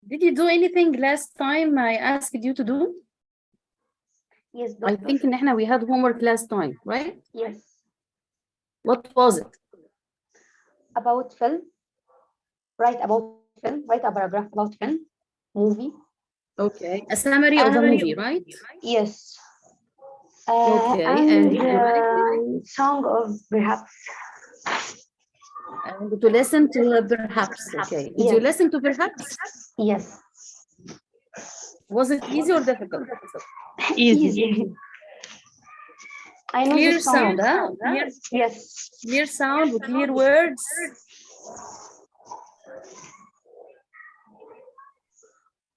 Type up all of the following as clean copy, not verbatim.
Did you do anything last time I asked you to do? Yes, I doctor. think in احنا we had homework last time, right? Yes. What was it? About film. Write about film. Write a paragraph about film. Movie. Okay. A summary of a movie, right? Yes. Okay, and did you write it? Song of perhaps. And to listen to perhaps. Okay. Did you Yes. listen to perhaps? Yes. Was it easy or difficult? Easy. I know Clear the song. sound, huh? Clear, Yes. clear sound with clear words.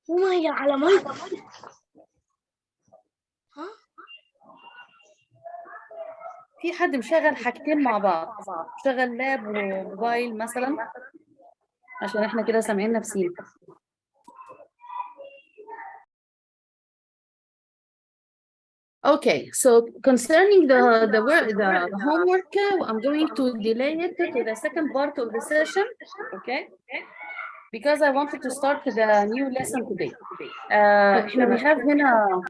ومية على مية. في حد مشغل حاجتين مع بعض، مشغل لاب وموبايل مثلا، عشان احنا كده سامعين نفسينا. Okay, so concerning the homework, I'm going to delay it to the second part of the session, okay? Because I wanted to start the new lesson today. احنا we have هنا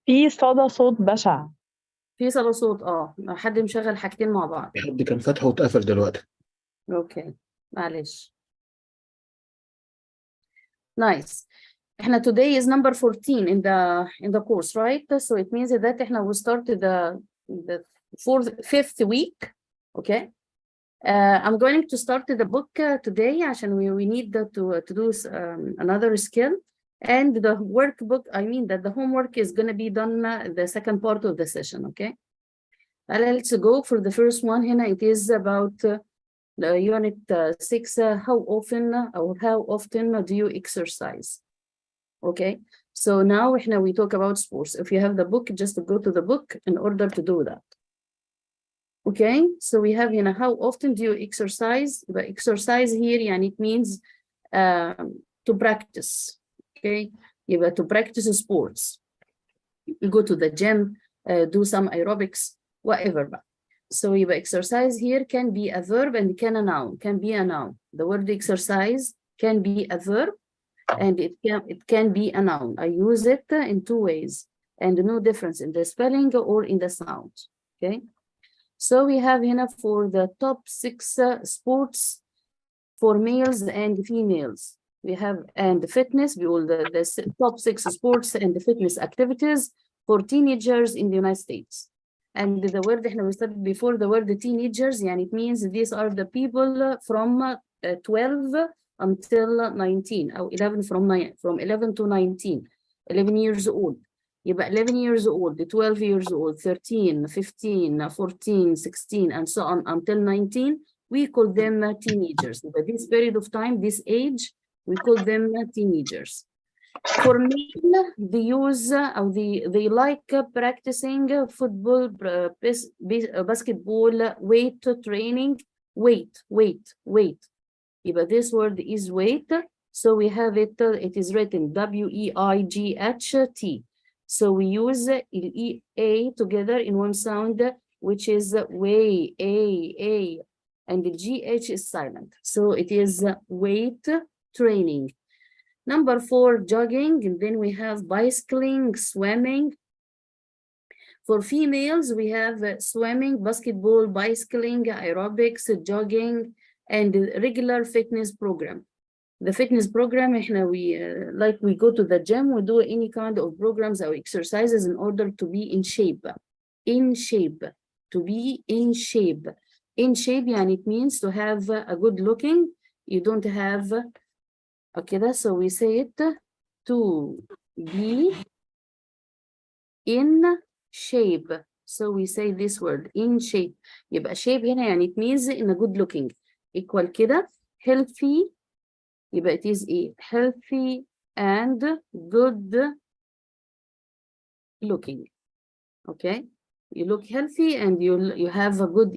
في صدى صوت بشع. في صدى صوت حد مشغل حاجتين مع بعض. حد كان فاتحه واتقفل دلوقتي. اوكي معلش. Nice. احنا today is number 14 in the course, right? So it means that احنا will start the fifth week, okay? I'm going to start the book today عشان we need to do another skill, and the workbook, I mean that the homework is going to be done the second part of the session, okay? Let's go for the first one. هنا it is about the unit 6, how often do you exercise? Okay, so now we talk about sports. If you have the book, just go to the book in order to do that. Okay, so we have how often do you exercise? The exercise here, and it means to practice. Okay, to practice sports. You go to the gym, do some aerobics, whatever. So exercise here can be a verb and can be a noun. The word exercise can be a verb and it can be a noun. I use it in two ways and no difference in the spelling or in the sound. Okay, so we have for the top 6 sports for males and females. We have and fitness, we all the top 6 sports and the fitness activities for teenagers in the United States. And the word we studied before, the word teenagers, and it means these are the people from 12 until 19, or 11 from 11 to 19, 11 years old. 11 years old, 12 years old, 13, 15, 14, 16, and so on until 19, we call them teenagers. But this period of time, this age, we call them teenagers. For men, they use they like practicing football, basketball, weight training, weight. But this word is weight, so we have it. It is written W-E-I-G-H-T. So we use E-A together in one sound, which is way, A, and the G-H is silent. So it is weight training. Number 4, jogging, and then we have bicycling, swimming. For females, we have swimming, basketball, bicycling, aerobics, jogging, and regular fitness program. The fitness program, we go to the gym, we do any kind of programs or exercises in order to be in shape. To be in shape. In shape, and it means to have a good looking. You don't have. Okay, so we say it to be in shape. So we say this word in shape. يبقى shape هنا يعني it means in a good looking. Equal كده healthy. يبقى it is healthy and good looking. Okay, you look healthy and you have a good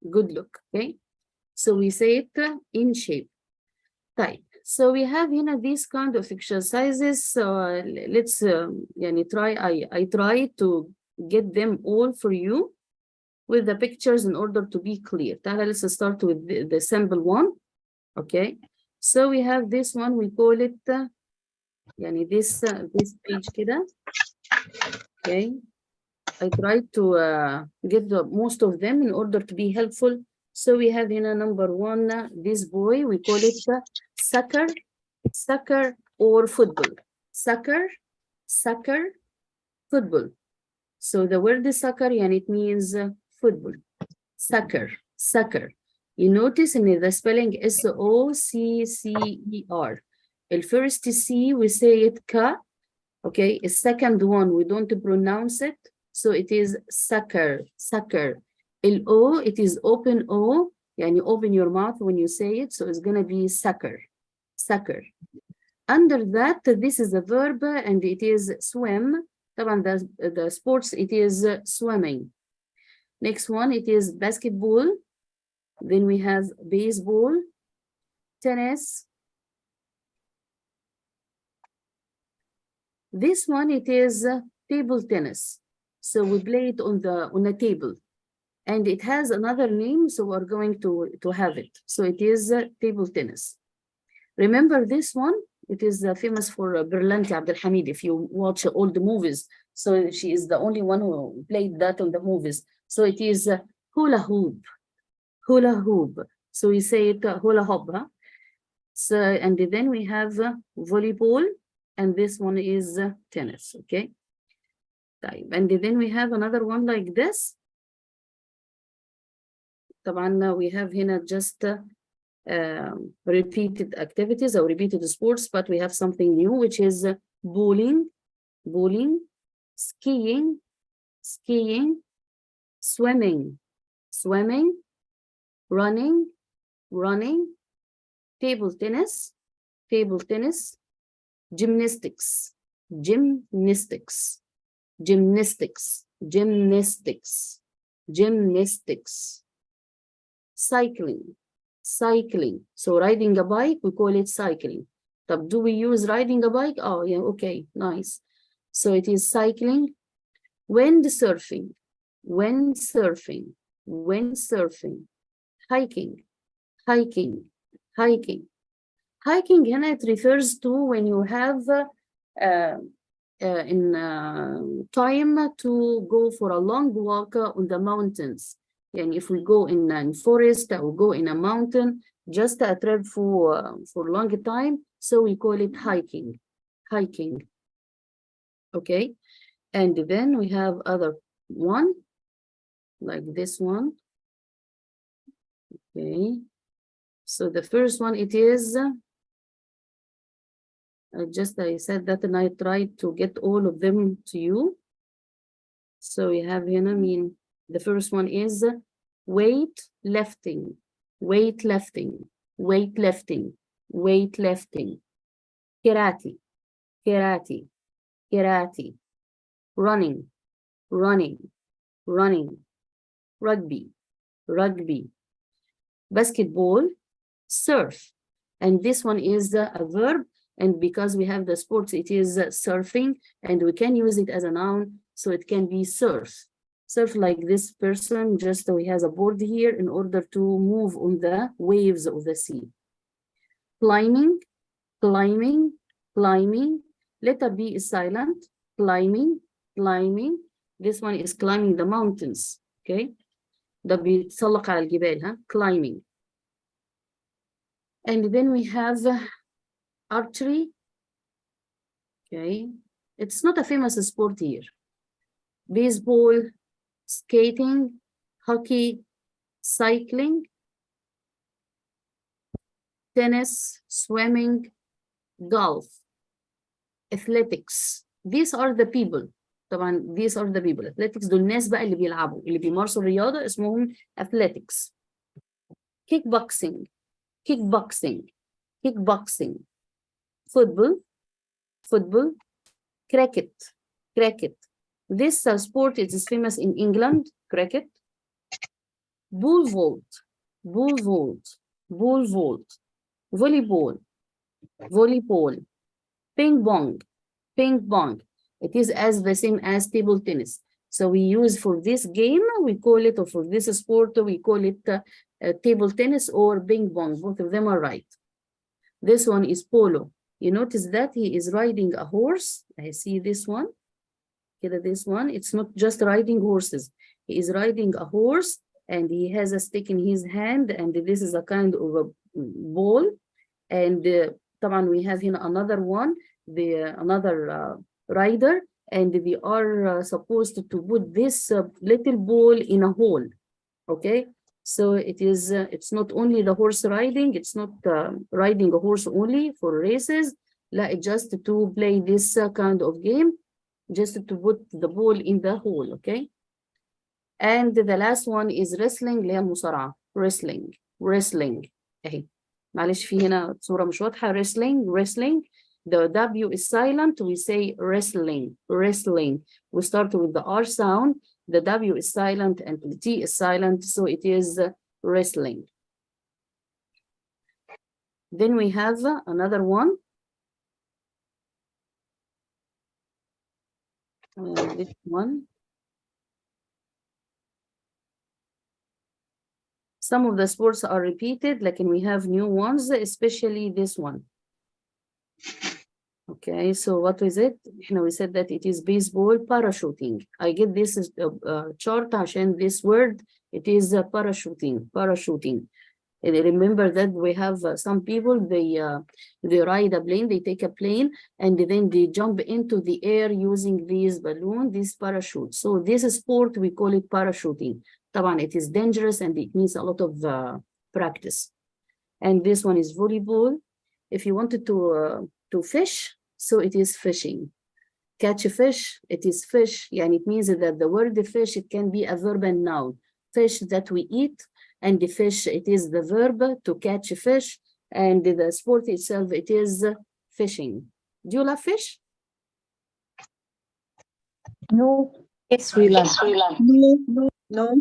look. Okay, so we say it in shape. Type. So we have these kind of exercises. So let's try. I try to get them all for you with the pictures in order to be clear. Let's start with the simple one. Okay, so we have this one, we call it يعني this page كده. Okay, I tried to get the most of them in order to be helpful. So we have here number one, this boy, we call it soccer or football. Soccer, football. So the word is soccer and it means football. Soccer. You notice in the spelling S-O-C-C-E-R. The first C, we say it ka. Okay, the second one, we don't pronounce it. So it is soccer. L-O, it is open O. And you open your mouth when you say it. So it's going to be soccer. Under that, this is a verb and it is swim. The sports, it is swimming. Next one, it is basketball. Then we have baseball, tennis. This one, it is table tennis. So we play it on a table. And it has another name, so we're going to have it. So it is table tennis. Remember this one? It is famous for Berlanti Abdelhamid, if you watch all the movies. So she is the only one who played that on the movies. So it is hula hoop. So we say it hula hoop. Huh? So, and then we have volleyball, and this one is tennis, okay? And then we have another one like this. طبعا we have here just repeated activities or repeated sports, but we have something new, which is bowling, skiing, swimming, running, table tennis, gymnastics, cycling. So riding a bike, we call it cycling. But do we use riding a bike? Oh, yeah, okay, nice. So it is cycling, windsurfing, hiking. Hiking, and it refers to when you have time to go for a long walk on the mountains. And if we go in a forest or go in a mountain, just a trip for a long time, so we call it hiking. Okay, and then we have other one, like this one. Okay, so the first one, it is, I said that and I tried to get all of them to you. So we have here, the first one is weightlifting, karate, running, rugby, basketball, surf. And this one is a verb, and because we have the sports, it is surfing, and we can use it as a noun, so it can be surf. Surf like this person, just he has a board here in order to move on the waves of the sea. Climbing. Letter B is silent. Climbing. This one is climbing the mountains. Okay. ده بيتسلق على الجبال, huh? Climbing. And then we have archery. Okay. It's not a famous sport here. Baseball, skating, hockey, cycling, tennis, swimming, golf, athletics. These are the people. طبعا these are the people. Athletics دول الناس بقى اللي بيلعبوا, اللي بيمارسوا الرياضة اسمهم athletics. Kickboxing, football, cricket. This sport is famous in England, cricket. Bull vault, volleyball, ping pong. It is as the same as table tennis. So we use for this game, we call it, or for this sport, we call it table tennis or ping pong. Both of them are right. This one is polo. You notice that he is riding a horse. I see this one. This one, it's not just riding horses. He is riding a horse and he has a stick in his hand, and this is a kind of a ball. And طبعا we have here another one, another rider, and we are supposed to put this little ball in a hole. Okay, so it is it's not only the horse riding, it's not riding a horse only for races, like just to play this kind of game, just to put the ball in the hole. Okay, and the last one is wrestling اللي هي المصارعة. wrestling اهي معلش في هنا صورة مش واضحة. wrestling the W is silent, we say wrestling. We start with the R sound, the W is silent and the T is silent, so it is wrestling. Then we have another one. This one. Some of the sports are repeated, like we have new ones, especially this one. Okay, so what is it? We said that it is baseball parachuting. I get this chart عشان this word, it is parachuting. And remember that we have some people, they ride a plane, they take a plane, and then they jump into the air using these balloons, these parachutes. So this sport, we call it parachuting. طبعا it is dangerous and it needs a lot of practice. And this one is volleyball. If you wanted to fish, so it is fishing. Catch a fish, it is fish. And it means that the word fish, it can be a verb and noun. Fish that we eat, and the fish, it is the verb to catch a fish, and the sport itself, it is fishing. Do you love fish? No. Yes, we love. No.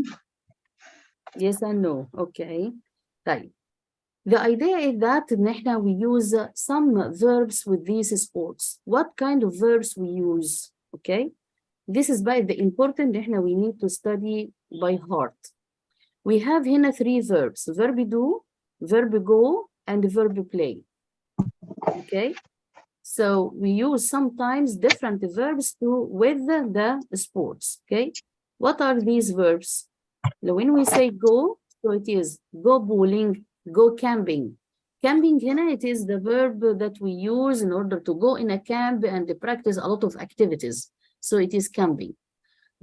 Yes and no. Okay. طيب. The idea is that we use some verbs with these sports. What kind of verbs we use? Okay. This is by the important we need to study by heart. We have here 3 verbs: verb do, verb go, and verb play. Okay. So we use sometimes different verbs with the sports. Okay. What are these verbs? When we say go, so it is go bowling, go camping. Camping here, it is the verb that we use in order to go in a camp and practice a lot of activities. So it is camping.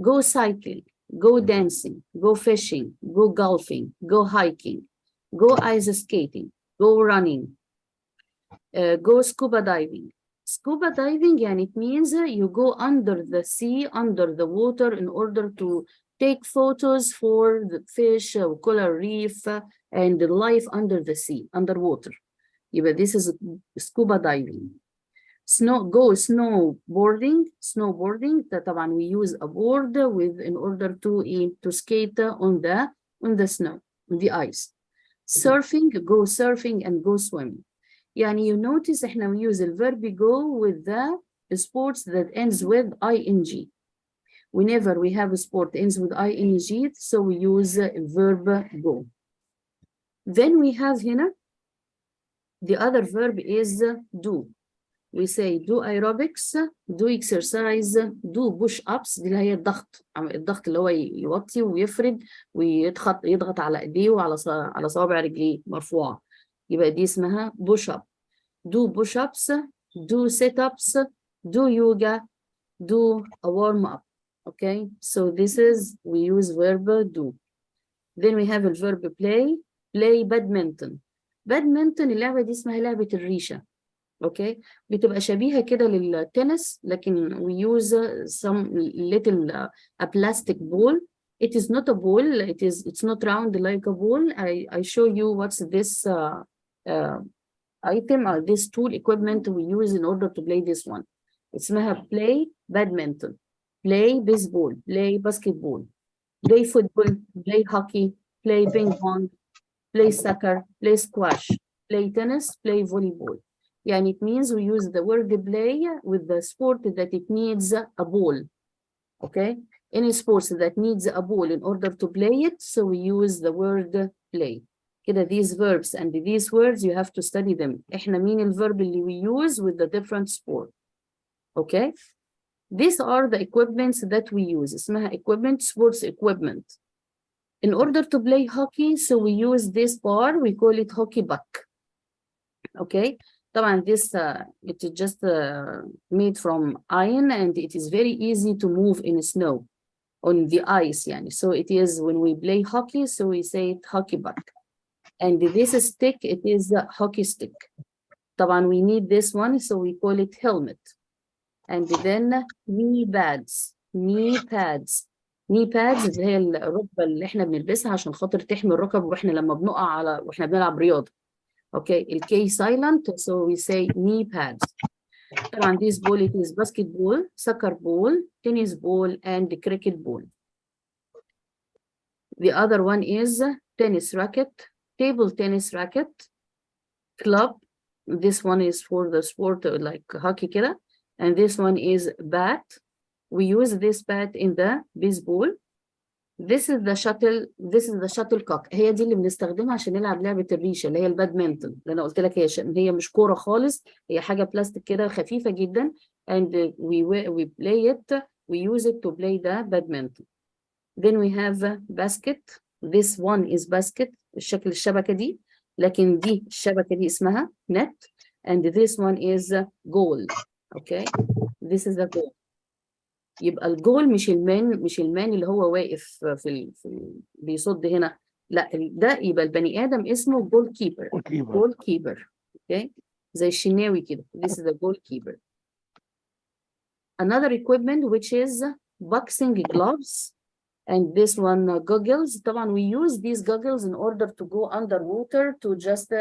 Go cycling, go dancing, go fishing, go golfing, go hiking, go ice skating, go running, go scuba diving. Scuba diving, and it means you go under the sea, under the water, in order to take photos for the fish, coral reef, and the life under the sea, underwater. This is scuba diving. Go snowboarding. طبعا we use a board in order to skate on the snow, on the ice. Surfing, go surfing and go swimming. You notice we use the verb go with the sports that ends with ing. Whenever we have a sport that ends with ing, so we use verb go. Then we have here the other verb is do. We say do aerobics, do exercise, do push-ups. دي اللي هي الضغط اللي هو يوطي ويفرد ويضغط على ايديه وعلى صوابع رجليه مرفوعة. يبقى دي اسمها push-up. Do push-ups, do sit-ups, do yoga, do a warm-up. Okay, so this is, we use verb do. Then we have a verb play badminton. Badminton اللعبة دي اسمها لعبة الريشة. Okay, بتبقى شبيهة كده للتنس، لكن we use some little a plastic ball. It is not a ball, it's not round like a ball. I show you what's this item or this tool equipment we use in order to play this one. اسمها play badminton, play baseball, play basketball, play football, play hockey, play ping pong, play soccer, play squash, play tennis, play volleyball. It means we use the word play with the sport that it needs a ball. Okay, any sports that needs a ball in order to play it, so we use the word play. كده these verbs and these words you have to study them. احنا مين الverb اللي we use with the different sport. Okay? These are the equipments that we use. اسمها equipment, sports equipment. In order to play hockey, so we use this bar, we call it hockey puck. Okay? طبعا this it is just made from iron and it is very easy to move in snow on the ice يعني. So it is when we play hockey, so we say it hockey puck. And this stick, it is a hockey stick. طبعا we need this one, so we call it helmet. And then knee pads. Knee pads اللي هي الركبة اللي احنا بنلبسها عشان خاطر تحمي الركب واحنا لما بنقع واحنا بنلعب رياضة. Okay, الكي silent, so we say knee pads. طبعا this ball it is basketball, soccer ball, tennis ball, and cricket ball. The other one is tennis racket, table tennis racket, club. This one is for the sport like hockey كده. And this one is bat. We use this bat in the baseball. This is the shuttlecock. هي دي اللي بنستخدمها عشان نلعب لعبة الريشة اللي هي البادمنتون اللي أنا قلت لك هي مش كورة خالص، هي حاجة بلاستيك كده خفيفة جدا and we play it, we use it to play the badminton. Then we have basket. This one is basket الشكل الشبكة دي، لكن دي الشبكة دي اسمها net and this one is goal. Okay, this is the goal. يبقى الجول مش المان اللي هو واقف في بيصد هنا، لا ده يبقى البني ادم اسمه جول كيبر. اوكي زي الشناوي كده. This is the goalkeeper. Another equipment which is boxing gloves and this one goggles. طبعا we use these goggles in order to go underwater to just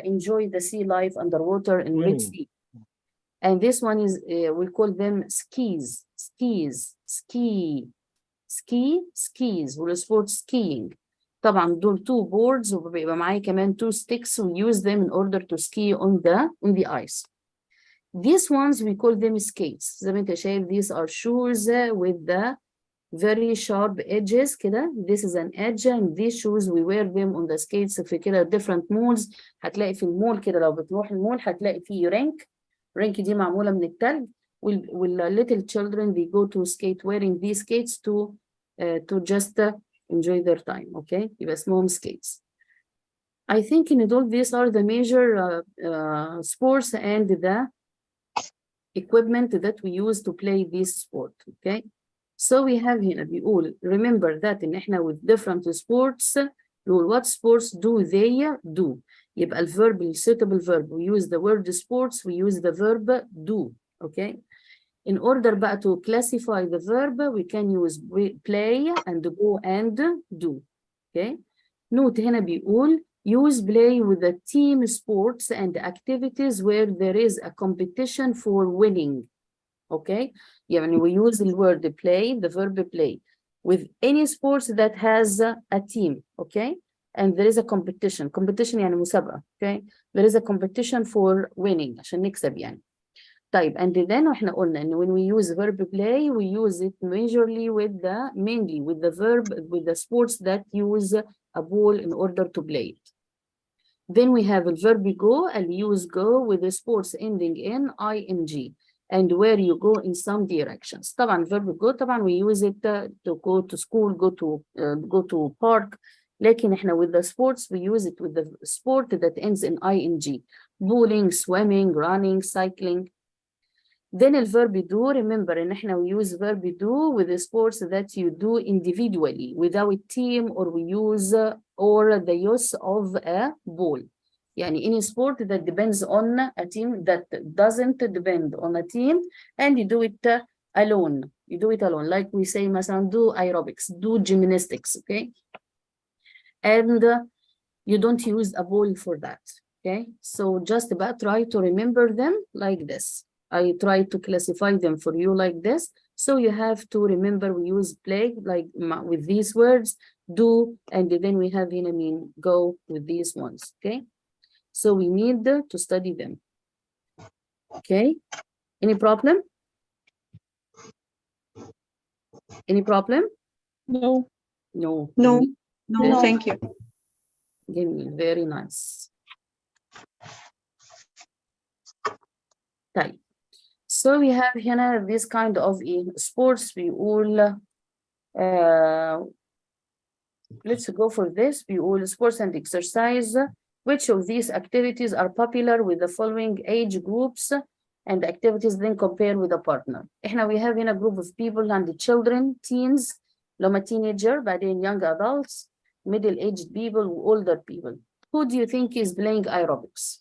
enjoy the sea life underwater in mid-sea. And this one is we call them skis. ولا sport skiing. طبعا دول 2 boards وبيبقى معايا كمان 2 sticks. We use them in order to ski on the ice. These ones we call them skates. زي ما انت شايف these are shoes with the very sharp edges كده. This is an edge and these shoes we wear them on the skates في كده different malls. هتلاقي في المول كده لو بتروح المول هتلاقي فيه رينك دي معمولة من التلج. little children they go to skate wearing these skates to just enjoy their time. Okay, يبقى اسمهم skates. I think in all these are the major sports and the equipment that we use to play this sport. Okay, so we have هنا بيقول remember that إن إحنا with different sports what sports do they do. يبقى الverb suitable verb we use the word sports, we use the verb do. Okay, in order بقى to classify the verb we can use play and go and do. Okay, note هنا بيقول use play with the team sports and activities where there is a competition for winning. Okay, يعني we use the word play, the verb play with any sports that has a team. Okay, and there is a competition يعني مسابقة. Okay, there is a competition for winning عشان نكسب يعني. طيب and then احنا قلنا إن when we use verb play we use it mainly with the verb with the sports that use a ball in order to play it. Then we have the verb go and use go with the sports ending in ing and where you go in some directions. طبعا verb go طبعا we use it to go to school, go to park. لكن احنا with the sports we use it with the sport that ends in ing. Bowling, swimming, running, cycling. Then the verb do, remember ان احنا we use verb do with the sports that you do individually without team or we use or the use of a ball. يعني any sport that depends on a team that doesn't depend on a team and you do it alone. You do it alone. Like we say مثلا do aerobics, do gymnastics. Okay. And you don't use a ball for that. Okay. So just about try to remember them like this. I try to classify them for you like this. So you have to remember we use play like with these words, do, and then we have go with these ones. Okay. So we need to study them. Okay. Any problem? Any problem? No. No. No. No, thank you. جميل, very nice. طيب. So we have هنا this kind of sports بيقول let's go for this. بيقول sports and exercise. Which of these activities are popular with the following age groups and activities then compare with a partner. احنا we have هنا group of people and the children, teens, لما teenager, بعدين young adults, middle-aged people, older people. Who do you think is playing aerobics?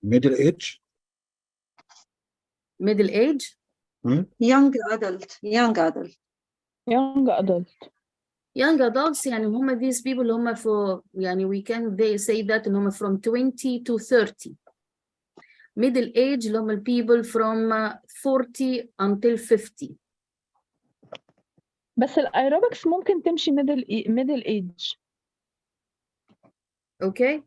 Middle age. Middle age? Young adult. Young adult. Young adults يعني هم these people هم for يعني we can they say that إن هم from 20 to 30. Middle age اللي هم people from 40 until 50. بس الايروبكس ممكن تمشي middle age. Okay.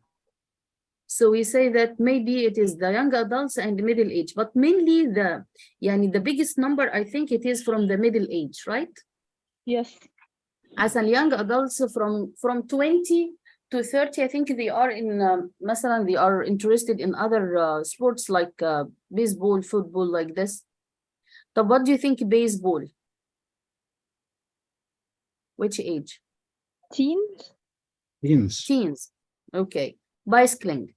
So we say that maybe it is the young adults and middle age, but mainly the biggest number I think it is from the middle age, right? Yes. As a young adults from 20 to 30, I think they are in مثلا they are interested in other sports like baseball, football, like this. So what do you think baseball? Which age? Teens. Teens. Okay. Bicycling.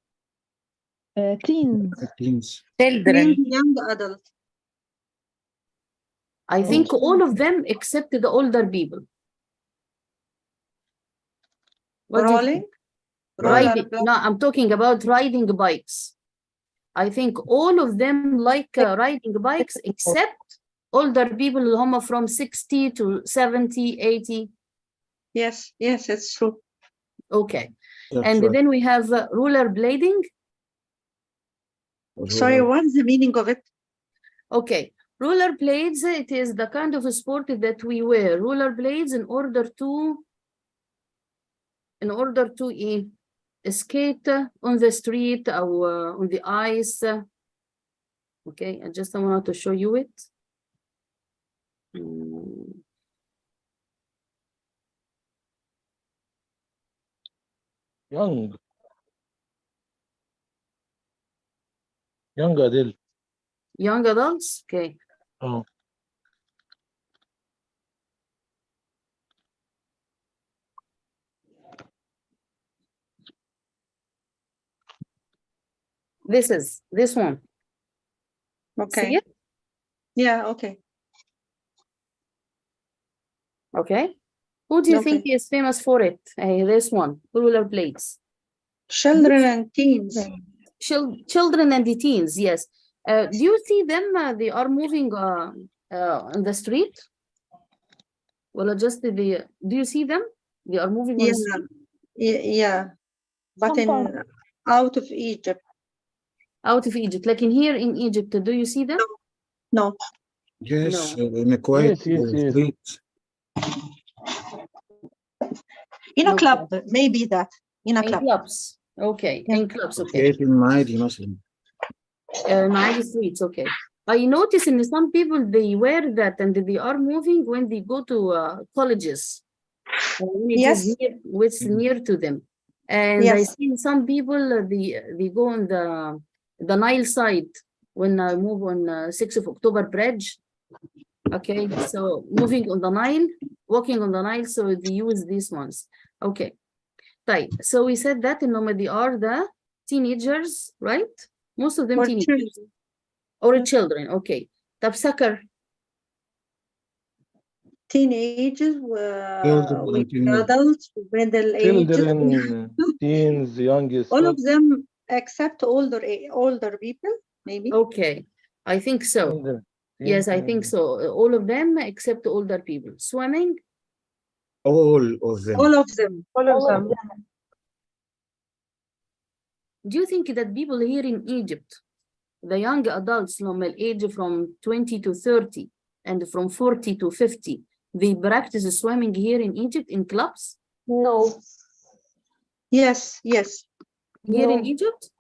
Teens. Teens. Young adult. I think all of them except the older people. What do you think? Riding. No, I'm talking about riding bikes. I think all of them like riding bikes except older people who are from 60 to 70, 80. Yes, it's true. Okay. That's And right. then we have rollerblading. Sorry, what's the meaning of it? Okay. Rollerblades, it is the kind of a sport that we wear rollerblades in order to skate on the street or on the ice. Okay, I just wanted to show you it. Young adult. Young adults, okay. Oh. This one. Okay. See it? Yeah, okay. Okay. Who do you Okay. think is famous for it? This one, rollerblades. Children and teens. Children and the teens, yes. Do you see them? They are moving on the street? Well, do you see them? They are moving on the street? Yeah. But out of Egypt. Out of Egypt, like in here in Egypt, do you see them? No. Yes, No. in a quiet Yes. street. In a Okay. club, maybe that. In a In club. clubs. Okay, Yeah. in clubs, okay. في المعادي مثلا. Maadi streets, okay. I notice in some people, they wear that and they are moving when they go to colleges. When it Yes. is near to them. And I Yes. see some people, they go on the Nile side when I move on 6th of October bridge. Okay, so moving on the Nile, walking on the Nile, so they use these ones. Okay. So we said that they are the teenagers, right? Most of them Or teenagers. children. Or children, okay. طب soccer. Teenagers, Children. adults, middle age. Children, teens, youngest. All of them except older people, maybe. Okay, I think so. Children. Yes, I think so. All of them except older people. Swimming? All of them. All of them. Do you think that people here in Egypt, the young adults normal age from 20 to 30 and from 40 to 50, they practice swimming here in Egypt in clubs? No. Yes. Here in No. Egypt?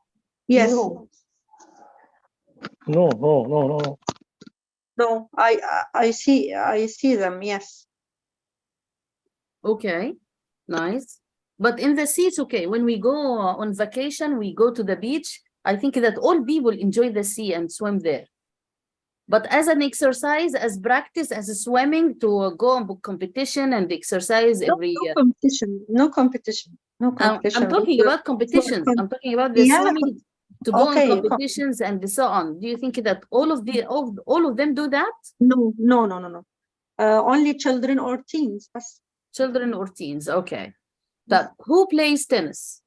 Yes. No. No. No, I see them, yes. Okay, nice. But in the sea, it's okay. When we go on vacation, we go to the beach. I think that all people enjoy the sea and swim there. But as an exercise, as practice, as a swimming to go on competition and exercise every No competition. No competition. No competition. I'm talking about competitions. I'm talking about the Yeah, swimming to go on okay, competitions and so on. Do you think that all of them do that? No, no, no, no, no. Only children or teens. بس. Children or teens? Okay. But who plays tennis?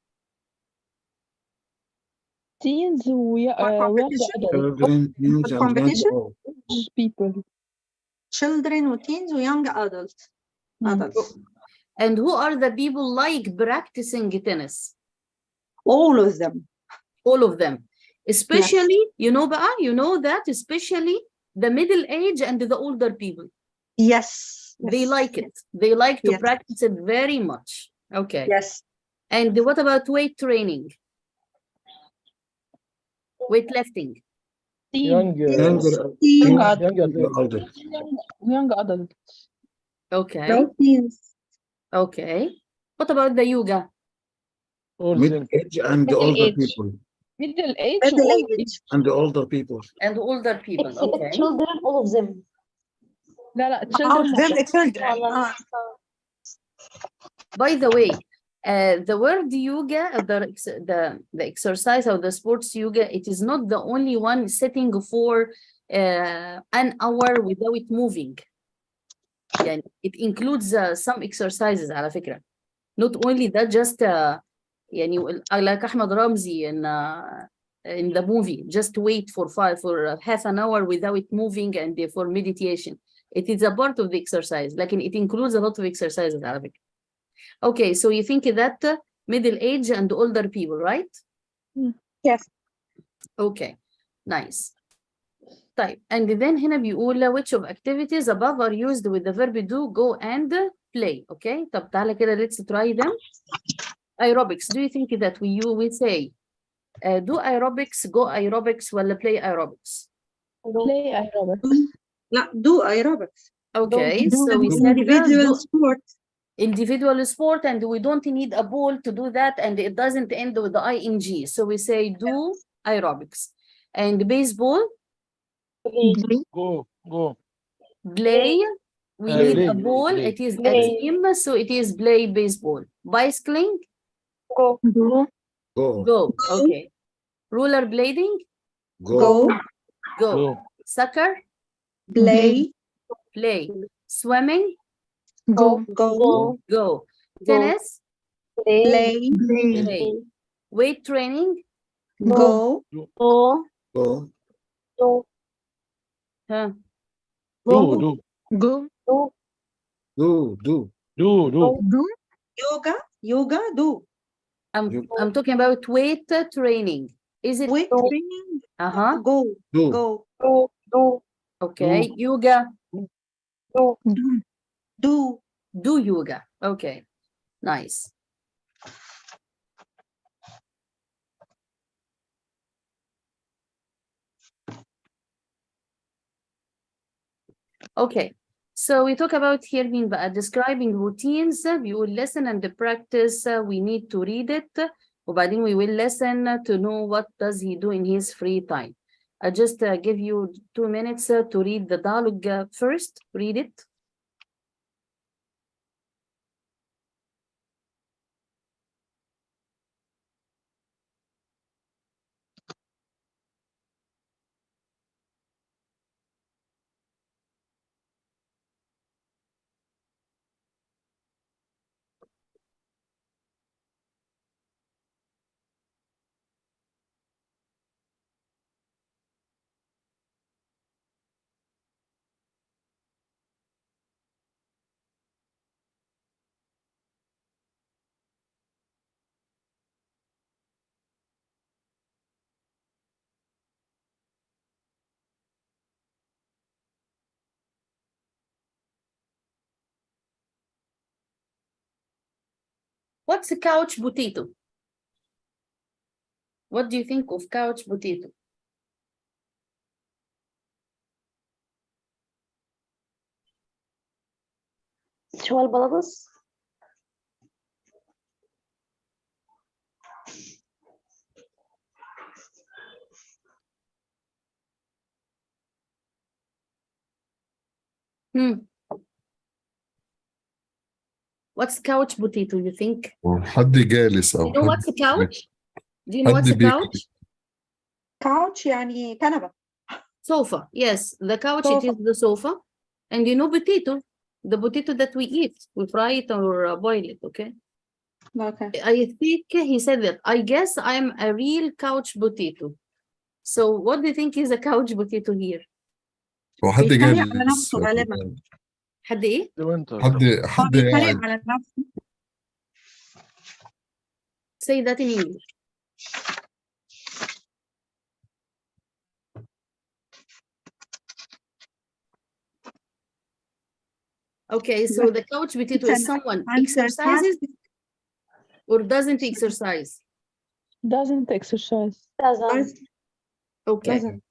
teens و For young competition? adult Children, teens, and young competition? old. people. Children و teens و young adults. Adults. And who are the people like practicing tennis? All of them. All of them. Especially, you know that especially the middle age and the older people. Yes. They like it. They like to Yes. practice it very much. Okay. Yes. And what about weight training? Weightlifting? Young, Younger, Teens. younger, older. young adult. Okay. No teens. Okay. What about the yoga? all them. Mid-age and the Middle older age. people. Middle age Middle و old age. age. And the older people. And older people. Okay. children, all of them. لا لا All children of them children. By the way, the word yoga, the exercise or the sports yoga, it is not the only one sitting for an hour without moving. يعني it includes some exercises على فكرة. Not only that, just يعني like أحمد رمزي in the movie, just wait for half an hour without moving and for meditation. It is a part of the exercise, like it includes a lot of exercises على فكرة. Okay, so you think that middle age and older people, right? Yes. Okay, nice. طيب, and then هنا بيقول which of activities above are used with the verb do, go, and play. Okay, طب تعالى كده let's try them. Aerobics. Do you think that we say do aerobics, go aerobics, ولا play aerobics? play aerobics. لا do aerobics. Okay, Do so we said individual sport. individual sport, and we don't need a ball to do that, and it doesn't end with the ing. So we say do aerobics. And baseball, Go. play. We need a Play, ball. play. It is a team, so it is play baseball. Bicycling, Go. go. Okay. Rollerblading, Go. go. Go. Soccer, Play. play. Swimming, Go. Go. go. Tennis, Play. play. Weight training, Go. Go. huh? Do. Yoga. Do. I'm talking about weight training. Is it Weight training. Go. Do. Go. okay? Yoga, Do. do yoga. Okay, nice. Okay, so we talk about here being describing routines. We will listen and practice. We need to read it. وبعدين we will listen to know what does he do in his free time. I just give you 2 minutes to read the dialogue first. Read it. What's a couch potato? What do you think of couch potato? شو البطاطس؟ What's couch potato, you think? حد جالس You أو know حد what's a couch? Do you know what's حد a بيكتب. couch? couch يعني كنبة. Sofa. Yes, the couch, it is the sofa. And you know potato, the potato that we eat. We fry it or boil it, okay? Okay. I think he said that. I guess I'm a real couch potato. So what do you think is a couch potato here? هو حد بيتريق على جالس نفسه غالبا. حد ايه؟ The winter. هو حد بيتريق قاعد. على نفسه. Say that in English. Okay, so the couch potato It's is someone an exercises or doesn't exercise. doesn't exercise. Doesn't. Okay, doesn't.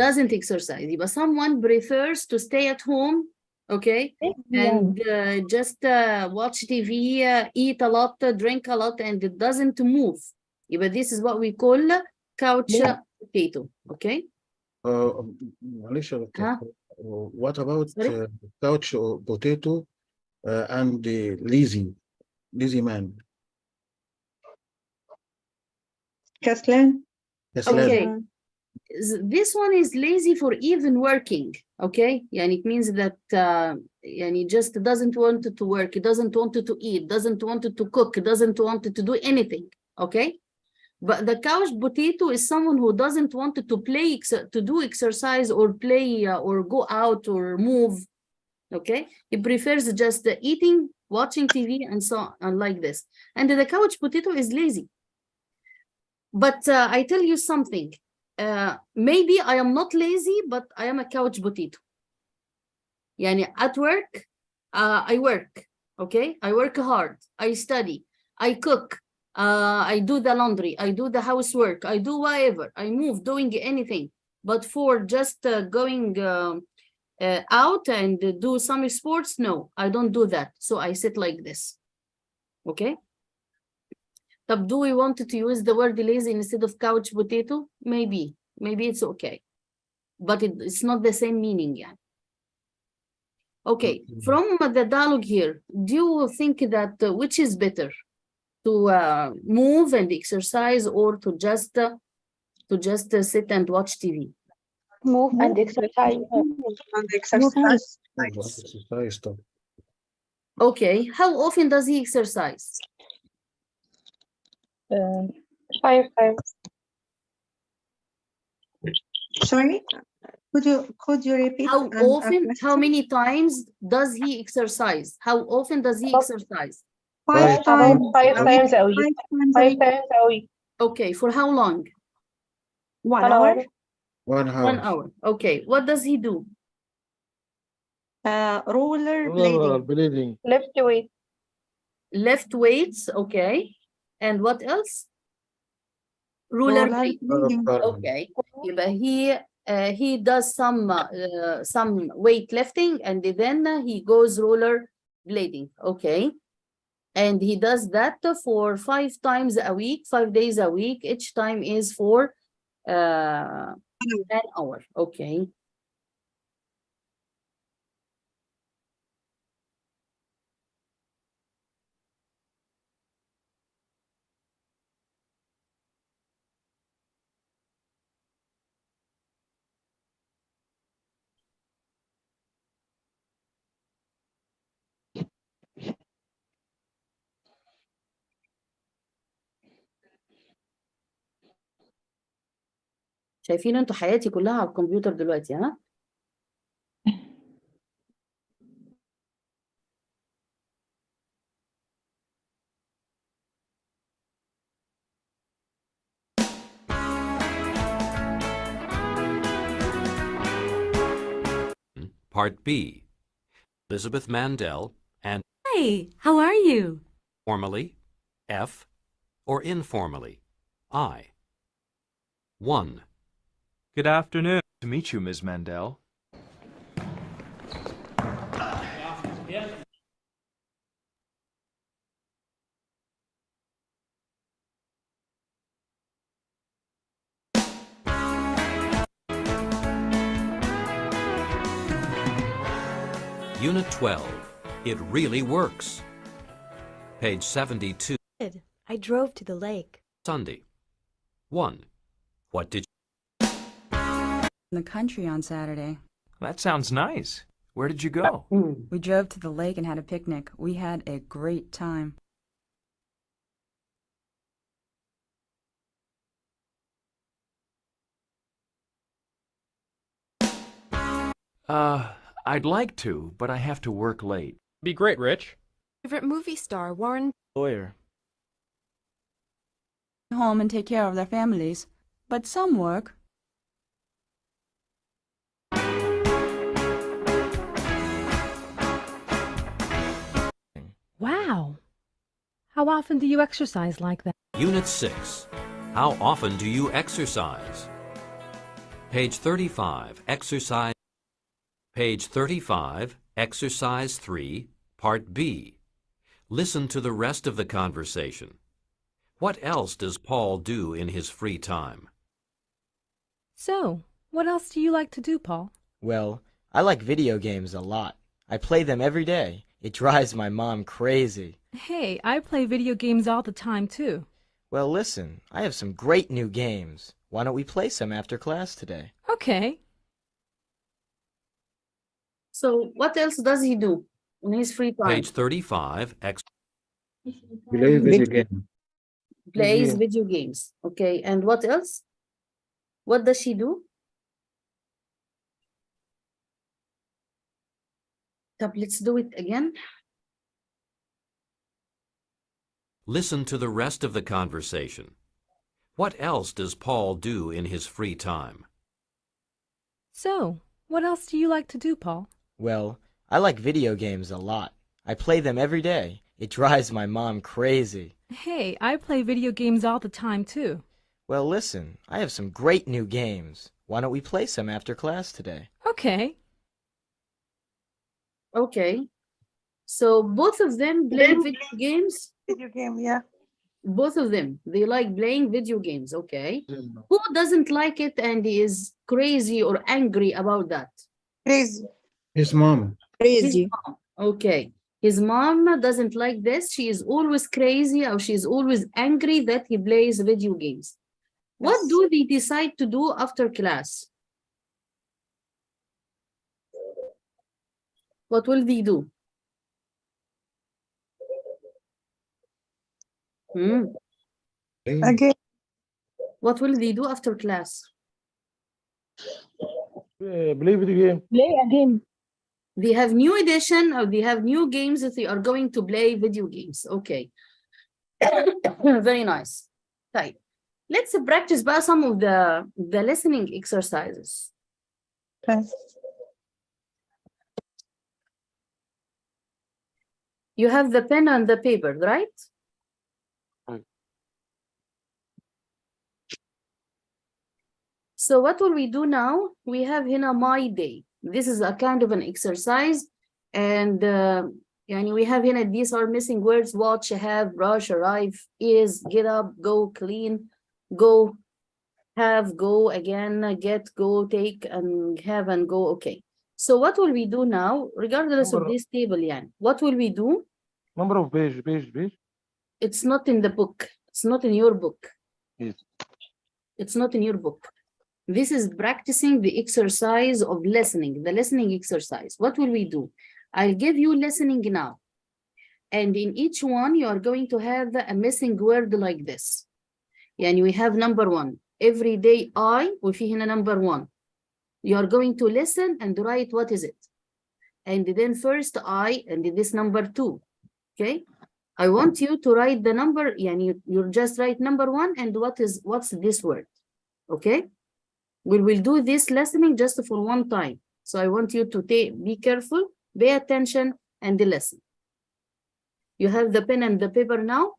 doesn't exercise. But someone prefers to stay at home, okay, and just watch TV, eat a lot, drink a lot, and it doesn't move. But this is what we call couch potato, okay? معلش يا دكتور. Huh? What about Sorry? couch potato and the lazy man? كسلان. كسلان. Okay. This one is lazy for even working, okay? And it means that and he just doesn't want to work, he doesn't want to eat, doesn't want to cook, doesn't want to do anything, okay? But the couch potato is someone who doesn't want to play, to do exercise or play or go out or move, okay? He prefers just eating, watching TV and so on, like this. And the couch potato is lazy. But I tell you something, maybe I am not lazy, but I am a couch potato. Yani at work, I work, okay? I work hard, I study, I cook, I do the laundry, I do the housework, I do whatever, I move, doing anything. But for just going out and do some sports, no, I don't do that. So I sit like this, okay? But do we want to use the word lazy instead of couch potato? Maybe it's okay. But it's not the same meaning, yeah. Okay, from the dialogue here, do you think that which is better? To move and exercise or to just sit and watch TV? Move and exercise. And exercise. Exercise طبعا. Okay, how often does he exercise? 5 times. Sorry, could you repeat? How and often, question? how many times does he exercise? How often does he exercise? 5 times. 5 times a week. 5 times a week. Okay, for how long? 1 hour. 1 hour. 1 hour. Okay, what does he do? Roller Roller blading. bleeding. Left weight. Left weights, okay. And what else? Ruler Roller blade. blading. Okay. But he does some weightlifting and then he goes roller blading. Okay. And he does that for 5 times a week, 5 days a week. Each time is for 10 hours. Okay. شايفين انتوا حياتي كلها على الكمبيوتر دلوقتي، ها؟ Part B. Elizabeth Mandel and Hi, how are you? formally, F, or informally, I. 1. Good afternoon. To meet you, Ms. Mandel. Unit 12. It really works. Page 72. I drove to the lake. Sunday. 1. What did In the country on Saturday. That sounds nice. Where did you go? We drove to the lake and had a picnic. We had a great time. I'd like to, but I have to work late. Be great, Rich. Favorite movie star, Warren. Lawyer. Home and take care of their families. But some work. Wow. How often do you exercise like that? Unit 6. How often do you exercise? Page 35. Exercise. Page 35. Exercise 3, Part B. Listen to the rest of the conversation. What else does Paul do in his free time? So, what else do you like to do, Paul? Well, I like video games a lot. I play them every day. It drives my mom crazy. Hey, I play video games all the time, too. Well, listen, I have some great new games. Why don't we play some after class today? Okay. So what else does he do in his free time? Page 35. Play video game. Plays Game. video games. Okay, and what else? What does she do? Let's do it again. Listen to the rest of the conversation. What else does Paul do in his free time? So, what else do you like to do, Paul? Well, I like video games a lot. I play them every day. It drives my mom crazy. Hey, I play video games all the time, too. Well, listen, I have some great new games. Why don't we play some after class today? Okay. Okay. So both of them play video games? Video game, yeah. Both of them, they like playing video games, okay. Who doesn't like it and is crazy or angry about that? Crazy. His mom. His mom. Okay. His mom doesn't like this. She is always crazy or she is always angry that he plays video games. What Yes. do they decide to do after class? What will they do? Play. Again. What will they do after class? Play video game. Play a game. They have new edition or they have new games that they are going to play video games. Okay. Very nice. Right. Let's practice by some of the listening exercises. Okay. You have the pen and the paper, right? Right. So what will we do now? We have here my day. This is a kind of an exercise, and we have here these are missing words: watch, have, brush, arrive, is, get up, go, clean, go, have, go, again, get, go, take, and have, and go. Okay. So what will we do now, regardless of this table, Yan? What will we do? Number of page. It's not in the book. It's not in your book. Yes. It's not in your book. This is practicing the exercise of listening, the listening exercise. What will we do? I'll give you listening now. And in each one, you are going to have a missing word like this. And we have number 1. Every day وفي هنا number 1. You are going to listen and write what is it. And then first I, and this number 2. Okay? I want you to write the number, you just write number 1 and what's this word. Okay? We will do this listening just for one time. So I want you to be careful, pay attention, and listen. You have the pen and the paper now?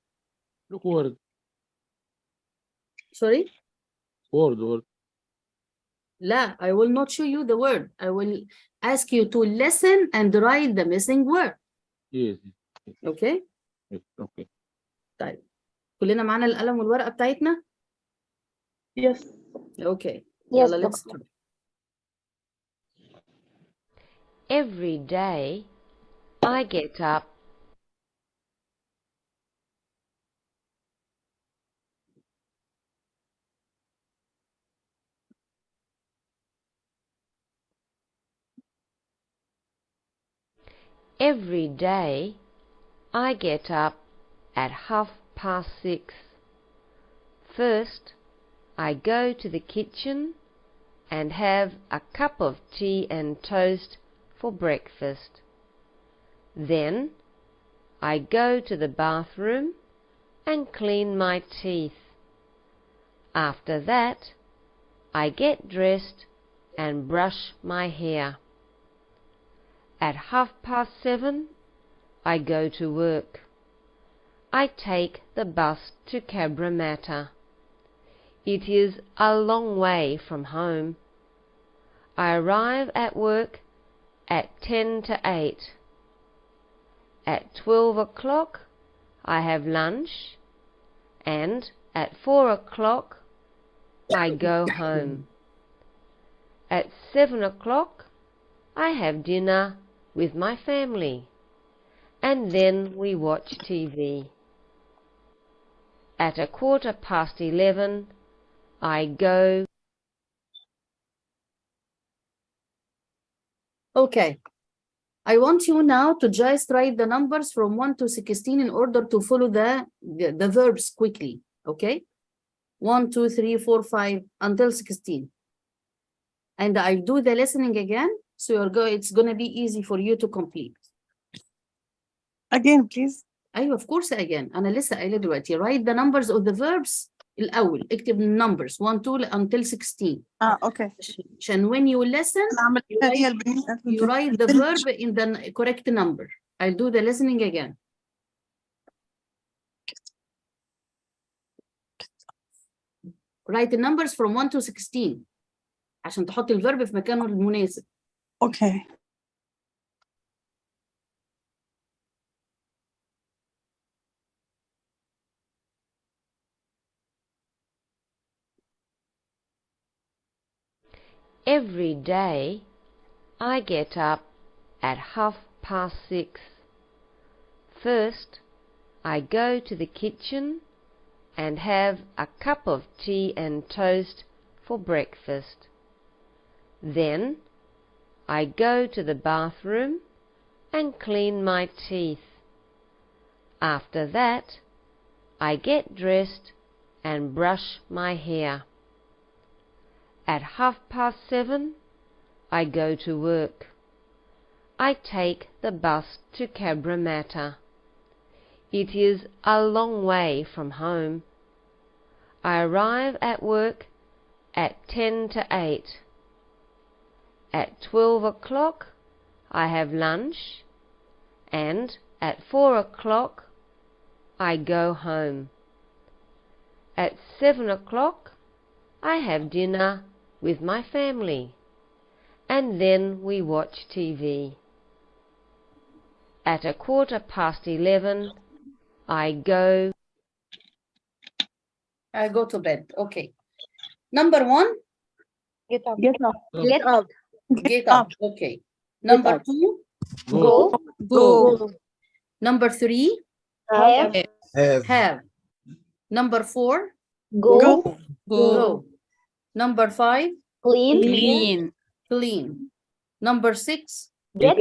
Look word. Sorry? Word. La, I will not show you the word. I will ask you to listen and write the missing word. Yes. Okay? Yes. Okay. طيب. كلنا معانا القلم والورقة بتاعتنا؟ Yes. Okay. Yes, يلا, let's doctor. start. Every day I get up. Every day I get up at 6:30. First, I go to the kitchen and have a cup of tea and toast for breakfast. Then I go to the bathroom and clean my teeth. After that, I get dressed and brush my hair. At 7:30, I go to work. I take the bus to Cabramatta. It is a long way from home. I arrive at work at 7:50. At 12 o'clock, I have lunch, and at 4 o'clock, I go home. At 7 o'clock, I have dinner with my family, and then we watch TV. At 11:15, I go. Okay. I want you now to just write the numbers from 1 to 16 in order to follow the verbs quickly. Okay? 1, 2, 3, 4, 5 until 16. And I'll do the listening again, so it's gonna be easy for you to complete. Again, please. أيوة of course again. أنا لسه قايلة دلوقتي. Write the numbers of the verbs الأول. اكتب numbers 1, 2 until 16. Okay. عشان when you listen, you write the verb in the correct number. I'll do the listening again. Write the numbers from 1 to 16 عشان تحط الverb في مكانه المناسب. Okay. Every day I get up at 6:30. First, I go to the kitchen and have a cup of tea and toast for breakfast. Then I go to the bathroom and clean my teeth. After that, I get dressed and brush my hair. At 7:30, I go to work. I take the bus to Cabramatta. It is a long way from home. I arrive at work at 7:50. At 12 o'clock, I have lunch, and at 4 o'clock, I go home. At 7 o'clock, I have dinner with my family, and then we watch TV. At 11:15, I go to bed. Okay. Number 1. Get up. Get up. Get up. Get up. Okay. Number 2. Go. Go. Number 3. Have. Number 4. Go. Go. Number 5. Clean. Clean. Number 6. Get.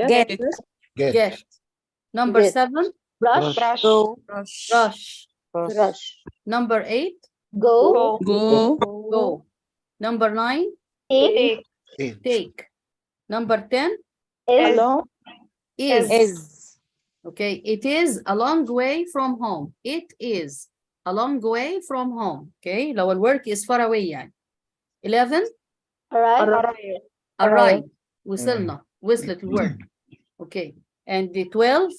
Number Get. 7. Brush. Brush. Number 8. Go. Go. Number 9. Take. Number 10. Is. Okay. It is a long way from home. It is a long way from home. Okay. لو الwork is far away يعني. 11. Arrive. وصلنا. وصلت الwork. Okay. And the 12.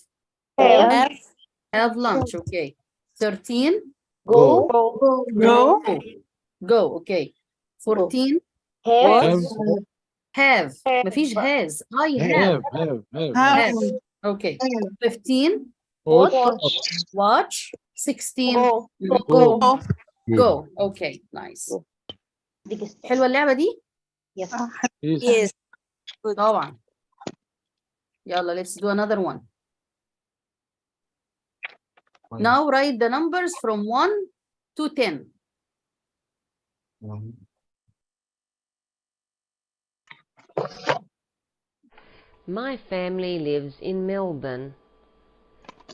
Have lunch. Okay. 13. Go. Okay. 14. Have. مفيش has. I have. Have. Okay. 15. Watch. 16. Go. Okay. Nice. حلوة اللعبة دي؟ Yes. طبعا. يلا let's do another one. Now write the numbers from 1 to 10. My family lives in Melbourne.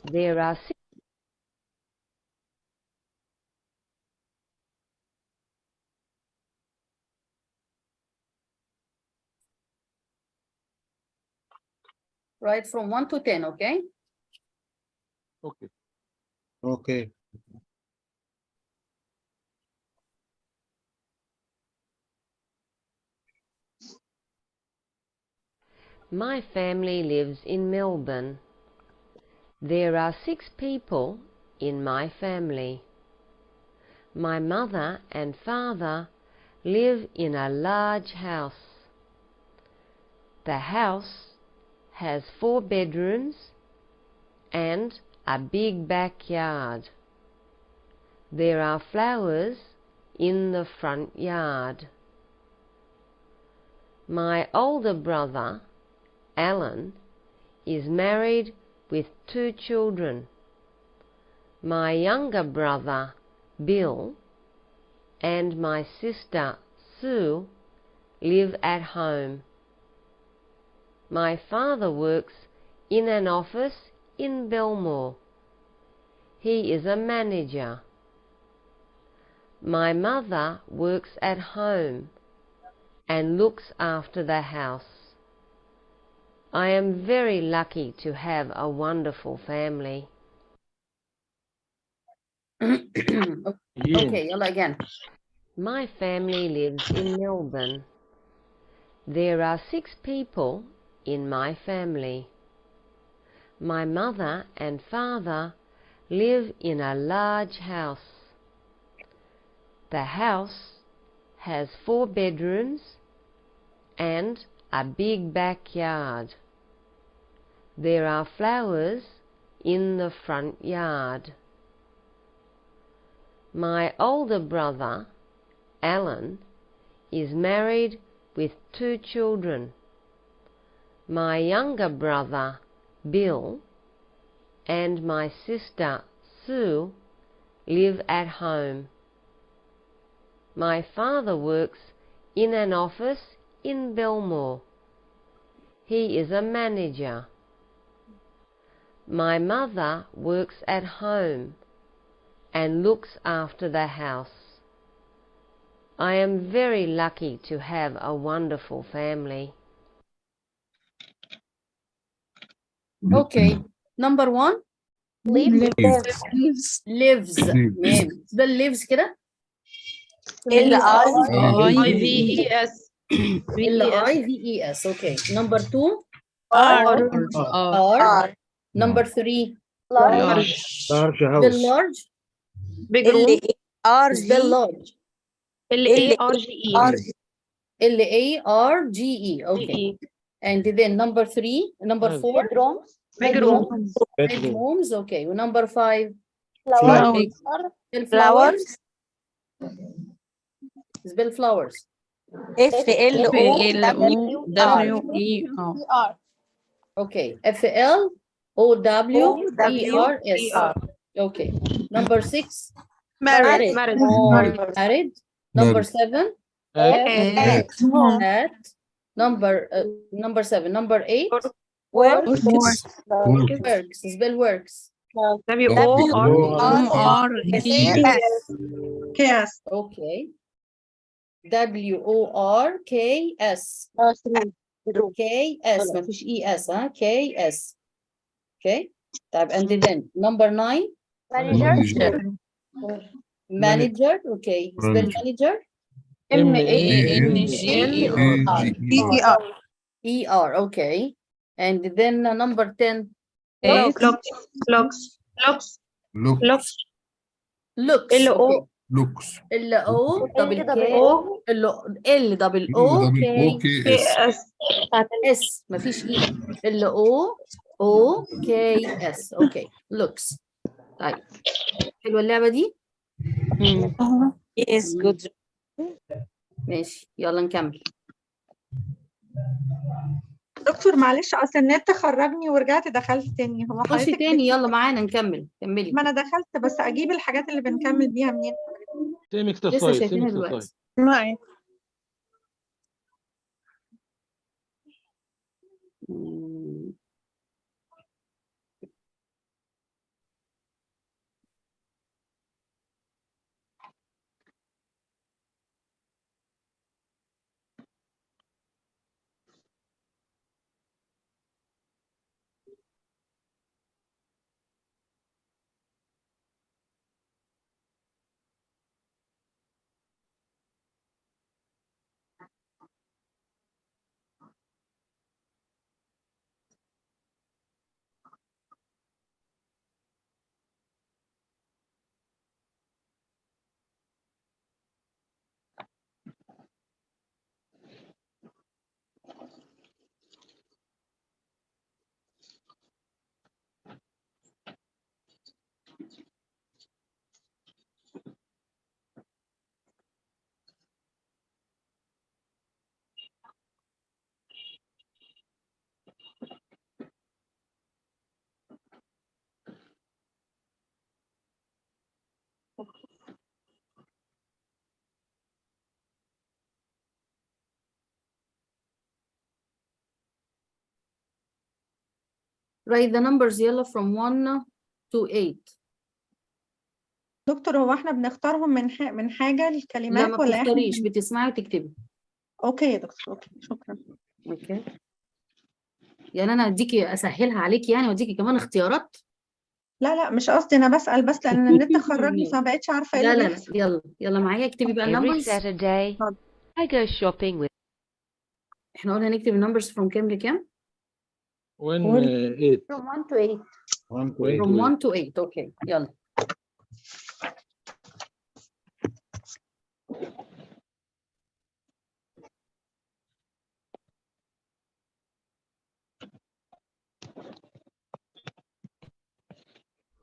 There are 6 Write from 1 to 10, okay? Okay. Okay. My family lives in Melbourne. There are 6 people in my family. My mother and father live in a large house. The house has 4 bedrooms and a big backyard. There are flowers in the front yard. My older brother, Alan, is married with 2 children. My younger brother, Bill, and my sister, Sue, live at home. My father works in an office in Belmore. He is a manager. My mother works at home and looks after the house. I am very lucky to have a wonderful family. Okay, yalla again. My family lives in Melbourne. There are 6 people in my family. My mother and father live in a large house. The house has 4 bedrooms and a big backyard. There are flowers in the front yard. My older brother, Alan, is married with 2 children. My younger brother, Bill, and my sister, Sue, live at home. My father works in an office in Belmore. He is a manager. My mother works at home and looks after the house. I am very lucky to have a wonderful family. Okay, number 1. Lives. Lives. تمام. ده lives كده. Lives. L-I-V-E-S. Okay. Number 2. R. R. Number 3. Large. Large Spell house. large. Big room. Spell large. L-A-R-G-E. L-A-R-G-E. Okay. And then number 3. Number 4. Bedrooms. Bedrooms. Bedroom. Bedrooms. Okay. Number 5. Flowers. Spell flowers. Spell flowers. F-L-O-W-E-R. Okay. F-L-O-W-E-R-S. Okay. Number 6. Married. Married. Number 7. At. At. Number 7. Number 8. Works. Works. Spell works. W-O-R-K-S. Okay. W-O-R-K-S. K-S. ما فيش E-S. K-S. Okay. طيب, and then number 9. Manager. Okay. Spell manager. M-A-N-G-E-R. E-R. Okay. And then number 10. Looks. Looks. Looks. L-O. Looks. L-O-K-S. S. ما فيش E. L-O-O-K-S. Okay. Looks. طيب. حلوة اللعبة دي؟ Yes, good. ماشي. يلا نكمل. دكتور معلش اصل النت خرجني ورجعت دخلت تاني. هو خشي حضرتك تاني يلا معانا نكمل كملي. ما انا دخلت بس اجيب الحاجات اللي بنكمل بيها منين؟ Same لسه exercise, شايفينها same دلوقتي. exercise. معي. مم. Write the numbers يلا from 1 to 8. دكتور هو احنا بنختارهم من حاجة لا الكلمات ما ولا احنا بتختاريش، بتسمعي وتكتبي. اوكي يا دكتور، اوكي شكرا. اوكي يعني انا اديكي اسهلها عليكي يعني واديكي كمان اختيارات. لا مش قصدي، انا بسأل بس لان النت خرجني فما بقتش عارفة ايه لا اللي لا لا بيحصل. يلا معايا اكتبي بقى Every النمبرز. Saturday, I go shopping with احنا قلنا نكتب النمبرز from كام لكام؟ 8. From 1 to 8. 1 to 8. from 1 to 8. اوكي يلا.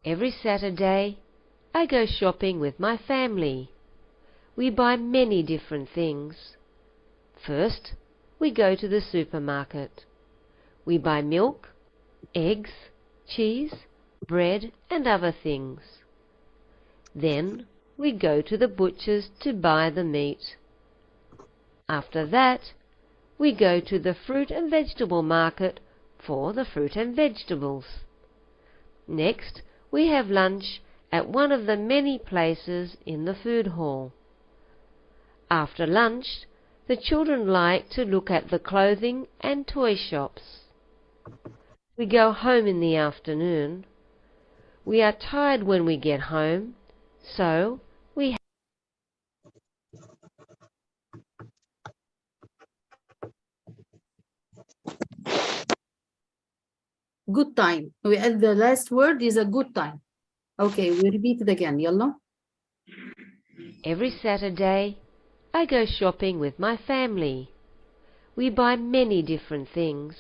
Every Saturday, I go shopping with my family. We buy many different things. First, we go to the supermarket. We buy milk, eggs, cheese, bread and other things. Then, we go to the butcher's to buy the meat. After that, we go to the fruit and vegetable market for the fruit and vegetables. Next, we have lunch at one of the many places in the food hall. After lunch, the children like to look at the clothing and toy shops. We go home in the afternoon. We are tired when we get home, so we good time. We add the last word is a good time. Okay, we repeat it again. يلا. Every Saturday, I go shopping with my family. We buy many different things.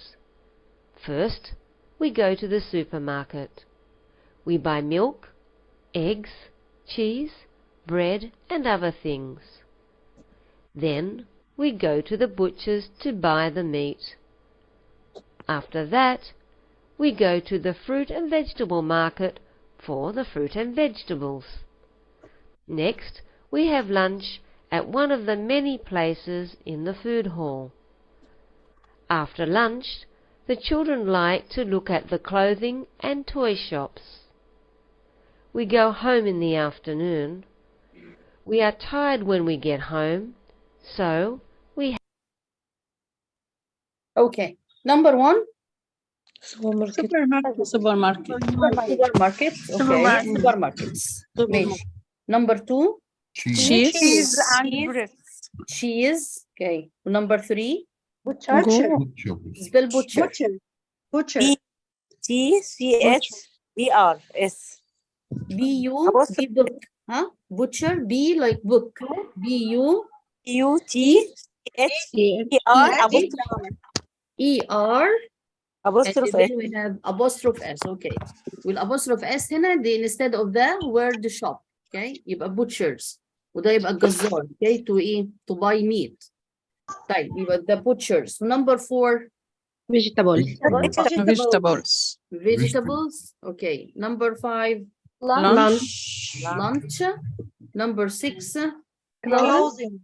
First, we go to the supermarket. We buy milk, eggs, cheese, bread and other things. Then, we go to the butcher's to buy the meat. After that, we go to the fruit and vegetable market for the fruit and vegetables. Next, we have lunch at one of the many places in the food hall. After lunch, the children like to look at the clothing and toy shops. We go home in the afternoon. We are tired when we get home, so we Okay. Number 1. Supermarket. Supermarkets. Okay. Supermarkets. ماشي. Number 2. Cheese and bread. Cheese. Okay. Number 3. Butcher. Spell butcher. Butcher. BUTCHER. B-U. B book. Huh? Butcher. B like book. B-U. UTCHER. E-R. apostrophe and then we have apostrophe S. Okay. والapostrophe S هنا دي instead of the word shop. Okay. يبقى butchers. وده يبقى الجزار. Okay. To buy meat. طيب يبقى the butchers. Number 4. vegetables. Vegetables. Okay. Number 5, lunch. Number 6, Clothing.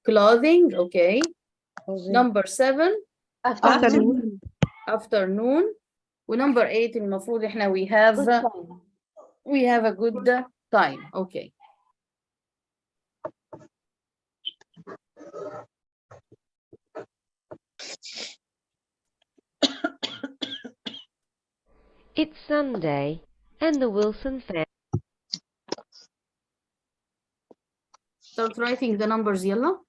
clothing. Okay. Number 7, Afternoon. afternoon. ونمبر 8 المفروض احنا we have a good time. Okay. It's Sunday, and the Wilson family. Start writing the numbers يلا.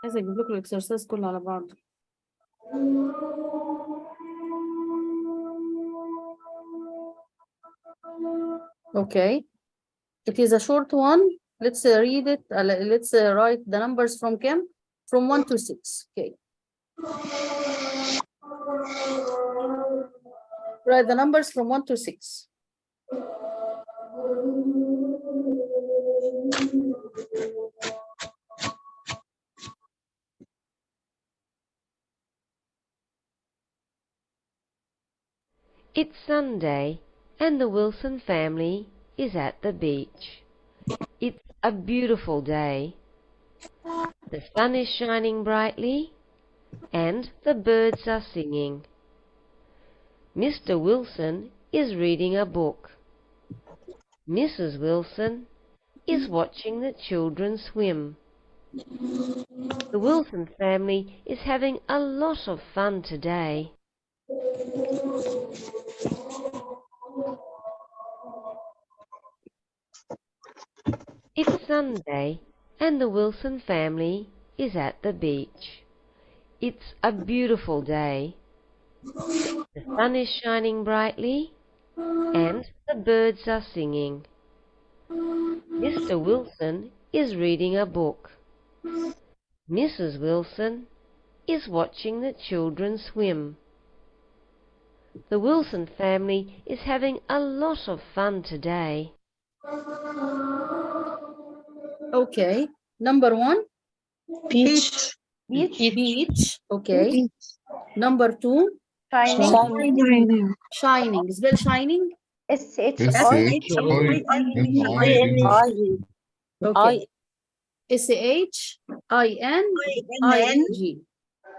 عايزة اجيب لكم الاكسرسايز كله على بعض. Okay. It is a short one. Let's read it. Let's write the numbers from Kim from 1 to 6. Okay. Write the numbers from 1 to 6. It's Sunday, and the Wilson family is at the beach. It's a beautiful day. The sun is shining brightly, and the birds are singing. Mr. Wilson is reading a book. Mrs. Wilson is watching the children swim. The Wilson family is having a lot of fun today. It's Sunday, and the Wilson family is at the beach. It's a beautiful day. The sun is shining brightly, and the birds are singing. Mr. Wilson is reading a book. Mrs. Wilson is watching the children swim. The Wilson family is having a lot of fun today. Okay. Number 1. Beach. Beach. Okay. Number 2. Shining. Shining. Spell shining. Okay. S-H-I-N-I-N-G.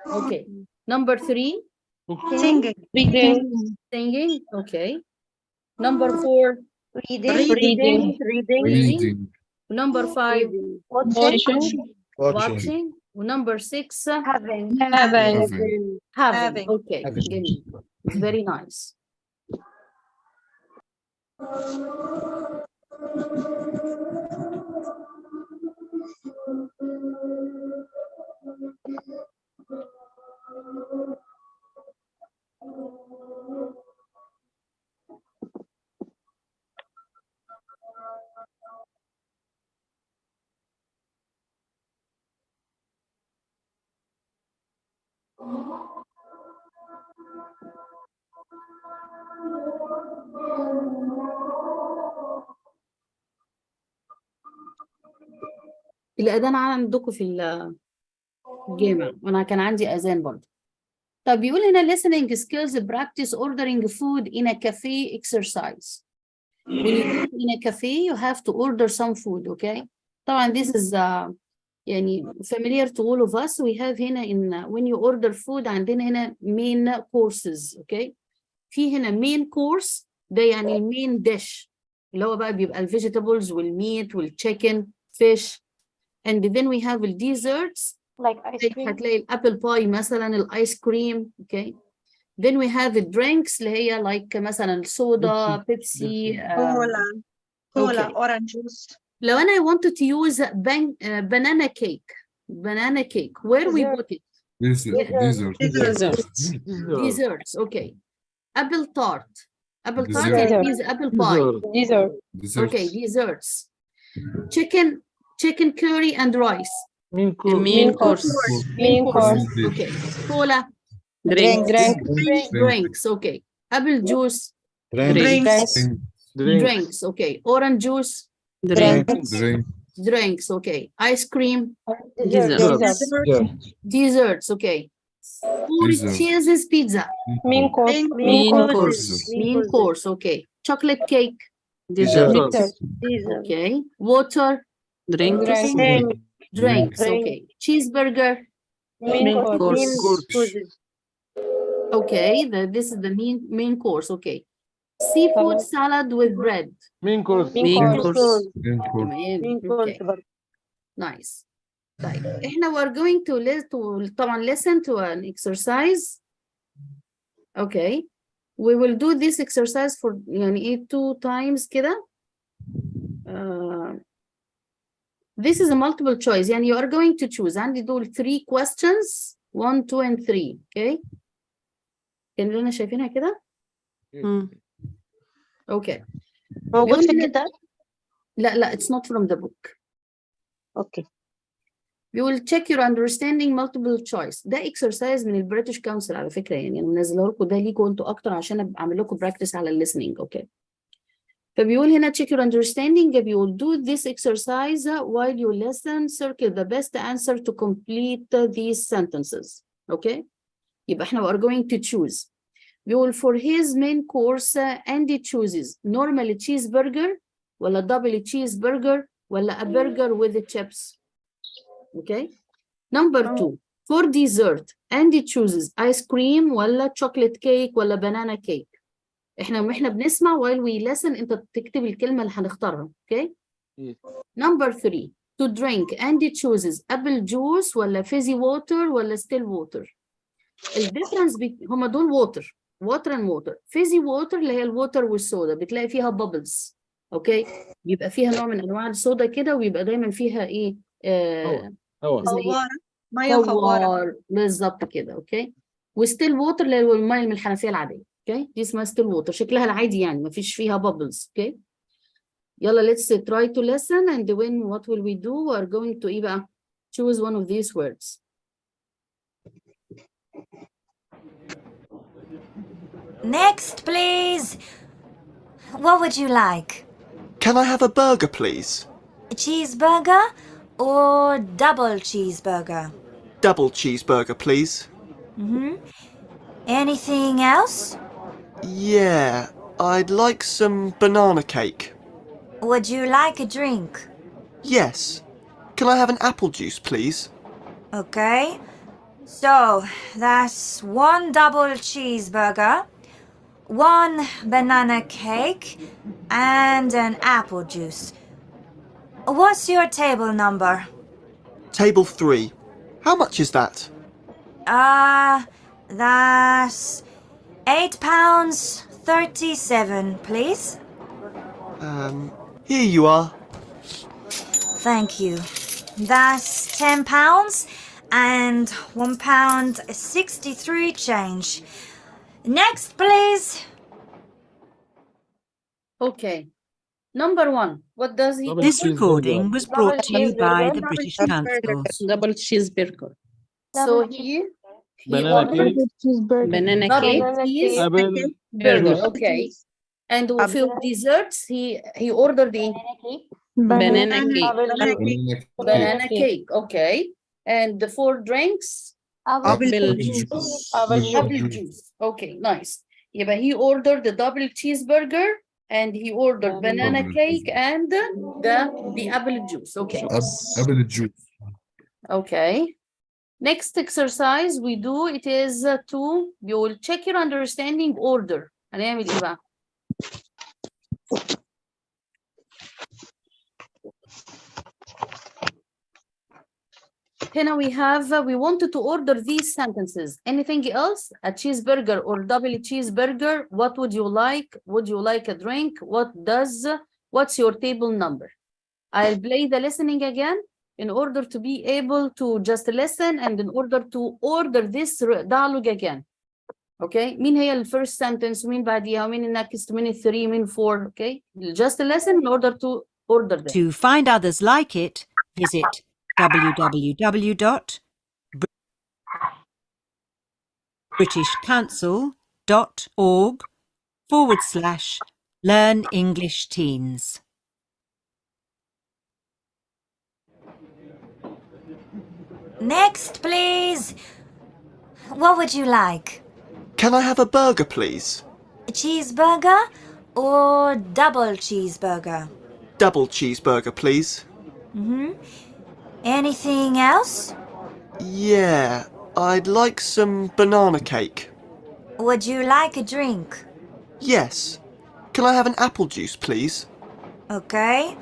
Okay. Number 3. Singing. Singing. Okay. Number 4. Reading. Number 5. Watching. Number 6. Having. Okay. It's very nice. الأذان عندكم في الجامع وأنا كان عندي أذان برضه. طب بيقول هنا listening skills practice ordering food in a cafe exercise. when you go in a cafe you have to order some food, okay? طبعا this is يعني familiar to all of us. We have هنا in when you order food عندنا هنا main courses, okay? في هنا main course ده يعني main dish اللي هو بقى بيبقى ال vegetables والmeat والchicken fish, and then we have the desserts like ice cream. هتلاقي الابل باي مثلا الايس كريم, okay? Then we have the drinks اللي هي like مثلا soda, Pepsi, كولا okay. orange juice. لو أنا I wanted to use banana cake, where we put it? Desserts, okay. Apple tart يعني means apple pie. Okay, desserts. Chicken curry and rice. Main course. Okay. Cola. Drinks, okay. Apple juice. Drinks, okay. Orange juice. Drinks, okay. Ice cream. Desserts, okay. 4 cheeses pizza. Main course. Okay. Chocolate cake. Dessert. Okay. Water. Drinks, okay. Cheeseburger. Main course. Okay, this is the main course, okay. Seafood salad with bread. Main course. Okay. Nice. طيب احنا we're going to طبعا listen to an exercise. Okay. We will do this exercise for يعني 2 times كده. This is a multiple choice يعني you are going to choose. عندي دول 3 questions 1 2 and 3, okay? كان لنا شايفينها كده؟ Okay. موجود في الكتاب؟ لا it's not from the book. Okay. We will check your understanding multiple choice. ده exercise من البريتش كونسل على فكرة, يعني أنا منزله لكم ده ليكم انتوا أكتر عشان أعمل لكم practice على listening, okay? فبيقول هنا check your understanding. بيقول do this exercise while you listen. Circle the best answer to complete these sentences, okay? يبقى احنا we are going to choose. بيقول for his main course Andy chooses normal cheeseburger ولا double cheeseburger ولا a burger with the chips. Okay. Number 2, for dessert Andy chooses ice cream ولا chocolate cake ولا banana cake. احنا بنسمع while we listen انت تكتب الكلمة اللي هنختارها. Okay. Number 3, to drink Andy chooses apple juice ولا fizzy water ولا still water. الديفرنس هما دول water and water. fizzy water اللي هي الووتر والصودا بتلاقي فيها bubbles. اوكي. بيبقى فيها نوع من انواع الصودا كده ويبقى دايما فيها ايه فوار بالظبط كده. اوكي. وستيل ووتر اللي هو الميه من الحنفيه العاديه. اوكي. دي اسمها ستيل ووتر شكلها العادي يعني ما فيش فيها bubbles. اوكي. يلا let's try to listen and when what will we do? We are going to ايه بقى choose one of these words. Next, please. What would you like? Can I have a burger, please? A cheeseburger or double cheeseburger? Double cheeseburger, please. Anything else? Yeah, I'd like some banana cake. Would you like a drink? Yes. Can I have an apple juice, please? Okay. So, that's 1 double cheeseburger, 1 banana cake, and an apple juice. What's your table number? Table 3. How much is that? That's £8.37, please. Here you are. Thank you. That's £10 and £1.63 change. Next, please. Okay. Number 1. What does he? This recording was brought to you by the British Council. Double cheeseburger. So here, Banana cake. Banana cake. Burger. Okay. And for desserts, he ordered the banana cake. Banana cake. Okay. And for drinks, apple juice. Okay, nice. Yeah, but he ordered the double cheeseburger and he ordered banana cake and the apple juice. Okay. Apple juice. Okay. Next exercise we do it is you will check your understanding order. هنعمل ايه بقى؟ هنا we wanted to order these sentences. Anything else? A cheeseburger or double cheeseburger? What would you like? Would you like a drink? What's your table number? I'll play the listening again in order to be able to just listen and in order to order this dialogue again. Okay? مين هي the first sentence? مين بعديها؟ مين next? مين 3? مين 4? Okay? Just listen in order to order them. To find others like it, visit www.britishcouncil.org/Learn English Teens. Next, please. What would you like? Can I have a burger, please? A cheeseburger or double cheeseburger? Double cheeseburger, please. Anything else? Yeah, I'd like some banana cake. Would you like a drink? Yes. Can I have an apple juice, please? Okay.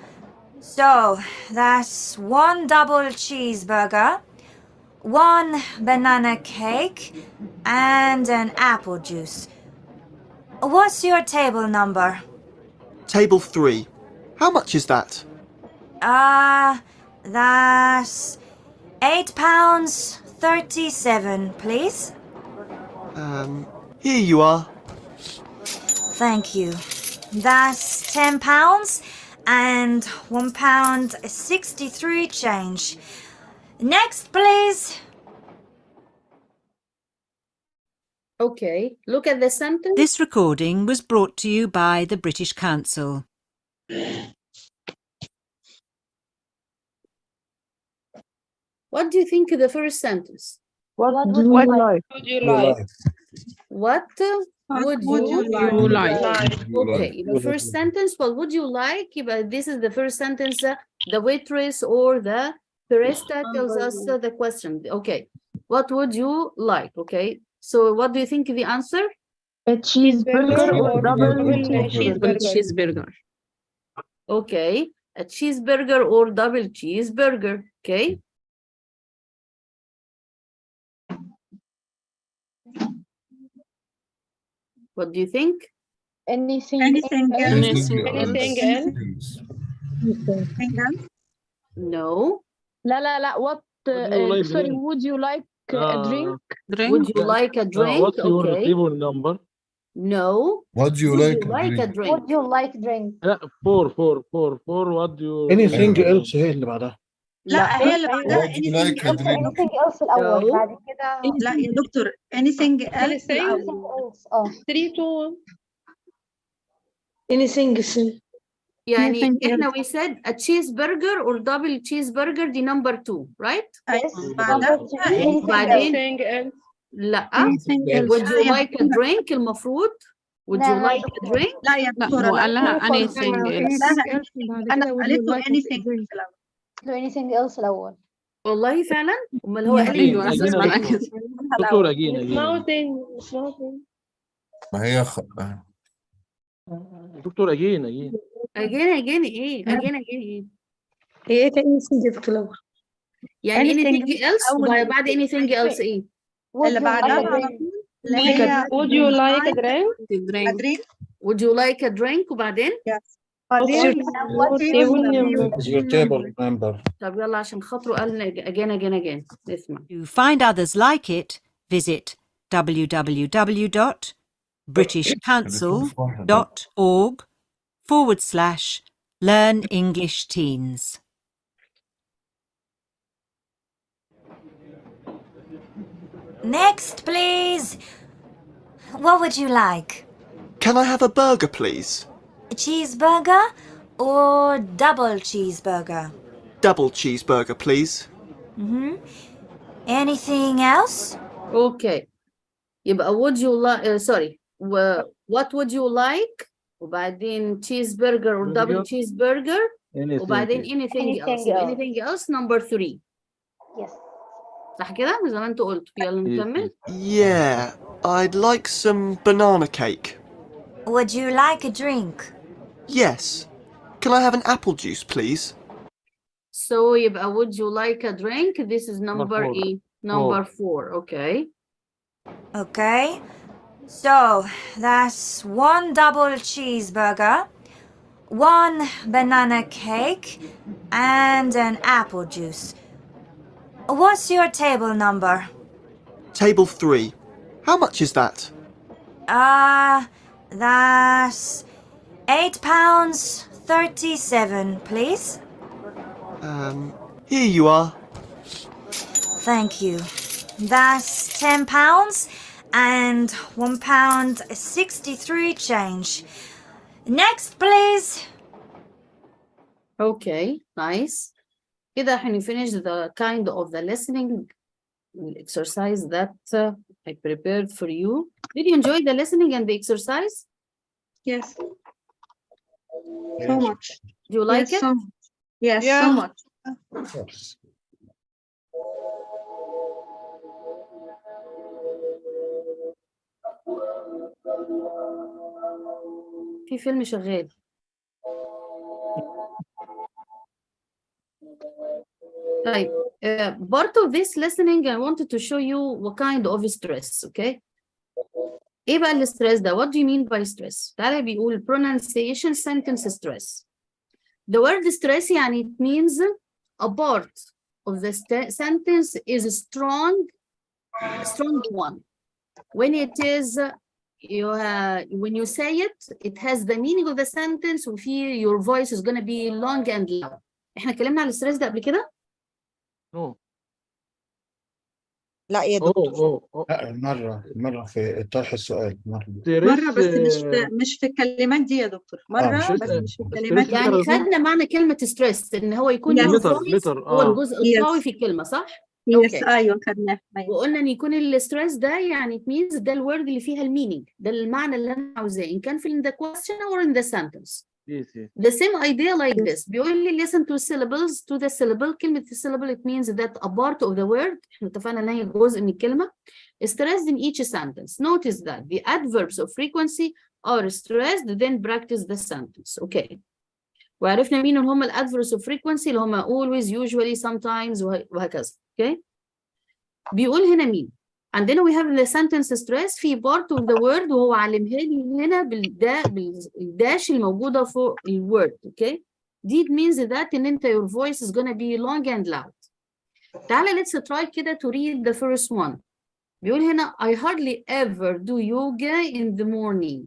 So, that's 1 double cheeseburger, 1 banana cake, and an apple juice. What's your table number? Table 3. How much is that? That's £8.37, please. Here you are. Thank you. That's £10 and £1.63 change. Next, please. Okay, look at the sentence. This recording was brought to you by the British Council. What do you think of the first sentence? What would you like? What would you like? Okay, the first sentence, what would you like? But this is the first sentence. The waitress or the barista tells us the question. Okay, what would you like? Okay, so what do you think the answer? A cheeseburger or double cheeseburger. Okay, a cheeseburger or double cheeseburger. Okay. What do you think? Anything else? No. لا what sorry, would you like a drink? Would you like a drink? What's your Okay. table number? No. What do you Would like? you like a drink? Would you like drink? Four. What do you? Anything else هي اللي بعدها. لا هي اللي بعدها What do you like a drink? Anything else الأول No. بعد كده لا يا دكتور anything else الأول. Three to one. Anything else. يعني احنا we said a cheeseburger or double cheeseburger دي number 2, right? بعدها بعدين Anything else. لا. anything else. Would you like a drink المفروض؟ Would you لا. like a drink? لا يا دكتورة هو قال لها anything else. أنا قالت له anything else الأول. Do anything else الأول. والله فعلا؟ امال هو قال ايوه لي اساس مركز. دكتور اجين Nothing. ما هي دكتور اجين again ايه؟ هي anything else الأول. يعني Anything anything else وبعد anything else ايه؟ اللي بعدها على طول اللي هي Would you like a drink? drink. Would you like a drink وبعدين؟ بعدين Is your table number? طب يلا عشان خاطره قال again اسمع. To find others like it, visit www.britishcouncil.org/Learn English Teens. Next, please. What would you like? Can I have a burger, please? A cheeseburger or double cheeseburger? Double cheeseburger, please. Anything else? Okay. يبقى would you like sorry what would you like وبعدين cheeseburger or double Burger. cheeseburger وبعدين anything else. anything else number 3. Yes. صح كده زي ما انتوا قلتوا. يلا نكمل. Yeah, I'd like some banana cake. Would you like a drink? Yes. Can I have an apple juice, please? So يبقى would you like a drink? This is number Number 4. E. Number 4. Okay. Okay. So that's 1 double cheeseburger, 1 banana cake, and an apple juice. What's your table number? Table 3. How much is that? That's £8.37, please. Here you are. Thank you. That's £10 and £1.63 change. Next, please. Okay. Nice. كده احنا finish the kind of the listening exercise that I prepared for you. Did you enjoy the listening and the exercise? Yes. So much. Do you like Yes, it? so much. Yes, Yeah. so much. Yes. في فيلم شغال. طيب part of this listening I wanted to show you what kind of stress. Okay. ايه بقى الستريس ده؟ What do you mean by stress؟ تعالى بيقول pronunciation sentence stress. The word stress يعني it means a part of the sentence is a strong one. When it is when you say it, it has the meaning of the sentence وفي your voice is gonna be long and loud. احنا اتكلمنا على الستريس ده قبل كده؟ No. لا يا دكتور. لا مرة في طرح السؤال مرة بس مش في الكلمات دي يا دكتور. مرة بس مش في الكلمات دي. يعني خدنا معنى كلمة ستريس ان هو يكون هو الجزء القوي في الكلمة صح؟ يس ايوه خدناه. وقلنا ان يكون الستريس ده يعني it means ده الورد اللي فيها المينينج، ده المعنى اللي انا عاوزاه ان كان في the question or in the sentence. Yes. The same idea like this. بيقول لي listen to syllables to the syllable. كلمة syllable it means that a part of the word. احنا اتفقنا ان هي جزء من الكلمة. Stressed in each sentence. Notice that the adverbs of frequency are stressed then practice the sentence. Okay. وعرفنا مين هم adverbs of frequency اللي هم always, usually, sometimes وهكذا. Okay. بيقول هنا مين؟ عندنا we have the sentence stress في part of the word وهو علمها لي هنا بالداش الموجودة فوق الword. Okay. This means that ان انت your voice is gonna be long and loud. تعالى let's try كده to read the first one. بيقول هنا I hardly ever do yoga in the morning.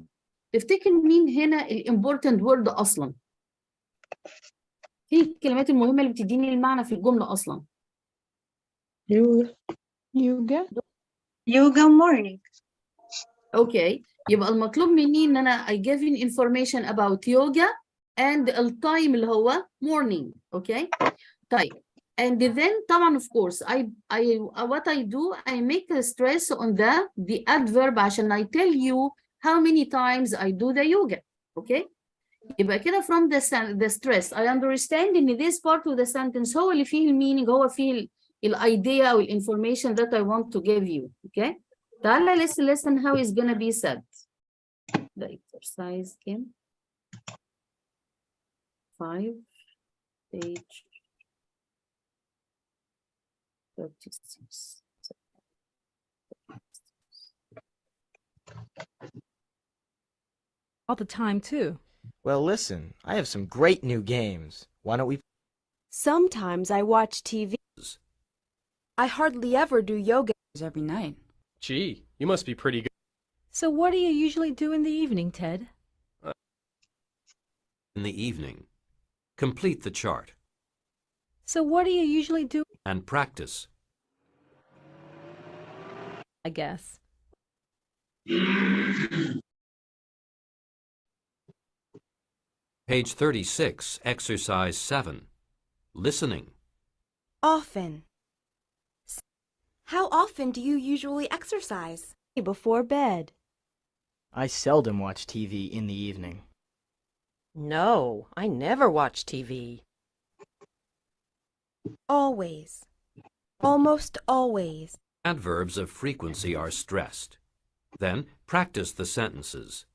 تفتكر مين هنا important word أصلا؟ في الكلمات المهمة اللي بتديني المعنى في الجملة أصلا. Yoga morning. Okay. يبقى المطلوب مني ان انا I give you information about yoga and التايم اللي هو morning. Okay. طيب. And then طبعا of course what I do I make a stress on the adverb عشان I tell you how many times I do the yoga. Okay. يبقى كده from the stress I understand in this part of the sentence هو اللي فيه المينينج هو فيه الidea أو information that I want to give you. Okay. تعالى let's listen how it's gonna be said. The exercise came 5 page 36. All the time, too. Well, listen, I have some great new games. Why don't we... Sometimes I watch TV. I hardly ever do yoga every night. Gee, you must be pretty good. So what do you usually do in the evening, Ted? In the evening. Complete the chart. So what do you usually do? And practice. I guess. Page 36, Exercise 7. Listening. Often. How often do you usually exercise? Before bed. I seldom watch TV in the evening. No, I never watch TV. Always. Almost always. Adverbs of frequency are stressed. Then practice the sentences.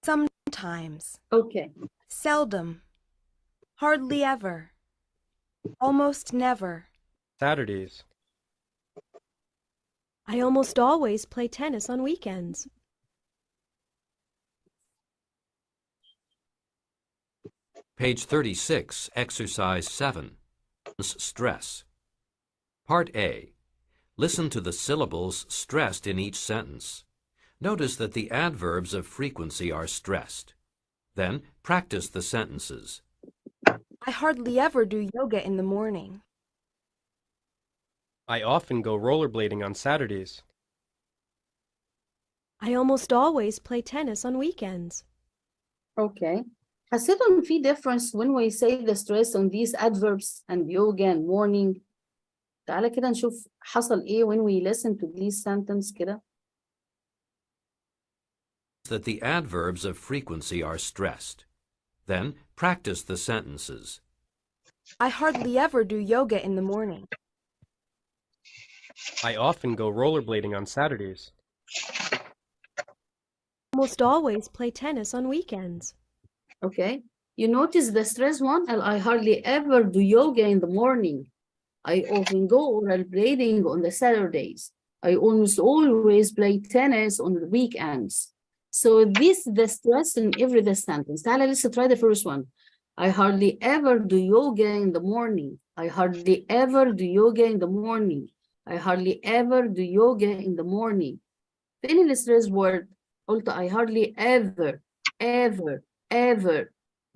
Sometimes. Okay. Seldom. Hardly ever. Almost never. Saturdays. I almost always play tennis on weekends. Page 36, Exercise 7. Stress. Part A. Listen to the syllables stressed in each sentence. Notice that the adverbs of frequency are stressed. Then practice the sentences. I hardly ever do yoga in the morning. I often go rollerblading on Saturdays. I almost always play tennis on weekends. Okay. حسيت إن في difference when we say the stress on these adverbs and yoga and morning. تعالى كده نشوف حصل إيه when we listen to these sentences كده. That the adverbs of frequency are stressed. Then practice the sentences. I hardly ever do yoga in the morning. I often go rollerblading on Saturdays. Almost always play tennis on weekends. Okay. You notice the stress one? I hardly ever do yoga in the morning. I often go rollerblading on the Saturdays. I almost always play tennis on the weekends. So this the stress in every sentence. Let's try the first one. I hardly ever do yoga in the morning. I hardly ever do yoga in the morning. I hardly ever do yoga in the morning. فين الستريس word؟ قلت I hardly ever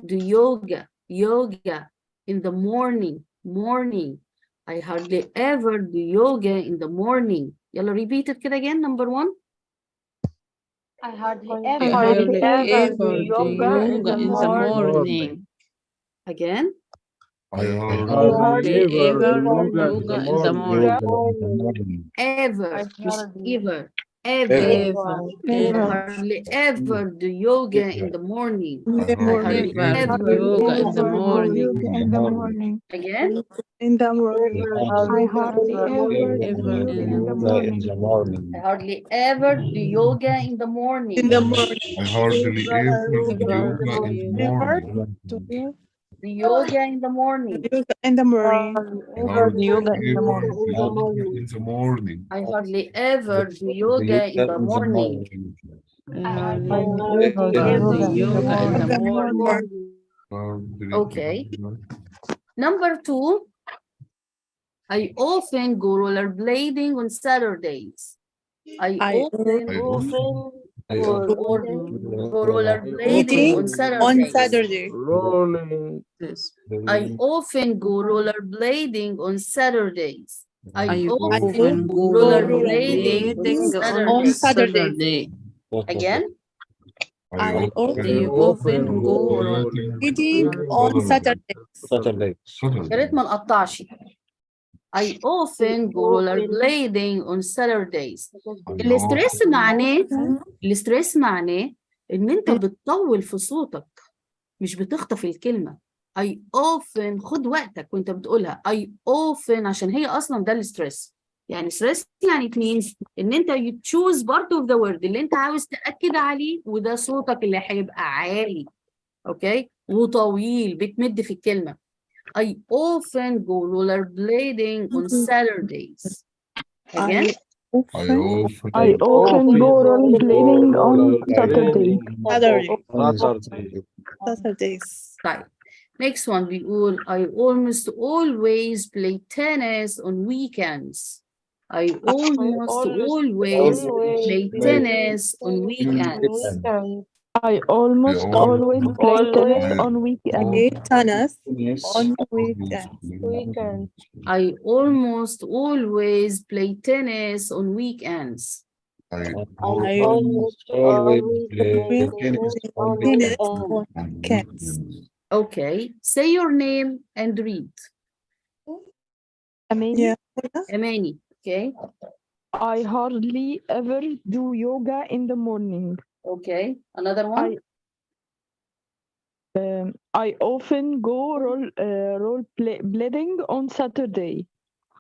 do yoga in the morning. I hardly ever do yoga in the morning. يلا repeat it كده again. Number 1. I hardly I ever hardly ever do do yoga in the morning. Again. I hardly ever do yoga in the morning. Ever, مش ever. Ever. Hardly ever do yoga in the morning. Hardly ever do yoga in the morning. Again. In the morning. I hardly ever do yoga in the morning. I hardly ever do yoga in the morning. In the morning. I hardly ever do yoga in the morning. Do yoga in the morning. In the morning. I hardly ever do yoga in the morning. I hardly ever do yoga in the morning. Okay. Number 2. I often go rollerblading on Saturdays. I often go rollerblading on Saturdays. I often go rollerblading on Saturdays. I often go rollerblading on Saturdays. Again. I often go rollerblading on Saturdays. يا ريت ما نقطعش. I often go rollerblading on Saturdays. الاسترس معناه ان انت بتطول في صوتك مش بتخطف الكلمة. I often خد وقتك وانت بتقولها. I often عشان هي اصلا ده الاسترس. يعني stress يعني it means ان انت you choose part of the word اللي انت عاوز تأكد عليه وده صوتك اللي هيبقى عالي. اوكي وطويل بتمد في الكلمة. I often go rollerblading on Saturdays. Again. I often go rollerblading on Saturdays. طيب. Next one بيقول I almost always play tennis on weekends. I almost always play tennis on weekends. I almost always play tennis on weekends. I almost always play tennis on weekends. I almost always play tennis on weekends. Okay, say your name and read. Amani. Amani, okay. I hardly ever do yoga in the morning. Okay, another one. I often go rollerblading on Saturday.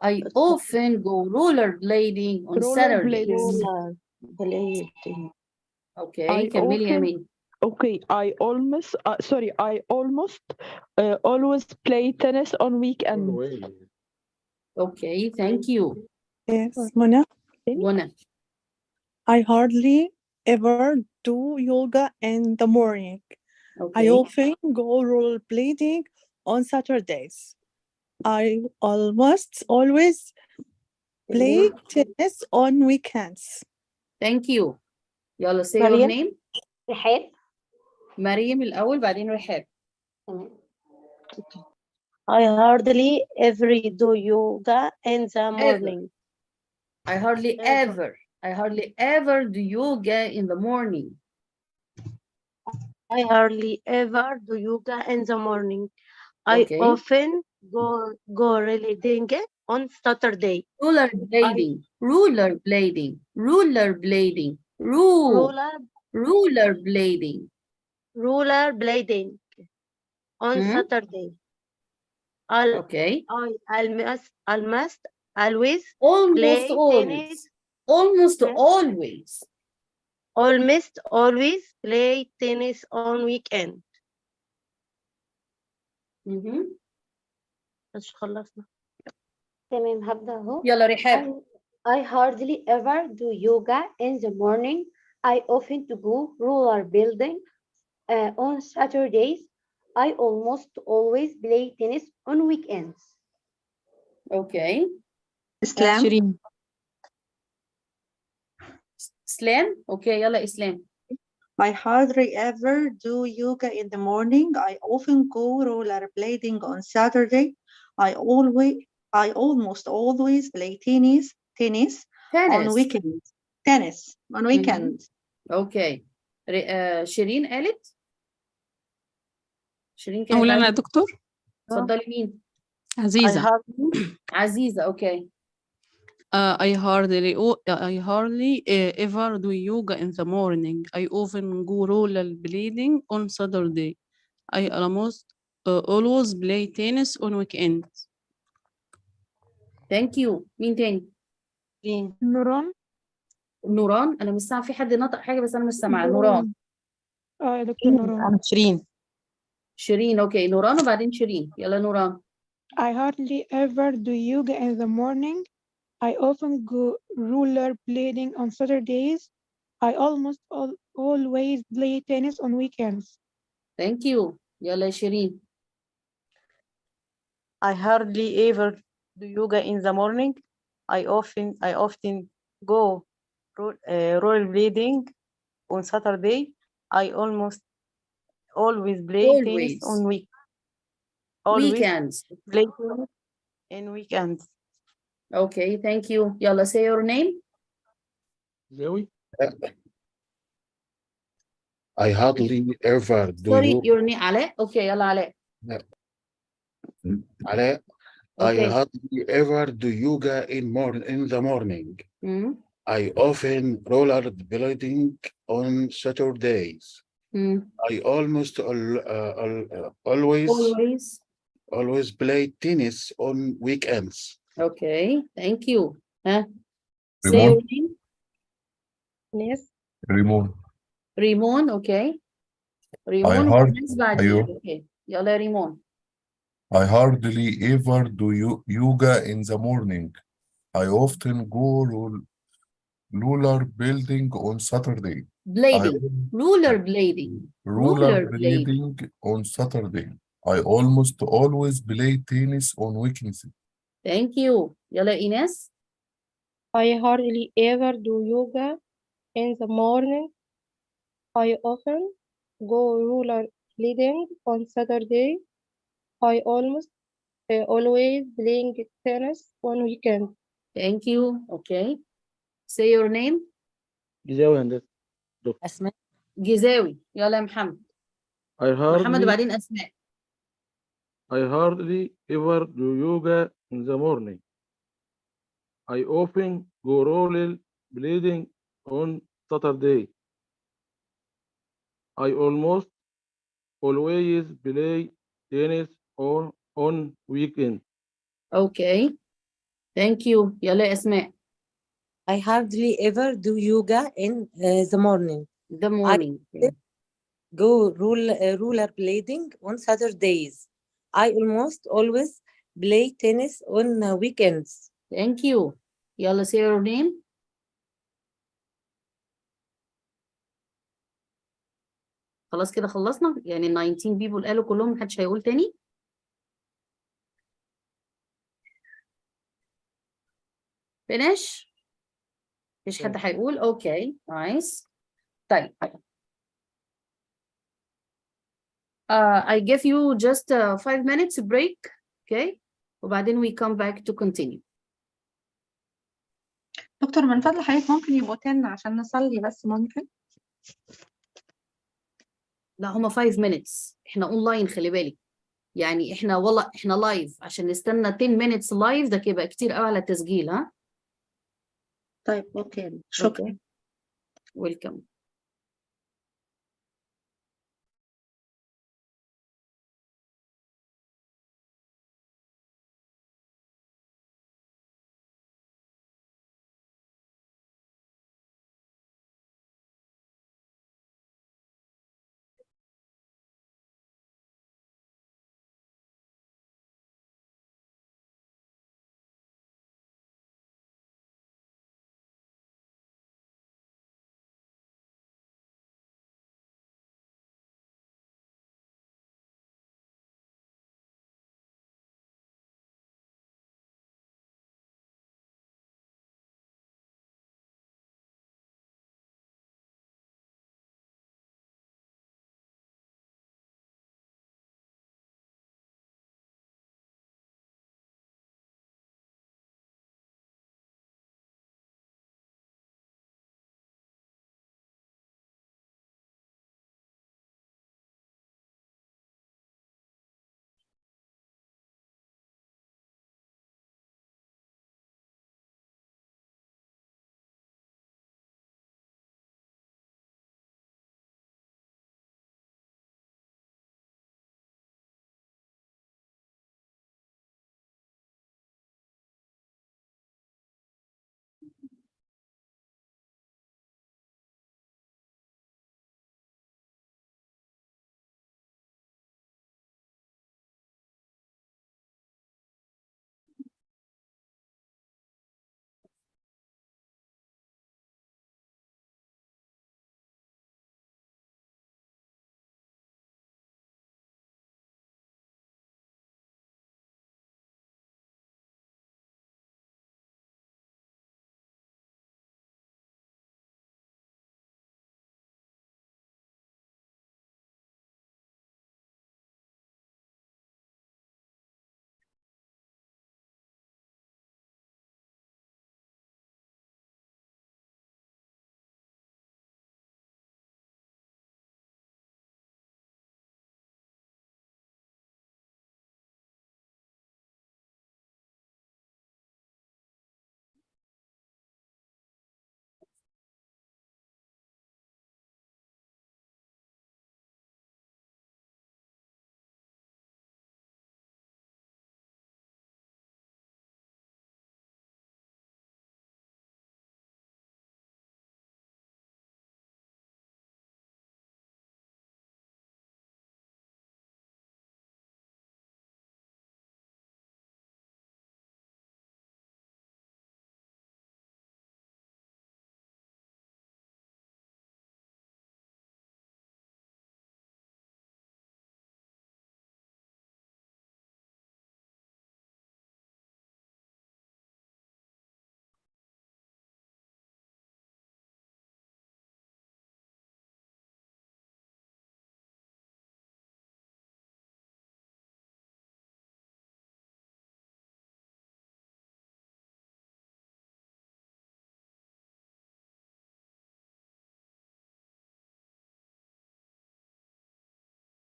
I often go rollerblading on Saturdays. Rollerblading. Okay, كملي يا مين. Okay, I almost always play tennis on weekends. Okay, thank you. Yes, Mona. Mona. I hardly ever do yoga in the morning. Okay. I often go rollerblading on Saturdays. I almost always play tennis on weekends. Thank you. يلا say your مريم. name. رحاب. مريم الأول بعدين رحاب. I hardly ever do yoga in the morning. I hardly ever do yoga in the morning. I hardly ever do yoga in the morning. Okay. I often go rollerblading on Saturday. Rollerblading. Rollerblading. Rollerblading on Saturday. Okay. I almost always Almost play always. tennis. Almost always. Almost always play tennis on weekend. مش خلصنا. تمام هبدأ اهو. يلا رحاب. I hardly ever do yoga in the morning. I often go rollerblading on Saturdays. I almost always play tennis on weekends. Okay. إسلام. شيرين. إسلام. Okay, يلا إسلام. I hardly ever do yoga in the morning. I often go rollerblading on Saturday. I almost always play tennis on weekends. Tennis on weekends. Okay. شيرين قالت؟ شيرين كانت أقول أنا يا دكتور؟ اتفضلي مين؟ عزيزة. عزيزة اوكي. I hardly ever do yoga in the morning. I often go rollerblading on Saturday. I almost always play tennis on weekends. Thank you. مين تاني؟ نوران. نوران أنا مش سامعة في حد نطق حاجة بس أنا مش سامعة. نوران. يا دكتور نوران. أنا شيرين. شيرين اوكي. نوران وبعدين شيرين. يلا نوران. I hardly ever do yoga in the morning. I often go rollerblading on Saturdays. I almost always play tennis on weekends. Thank you. يلا شيرين. I hardly ever do yoga in the morning. I often go rollerblading on Saturday. I almost always play tennis on weekends. Play tennis in weekends. Okay, thank you. يلا say your name. Zoe. I hardly ever do Sorry, yoga. your name علاء. Okay, يلا علاء. علاء. Okay. I hardly ever do yoga in the morning. I often rollerblading on Saturdays. I almost always play tennis on weekends. Okay, thank you. Say your name. Yes. ريمون okay. ريمون أيوه. okay. يلا يا ريمون. I hardly ever do yoga in the morning. I often go rollerblading on Saturday. Rollerblading on Saturday. I almost always play tennis on weekends. Thank you. يلا إيناس. I hardly ever do yoga in the morning. I often go rollerblading on Saturday. I almost always playing tennis on weekend. Thank you. Okay. Say your name. جزاوي هندسة. أسماء. جزاوي. يلا يا محمد. محمد وبعدين أسماء. I hardly ever do yoga in the morning. I often go rollerblading on Saturday. I almost always play tennis on weekend. Okay. Thank you. يلا أسماء. I hardly ever do yoga in the morning. The morning. I go rollerblading on Saturdays. I almost always play tennis on weekends. Thank you. يلا say your name. خلاص كده خلصنا يعني 19 people قالوا كلهم محدش هيقول تاني. Finish. مفيش حد هيقول. Okay. Nice. طيب. I give you just 5 minutes break. Okay. وبعدين we come back to continue. دكتور من فضل حضرتك ممكن يبقوا 10 عشان نصلي بس ممكن؟ لا هما 5 minutes. احنا اونلاين خلي بالك. يعني احنا والله احنا لايف عشان نستنى 10 minutes لايف ده كده كتير قوي على التسجيل ها. طيب اوكي شكرا. ويلكم.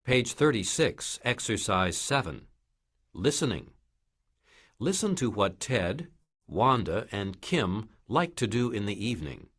Page 36, Exercise 7. Listening. Listen to what Ted, Wanda, and Kim like to do in the evening.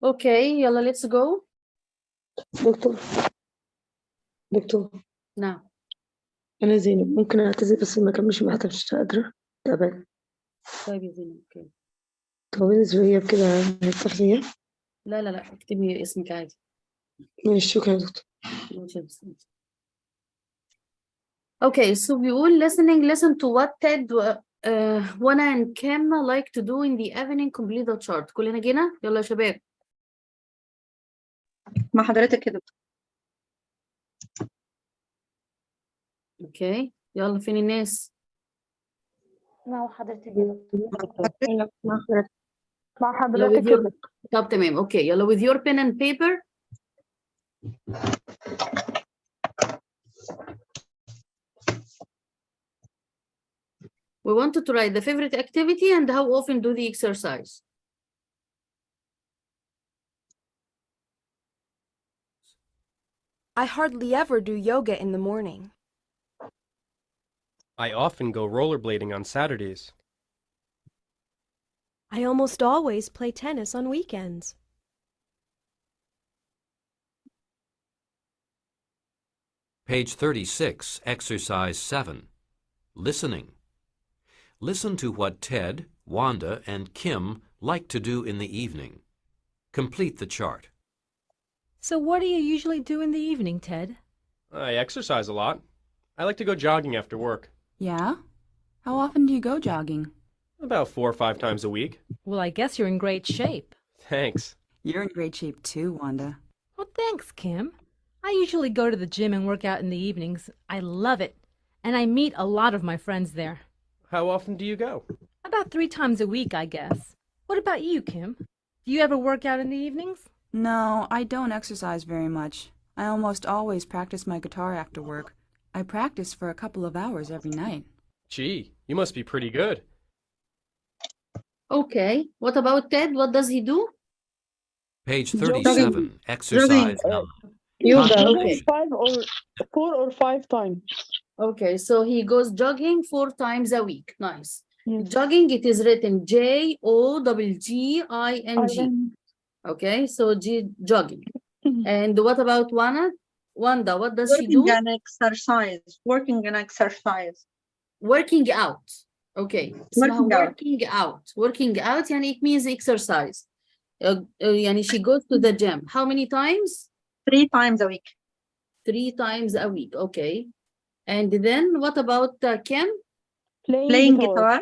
Okay, يلا let's go. دكتور نعم. أنا زينب، ممكن أعتذر بس ما أكملش معاك، مش قادرة تعبانة. طيب يا زينب اوكي. طب بالنسبة لي كده هيفتح ليا؟ لا اكتبي اسمك عادي. ماشي، شكرا يا دكتور. Okay, so بيقول listen to what Ted Wana and Kim like to do in the evening, complete the chart. كلنا جينا؟ يلا يا شباب. مع حضرتك يا دكتور. اوكي يلا فين الناس؟ مع حضرتك يا دكتور. مع حضرتك يا دكتور. طب تمام اوكي يلا with your pen and paper. We wanted to write the favorite activity and how often do the exercise. I hardly ever do yoga in the morning. I often go rollerblading on Saturdays. I almost always play tennis on weekends. Page 36, Exercise 7. Listening. Listen to what Ted, Wanda, and Kim like to do in the evening. Complete the chart. So what do you usually do in the evening, Ted? I exercise a lot. I like to go jogging after work. Yeah? How often do you go jogging? About 4 or 5 times a week. Well, I guess you're in great shape. Thanks. You're in great shape too, Wanda. Well, thanks, Kim. I usually go to the gym and work out in the evenings. I love it. And I meet a lot of my friends there. How often do you go? About 3 times a week, I guess. What about you, Kim? Do you ever work out in the evenings? No, I don't exercise very much. I almost always practice my guitar after work. I practice for a couple of hours every night. Gee, you must be pretty good. Okay, what about Ted? What does he do? Page 37, Exercise 9. Yoga. Okay. 4 or 5 times. Okay, so he goes jogging 4 times a week. Nice. Jogging, it is written Jogging. Okay, so jogging. And what about Wanda? Wanda, what does she do? Working and exercise. Working and exercise. Working out. Okay. Working out. Working out. Working out, and it means exercise. Yani she goes to the gym. How many times? 3 times a week. 3 times a week. Okay. And then what about Kim? Playing guitar.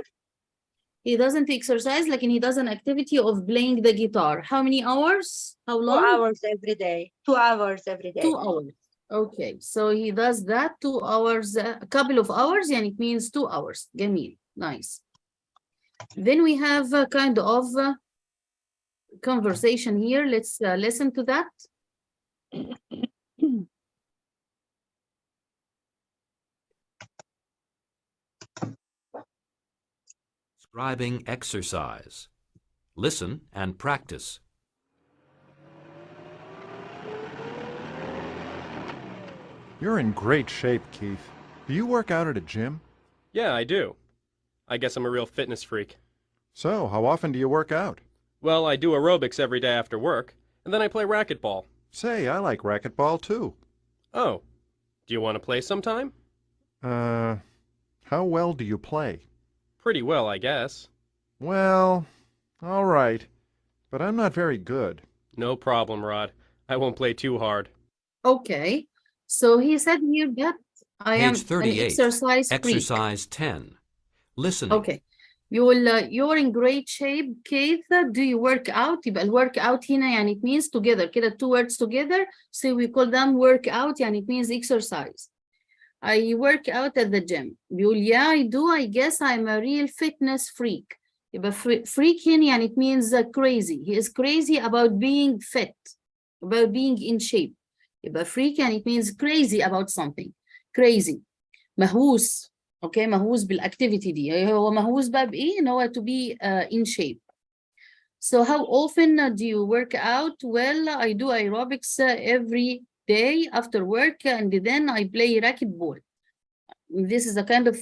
He doesn't exercise, like he does an activity of playing the guitar. How many hours? How long? 2 hours every day. 2 hours every day. 2 hours. Okay, so he does that 2 hours, a couple of hours, and it means 2 hours. Jamil, nice. Then we have a kind of conversation here. Let's listen to that. Scribing exercise. Listen and practice. You're in great shape, Keith. Do you work out at a gym? Yeah, I do. I guess I'm a real fitness freak. So, how often do you work out? Well, I do aerobics every day after work, and then I play racquetball. Say, I like racquetball too. Oh, do you want to play sometime? How well do you play? Pretty well, I guess. Well, all right, but I'm not very good. No problem, Rod. I won't play too hard. Okay, so he said here that I am Page 38, an exercise freak. Exercise 10. Listening. Okay. You're in great shape, Keith. Do you work out? يبقى الwork out هنا يعني it means together كده 2 words together, so we call them work out يعني it means exercise. I work out at the gym. بيقول yeah I do. I guess I'm a real fitness freak. يبقى freak هنا يعني it means crazy. He is crazy about being fit, about being in shape. يبقى freak يعني it means crazy about something. Crazy. مهووس. Okay, مهووس بالactivity دي. هو مهووس بقى بإيه؟ إن هو to be in shape. So how often do you work out? Well, I do aerobics every day after work, and then I play racquetball. This is a kind of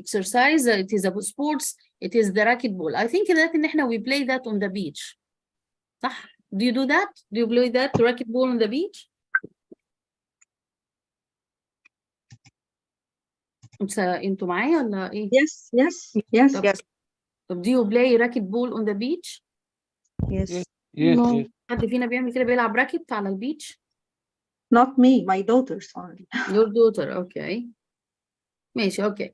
exercise. It is a sports. It is the racquetball. I think that إن إحنا we play that on the beach. صح؟ Do you do that? Do you play that racquetball on the beach? انتوا معايا ولا ايه؟ Yes. طب do you play racquetball on the beach؟ Yes. Yes. حد فينا بيعمل كده بيلعب راكت على البيتش؟ Not me, my daughters only. Your daughter, okay. ماشي, okay.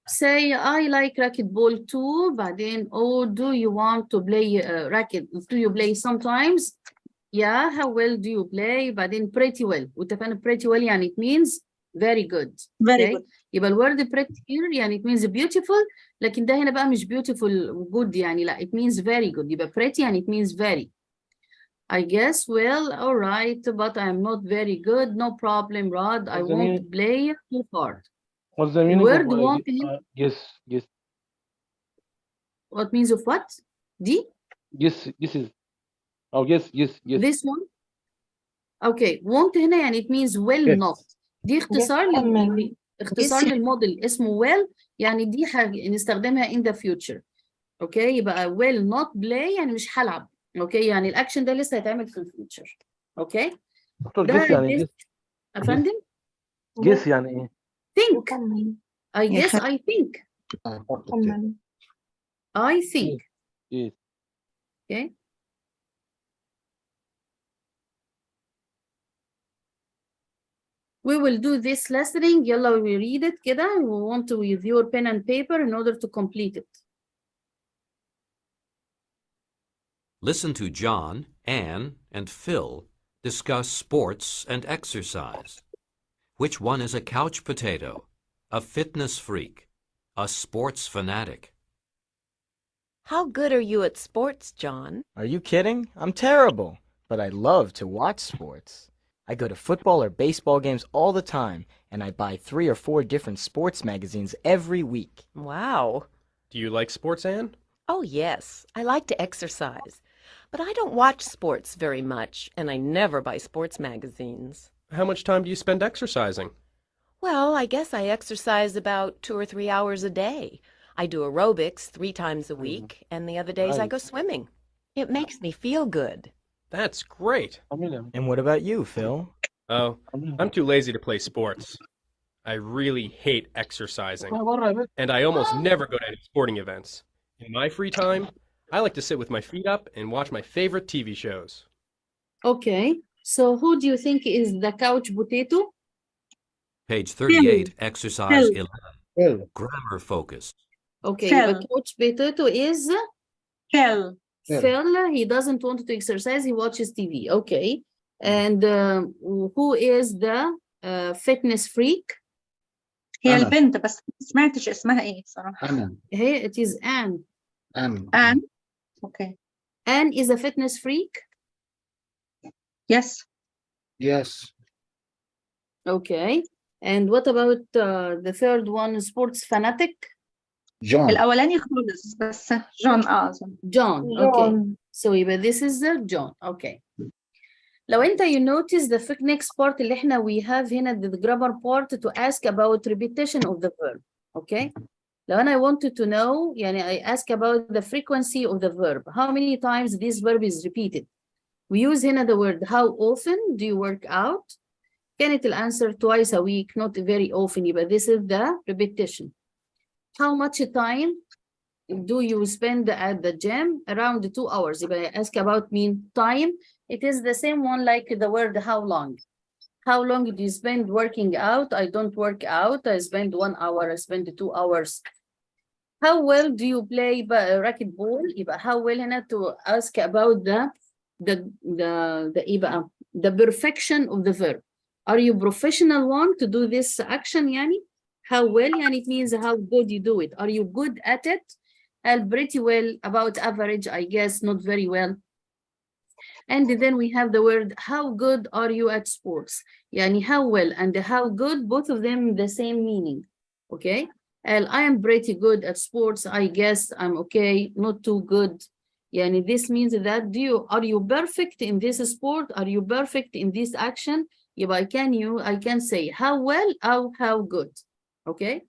Say I like racquetball too. بعدين, oh, do you want to play racket? Do you play sometimes? Yeah, how well do you play? بعدين pretty well. واتفقنا pretty well يعني it means very good. Very okay? good. يبقى الورد pretty here يعني it means beautiful. لكن ده هنا بقى مش beautiful good يعني لا, it means very good. يبقى pretty يعني it means very. I guess, well, all right, but I'm not very good. No problem, Rod. I won't play too hard. What's the meaning Word of won't yes? What means of what? D? Yes is. Oh, yes. This one? Okay, won't هنا يعني it means will Yes. not. دي اختصار اختصار للموديل اسمه will يعني دي حاجة نستخدمها in the future. Okay, يبقى will not play يعني مش هلعب. اوكي يعني الاكشن ده لسه هيتعمل في الفيوتشر. اوكي دكتور ده جيس يعني جيس افندم جيس يعني ايه؟ think I guess I think I think yes. okay we will do this listening. يلا we read it كده. We want to with your pen and paper in order to complete it. Listen to John, Anne, and Phil discuss sports and exercise. Which one is a couch potato, a fitness freak, a sports fanatic? How good are you at sports, John? Are you kidding? I'm terrible, but I love to watch sports. I go to football or baseball games all the time, and I buy 3 or 4 different sports magazines every week. Wow. Do you like sports, Anne? Oh, yes. I like to exercise. But I don't watch sports very much, and I never buy sports magazines. How much time do you spend exercising? Well, I guess I exercise about 2 or 3 hours a day. I do aerobics 3 times a week, and the other days I go swimming. It makes me feel good. That's great. And what about you, Phil? Oh, I'm too lazy to play sports. I really hate exercising, and I almost never go to any sporting events. In my free time, I like to sit with my feet up and watch my favorite TV shows. Okay, so who do you think is the couch potato? Page 38, exercise 11. Grammar focus. Okay, the couch potato is Phil. Phil. He doesn't want to exercise, he watches TV. Okay, and who is the fitness freak? هي البنت بس ما سمعتش اسمها ايه صراحة. أنا. Hey, it is Anne. Anne. Okay. Anne is a fitness freak? Yes. Yes. Okay. And what about the third one, sports fanatic? John. الأولاني خالص بس John John. Okay. So this is John. Okay. لو أنت you notice the next part اللي احنا we have هنا the grammar part to ask about repetition of the verb. Okay. لو أنا I wanted to know يعني I ask about the frequency of the verb. How many times this verb is repeated? We use هنا the word how often do you work out? كانت الأنسر twice a week, not very often. يبقى this is the repetition. How much time do you spend at the gym? Around 2 hours. يبقى I ask about mean time. It is the same one like the word how long. How long do you spend working out? I don't work out. I spend 1 hour. I spend 2 hours. How well do you play racquetball? يبقى how well هنا to ask about the perfection of the verb. Are you professional one to do this action يعني? How well يعني it means how good you do it. Are you good at it? Pretty well, about average, I guess, not very well. And then we have the word how good are you at sports? يعني how well and how good, both of them the same meaning. Okay? I am pretty good at sports. I guess I'm okay, not too good. يعني this means that are you perfect in this sport? Are you perfect in this action? يبقى I can say how well or how good. Okay?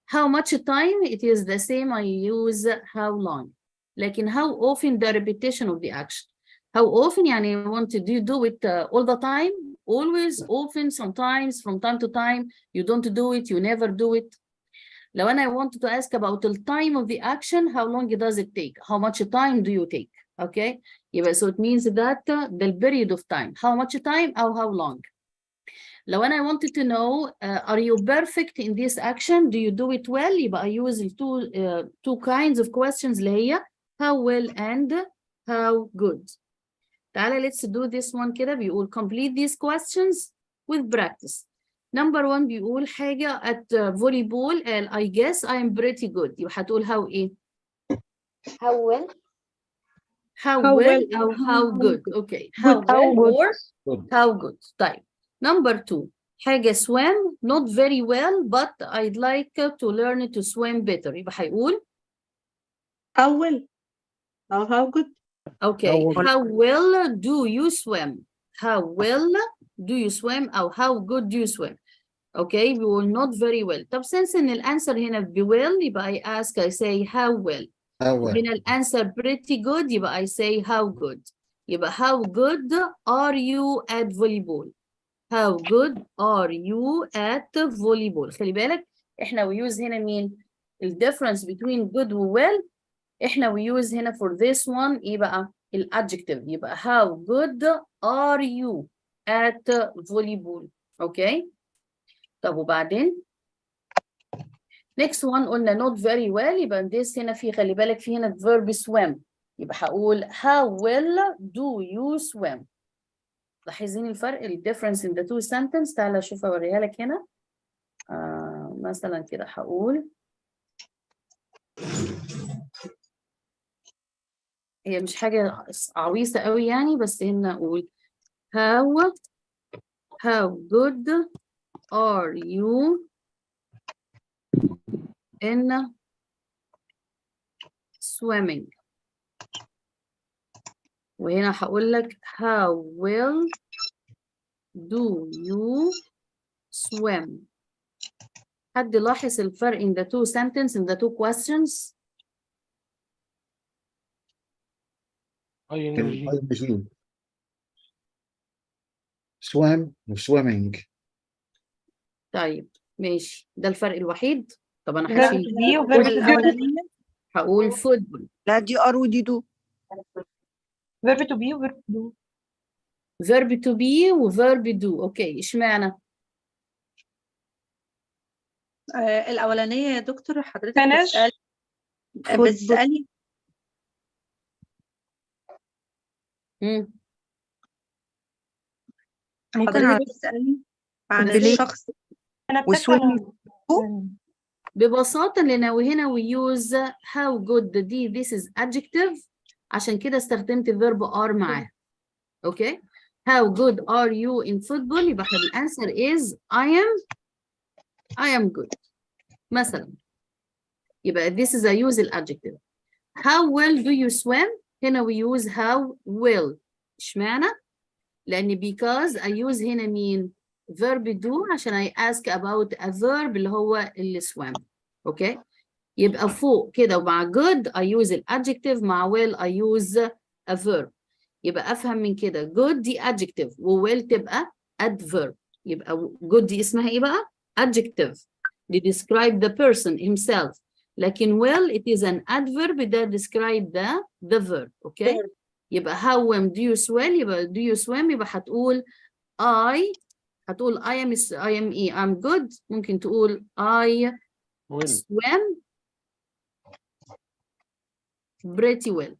How much time? It is the same. I use how long. لكن how often the repetition of the action. How often يعني do you do it all the time? Always, often, sometimes, from time to time. You don't do it, you never do it. لو أنا wanted to ask about the time of the action, how long does it take? How much time do you take? Okay? يبقى so it means that the period of time. How much time أو how long? لو أنا wanted to know are you perfect in this action? Do you do it well? يبقى I use two kinds of questions اللي هي how well and how good. تعالى let's do this one كده. بيقول complete these questions with practice. Number one بيقول حاجة at volleyball and I guess I am pretty good. يبقى هتقول how إيه؟ How well? How well أو how good. Okay. How well or how good. طيب. Number two حاجة swim not very well but I'd like to learn to swim better. يبقى هيقول how well أو how good. Okay. How well do you swim? How well do you swim أو how good do you swim? Okay, we will not very well. طب since إن الأنسر هنا be well يبقى I ask, I say how well. هنا الأنسر pretty good يبقى I say how good. يبقى how good are you at volleyball? How good are you at volleyball? خلي بالك إحنا we use هنا مين؟ ال difference between good و well إحنا we use هنا for this one إيه بقى؟ الadjective يبقى how good are you at volleyball. Okay. طب وبعدين next one قلنا not very well يبقى this هنا في خلي بالك في هنا verb swim يبقى هقول how well do you swim. لاحظين الفرق ال difference in the two sentences. تعالى اشوف اوريها لك هنا. مثلا كده هقول هي مش حاجة عويصة قوي يعني بس هنا اقول how good are you in swimming. وهنا هقول لك how well do you swim. حد لاحظ الفرق in the two sentences in the two questions؟ swim و swimming. طيب ماشي ده الفرق الوحيد. طب انا لا، هشيل دي وفيرب هقول فوتبول. لا دي ار ودي دو. فيرب تو بي وفيرب تو دو. verb to be وverb do. اوكي اشمعنى؟ الأولانية يا دكتور حضرتك Finish. بتسألي ممكن حضرتك بتسألي عن الشخص وسويم. ببساطة لأن هنا we use how good دي this is adjective عشان كده استخدمت verb are معاها. اوكي how good are you in football يبقى الانسر is I am good مثلا. يبقى this is a use الادجective. how well do you swim هنا we use how well. اشمعنى؟ لأن because I use هنا مين؟ verb do عشان I ask about a verb اللي هو اللي swim. اوكي يبقى فوق كده ومع good I use الادجective مع well I use a verb. يبقى أفهم من كده good دي adjective و well تبقى adverb. يبقى good دي اسمها إيه بقى؟ adjective they describe the person himself. لكن well it is an adverb that describe the verb. okay يبقى how when do you swim يبقى do you swim يبقى هتقول I am إيه I'm good. ممكن تقول I swim pretty well.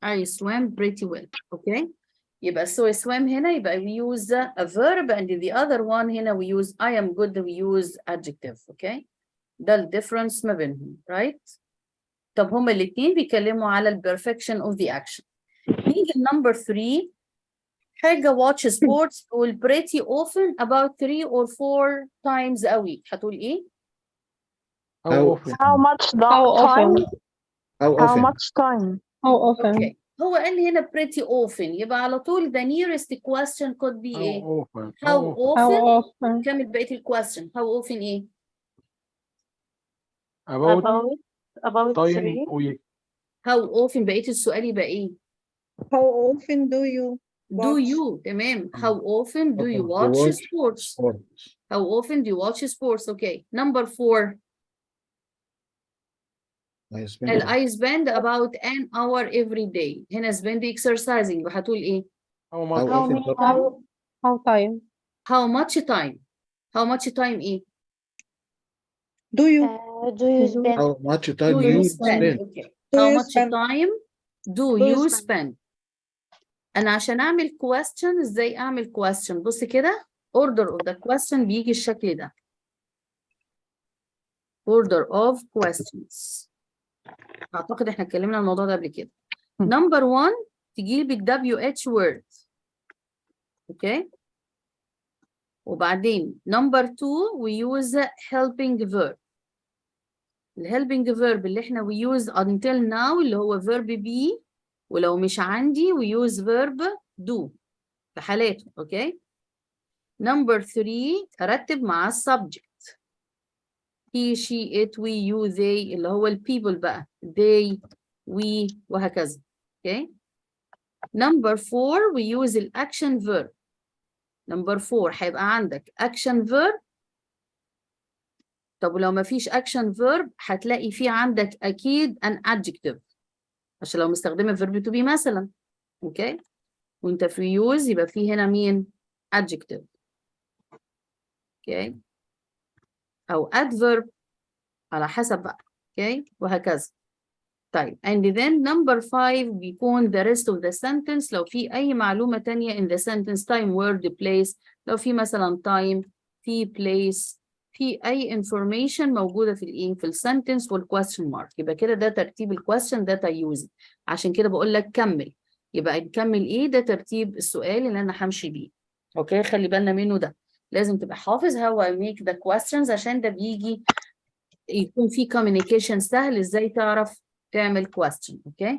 I swim pretty well. okay يبقى so swim هنا يبقى we use a verb and the other one هنا we use I am good we use adjective. okay ده ال difference ما بينهم right. طب هما الاثنين بيتكلموا على ال perfection of the action. نيجي number 3 حاجة watch sports تقول pretty often about 3 or 4 times a week. هتقول ايه؟ How much time? How much time? How often? okay. هو قال لي هنا pretty often يبقى على طول the nearest question could be ايه؟ how often كمل بقية ال question. how often ايه؟ about about time 3. week. how often بقيت السؤال يبقى ايه؟ How often do you do watch? you تمام. how often do you You watch watch sports? sports. how often do you watch sports? Okay. Number 4. I spend I spend about an hour every day. هنا spend exercising وهتقول ايه؟ How how much? often How time? how much time? how much time ايه؟ Do you Do you spend how much time do you you spend? spend? Okay. Do how you much spend? time do Do you you spend? spend? أنا عشان أعمل question إزاي أعمل question؟ بص كده order of the question بيجي الشكل ده. order of questions. أعتقد إحنا اتكلمنا عن الموضوع ده قبل كده. Number 1 تجيب ال WH word. أوكي؟ وبعدين number 2 we use helping verb. ال helping verb اللي إحنا we use until now اللي هو verb be، ولو مش عندي we use verb do في حالاته. أوكي؟ Number 3 أرتب مع subject. he, she, it, we, you, they اللي هو ال people بقى. they, we وهكذا. Okay. Number 4 we use ال action verb. Number 4 هيبقى عندك action verb. طب ولو ما فيش action verb هتلاقي فيه عندك أكيد an adjective عشان لو مستخدمة verb to be مثلا. Okay. وانت في use يبقى فيه هنا مين؟ adjective. Okay. أو adverb على حسب بقى. Okay. وهكذا. طيب and then number 5 بيكون the rest of the sentence لو في أي معلومة تانية in the sentence time word place لو في مثلا time في place في أي information موجودة في ال sentence وال question mark يبقى كده ده ترتيب ال question that I use عشان كده بقول لك كمل يبقى نكمل إيه ده ترتيب السؤال اللي أنا همشي بيه. أوكي خلي بالنا منه ده لازم تبقى حافظ how I make the questions عشان ده بيجي يكون في communication سهل إزاي تعرف تعمل question. Okay.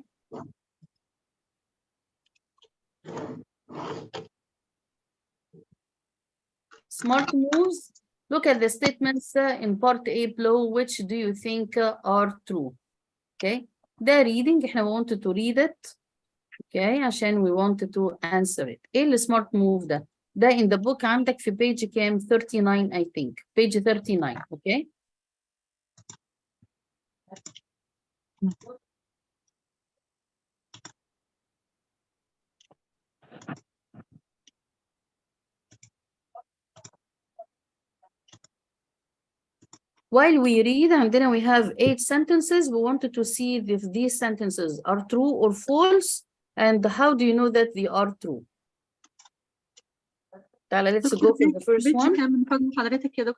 Smart moves. Look at the statements in part A below. Which do you think are true? Okay. ده reading. احنا wanted to read it. Okay. عشان we wanted to answer it. ايه ال smart move ده؟ ده in the book عندك في page كام؟ 39 I think. Page 39. Okay. While we read, and then we have 8 sentences. We wanted to see if these sentences are true or false, and how do you know that they are true? Let's go for the first one.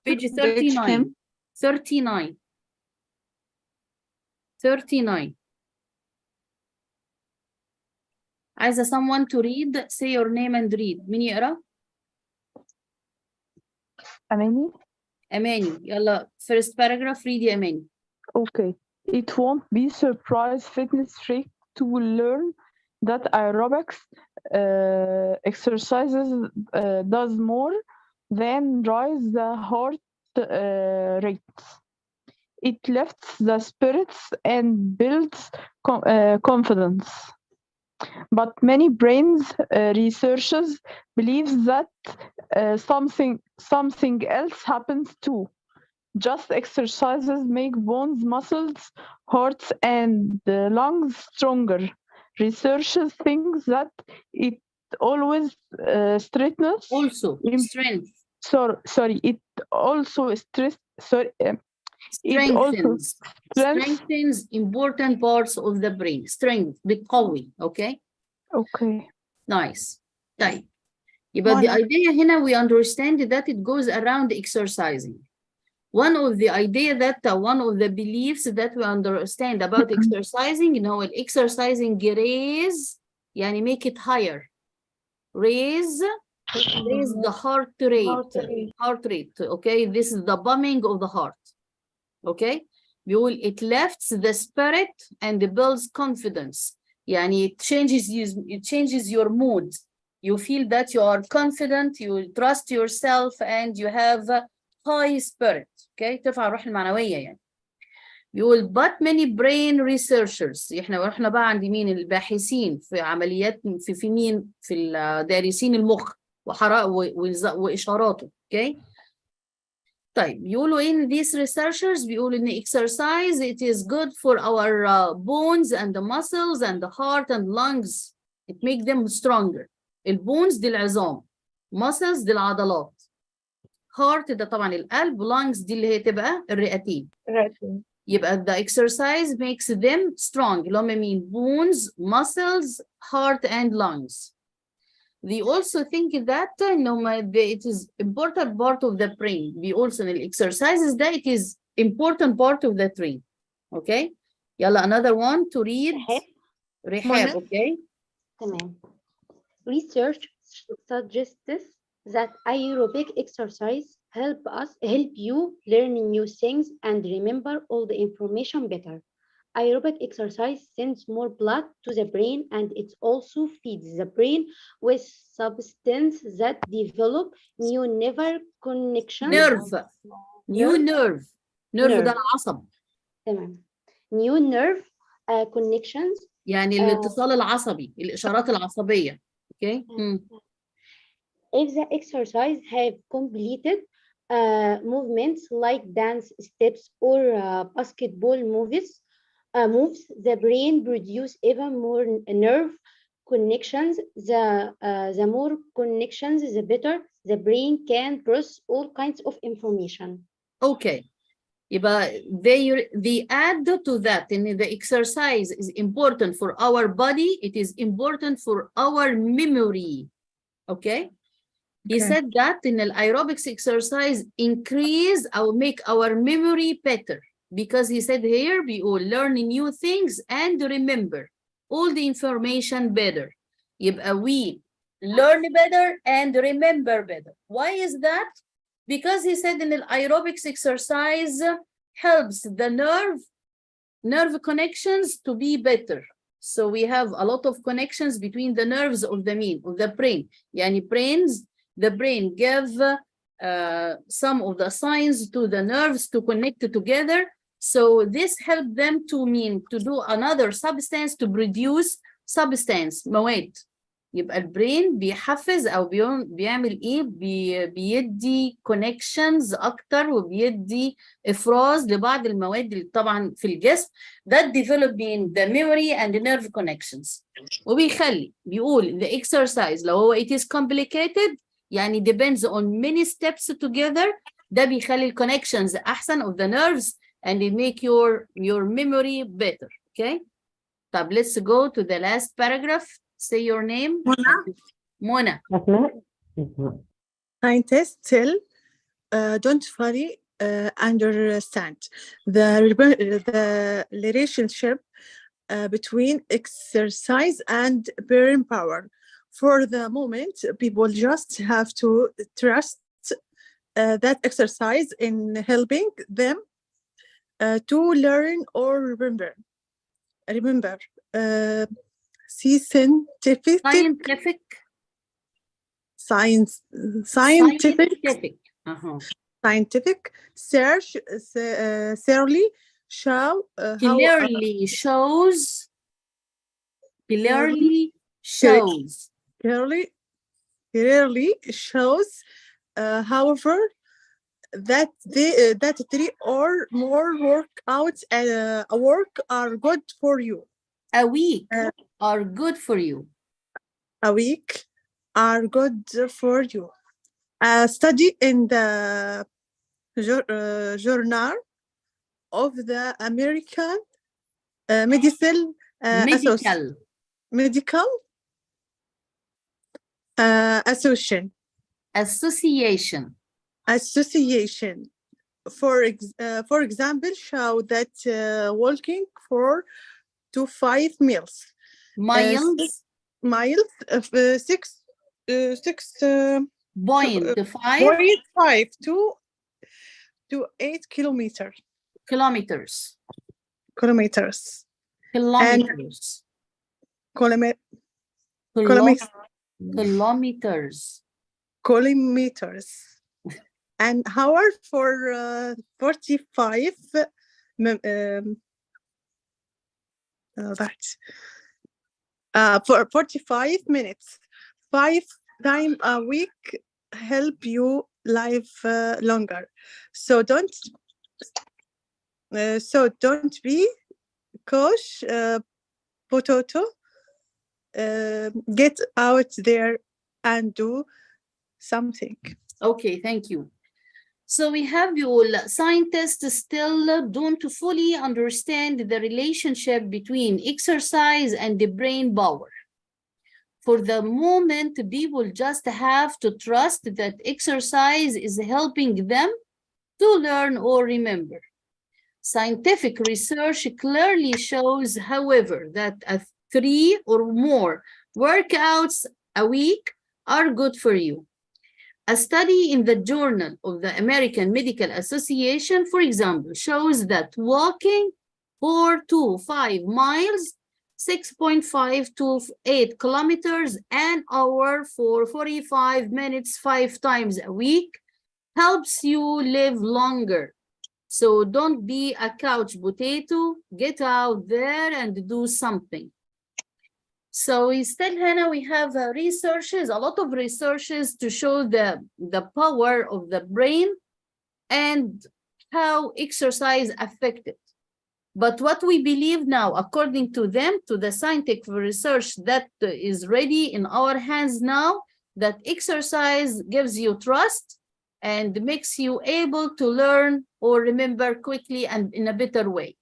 Page 39. 39. 39. عايزة someone to read. Say your name and read. مين يقرأ؟ أماني. أماني. يلا first paragraph read يا أماني. Okay. It won't be surprise fitness freak to learn that aerobics exercises does more than rise the heart rate. It lifts the spirits and builds confidence. But many brains researchers believe that something else happens too. Just exercises make bones, muscles, hearts, and lungs stronger. Researchers think that it always strengthens. Also, strength. Sorry, it also strengthens important parts of the brain. Strength, بتقوي. Okay. Okay. Nice. طيب. يبقى the idea هنا we understand that it goes around exercising. One of the idea that one of the beliefs that we understand about exercising إن هو exercising raise يعني make it higher. Raise the heart rate. Okay, this is the bombing of the heart. Okay, بيقول it lifts the spirit and builds confidence. يعني it changes your mood. You feel that you are confident, you trust yourself, and you have a high spirit. Okay, ترفع الروح المعنوية يعني. بيقول but many brain researchers. احنا رحنا بقى عند مين؟ الباحثين في عمليات في مين؟ في دارسين المخ وإشاراته. اوكي. طيب بيقولوا in these researchers بيقولوا ان exercise it is good for our bones and the muscles and the heart and lungs. It make them stronger. البونز دي العظام، muscles دي العضلات، heart ده طبعا القلب، lungs دي اللي هي تبقى الرئتين. يبقى the exercise makes them strong اللي هم مين؟ bones, muscles, heart and lungs. They also think that it is important part of the brain. We also exercises that it is important part of the brain. Okay. يلا another one to read. رحاب. Okay. تمام. Research suggests that aerobic exercise help you learn new things and remember all the information better. Aerobic exercise sends more blood to the brain and it also feeds the brain with substances that develop new nerve connections. New nerve ده العصب. تمام. New nerve connections. يعني الاتصال العصبي، الإشارات العصبية. Okay. If the exercise have completed movements like dance steps or basketball moves, the brain produce even more nerve connections. The more connections, the better the brain can process all kinds of information. Okay. يبقى they add to that in the exercise is important for our body, it is important for our memory. Okay. He said that in the aerobics exercise increase or make our memory better. Because he said here we will learn new things and remember all the information better. يبقى we learn better and remember better. Why is that? Because he said in the aerobics exercise helps the nerve connections to be better. So we have a lot of connections between the nerves of the brain. يعني the brain give some of the signs to the nerves to connect together. So this helped them to do another substance to produce substance مواد. يبقى البرين بيحفز او بيعمل ايه؟ بيدي connections اكتر وبيدي افراز لبعض المواد اللي طبعا في الجسم that developing the memory and the nerve connections. وبيخلي بيقول the exercise لو هو it is complicated يعني depends on many steps together ده بيخلي ال connections احسن of the nerves and it make your memory better. Okay. طب let's go to the last paragraph. Say your name. Mona. Scientists still don't fully understand the relationship between exercise and brain power. For the moment, people just have to trust that exercise in helping them to learn or remember. Scientific search clearly shows however that 3 or more workouts a week are good for you. A week are good for you. A week are good for you. A study in the journal of the American Medical Association. For example, show that walking 4 to 5 miles 6.5 to 8 kilometers. An hour for 45 for 45 minutes, 5 times a week help you live longer. So don't be cautious, potato. Get out there and do something. Okay, thank you. So we have your scientists still don't fully understand the relationship between exercise and the brain power. For the moment, people just have to trust that exercise is helping them to learn or remember. Scientific research clearly shows, however, that 3 or more workouts a week are good for you. A study in the Journal of the American Medical Association, for example, shows that walking 4 to 5 miles, 6.5 to 8 kilometers an hour for 45 minutes 5 times a week helps you live longer. So don't be a couch potato, get out there and do something. So instead, Hannah, we have researches, a lot of researches to show the power of the brain and how exercise affects it. But what we believe now, according to them, to the scientific research that is ready in our hands now, that exercise gives you trust and makes you able to learn or remember quickly and in a better way.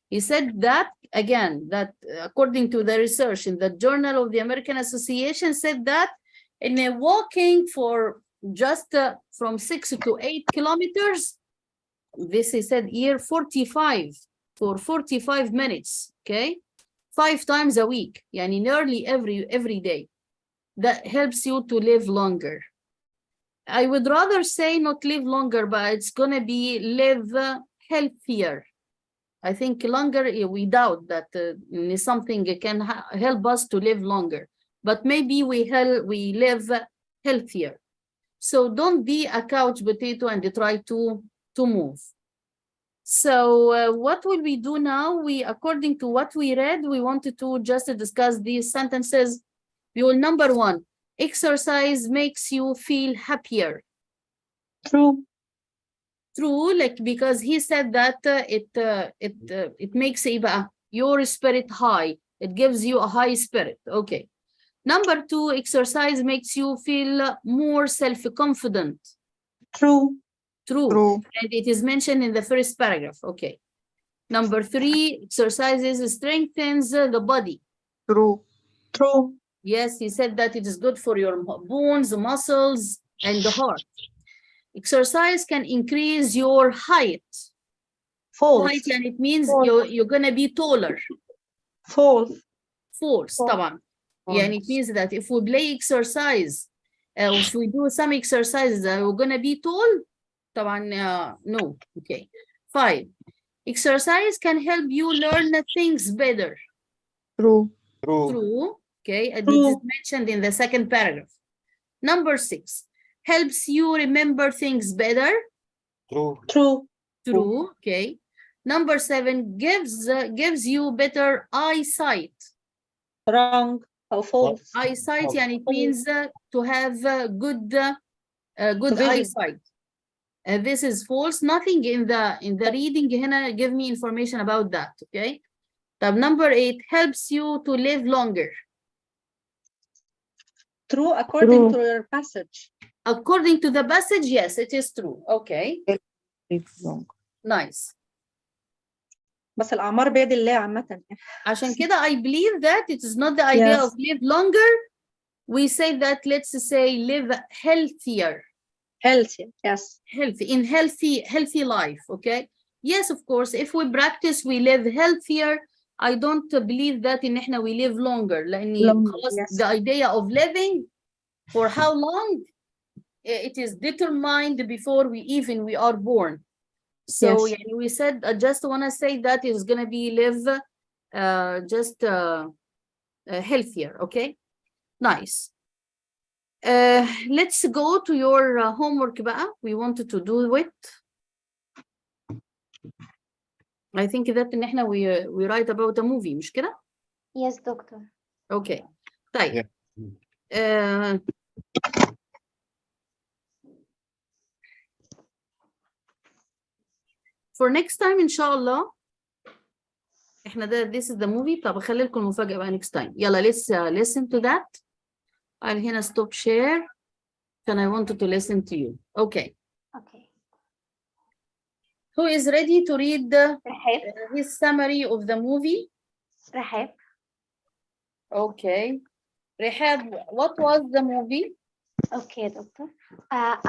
He said that, again, that according to the research in the Journal of the American Association said that in a walking for just from 6 to 8 kilometers, this he said here 45 minutes, okay? 5 times a week, yani nearly every day. That helps you to live longer. I would rather say not live longer, but it's gonna be live healthier. I think longer, we doubt that something can help us to live longer, but maybe we live healthier. So don't be a couch potato and try to move. So what will we do now? According to what we read, we wanted to just discuss these sentences. We will, number 1, exercise makes you feel happier. True. True, like because he said that it makes your spirit high. It gives you a high spirit. Okay. Number 2, exercise makes you feel more self-confident. True. True. And it is mentioned in the first paragraph. Okay. Number 3, exercises strengthens the body. True. True. Yes, he said that it is good for your bones, muscles, and the heart. Exercise can increase your height. False. Height, and it means False. you're gonna be taller. False. False, طبعا. And it means that if we play exercise, if we do some exercises, we're gonna be tall. طبعا, no. Okay. 5. Exercise can help you learn things better. True. True. Okay, and this is mentioned in the second paragraph. Number 6. Helps you remember things better. True. True. True. Okay. Number 7, gives you better eyesight. Wrong. Or false. Eyesight, and it means to have good eyesight. This is false. Nothing in the reading here give me information about that. Okay. Number 8, helps you to live longer. True, according to your passage. According to the passage, yes, it is true. Okay. It's wrong. Nice. بس الأعمار بيد الله عامة. عشان كده I believe that it is not the idea of live longer. We say that, let's say, live healthier. Healthy, yes. Healthy life, okay? Yes, of course, if we practice, we live healthier. I don't believe that in إحنا we live longer. لأني the idea of living for how long, it is determined before we are born. So we said, I just want to say that it's going to be live healthier, okay? Nice. Let's go to your homework بقى. We wanted to do it. I think that إن إحنا we write about a movie مش كده؟ Yes, doctor. Okay. طيب. For next time إن شاء الله إحنا ده this is the movie. طب أخلي لكم المفاجأة بقى next time. يلا let's listen to that. I'll هنا stop share. And I wanted to listen to you. Okay. Okay. Who is ready to read his summary of the movie? Rahab. Okay. Rahab, what was the movie? Okay, doctor.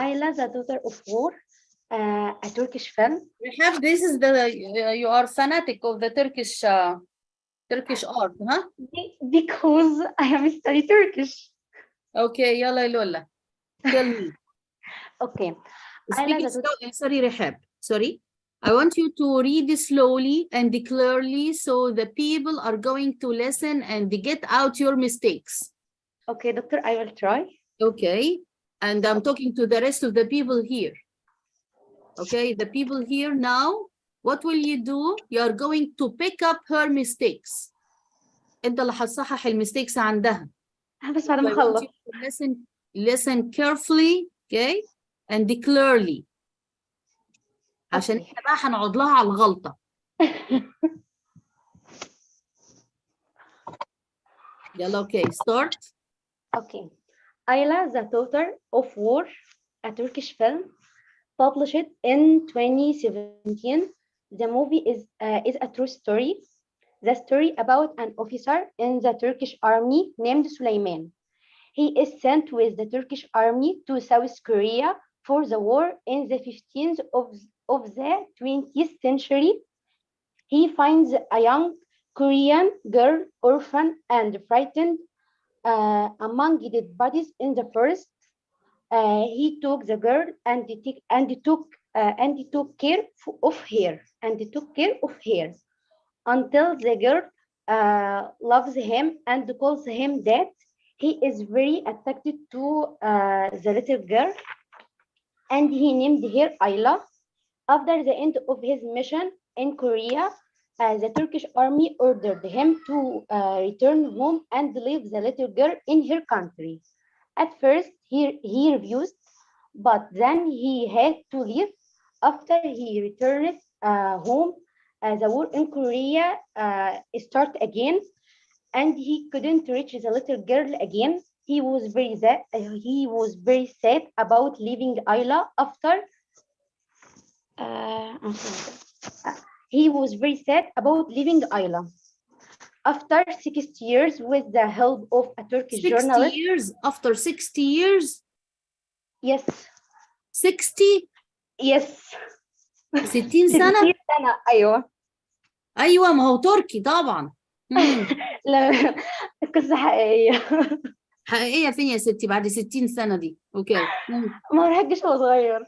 Ayla, the daughter of war, a Turkish film. Rahab, this is the you are fanatic of the Turkish art, huh? Because I have studied Turkish. Okay, يلا Lola. Tell me. Okay. Sorry, Rahab. Sorry. I want you to read slowly and clearly so the people are going to listen and get out your mistakes. Okay, doctor, I will try. Okay. And I'm talking to the rest of the people here. Okay, the people here now, what will you do? You are going to pick up her mistakes. انت اللي هتصحح الميستيكس عندها. بس بعد ما اخلص. Listen carefully, okay, and clearly. عشان احنا بقى هنقعد لها على الغلطة. يلا, okay, start. Okay. Ayla, the daughter of war, a Turkish film, published in 2017. The movie is a true story. The story about an officer in the Turkish army named Suleiman. He is sent with the Turkish army to South Korea for the war in the 15th of the 20th century. He finds a young Korean girl, orphan and frightened, among dead bodies in the forest. He took the girl and took care of her until the girl loves him and calls him dad. He is very attracted to the little girl, and he named her Ayla. After the end of his mission in Korea, the Turkish army ordered him to return home and leave the little girl in her country. At first, he refused, but then he had to leave. After he returned home, the war in Korea started again, and he couldn't reach the little girl again. He was very sad about leaving Ayla after. He was very sad about leaving Ayla. After 60 years, with the help of a Turkish journalist. 60 years? After 60 years? Yes. 60? Yes. 60 سنة؟ 60 سنة أيوة. أيوة ما هو تركي طبعا. لا قصة حقيقية. حقيقية فين يا ستي بعد 60 سنة دي؟ أوكي. ما رحقش هو صغير.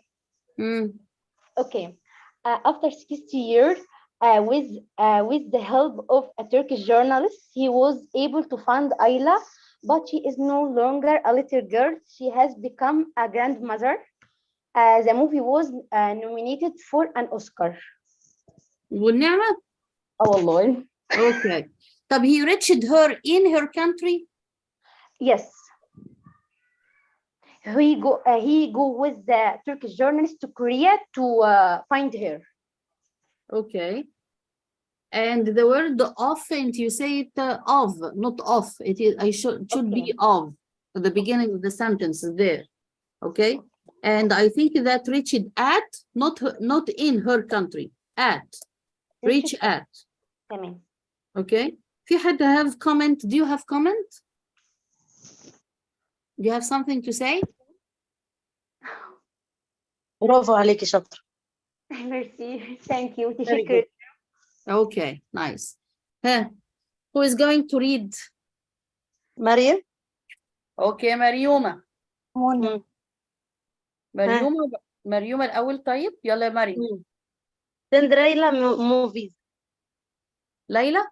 Okay. After 60 years, with the help of a Turkish journalist, he was able to find Ayla, but she is no longer a little girl. She has become a grandmother. The movie was nominated for an Oscar. والنعمة؟ والله. Okay. طب he reached her in her country? Yes. He go with the Turkish journalist to Korea to find her. Okay. And the word often you say it of, not of. It is. Should be of at the beginning of the sentence there. Okay. And I think that reached at, not in her country. At. Reach at. تمام. Okay. في حد have comment? Do you have comment? Do you have something to say? برافو عليكي شاطرة. Merci. Thank you. Very good. Okay, nice. Who is going to read? مريم. Okay, مريومة. منى. مريومة الأول طيب. يلا يا مريم. سندريلا movies. ليلى.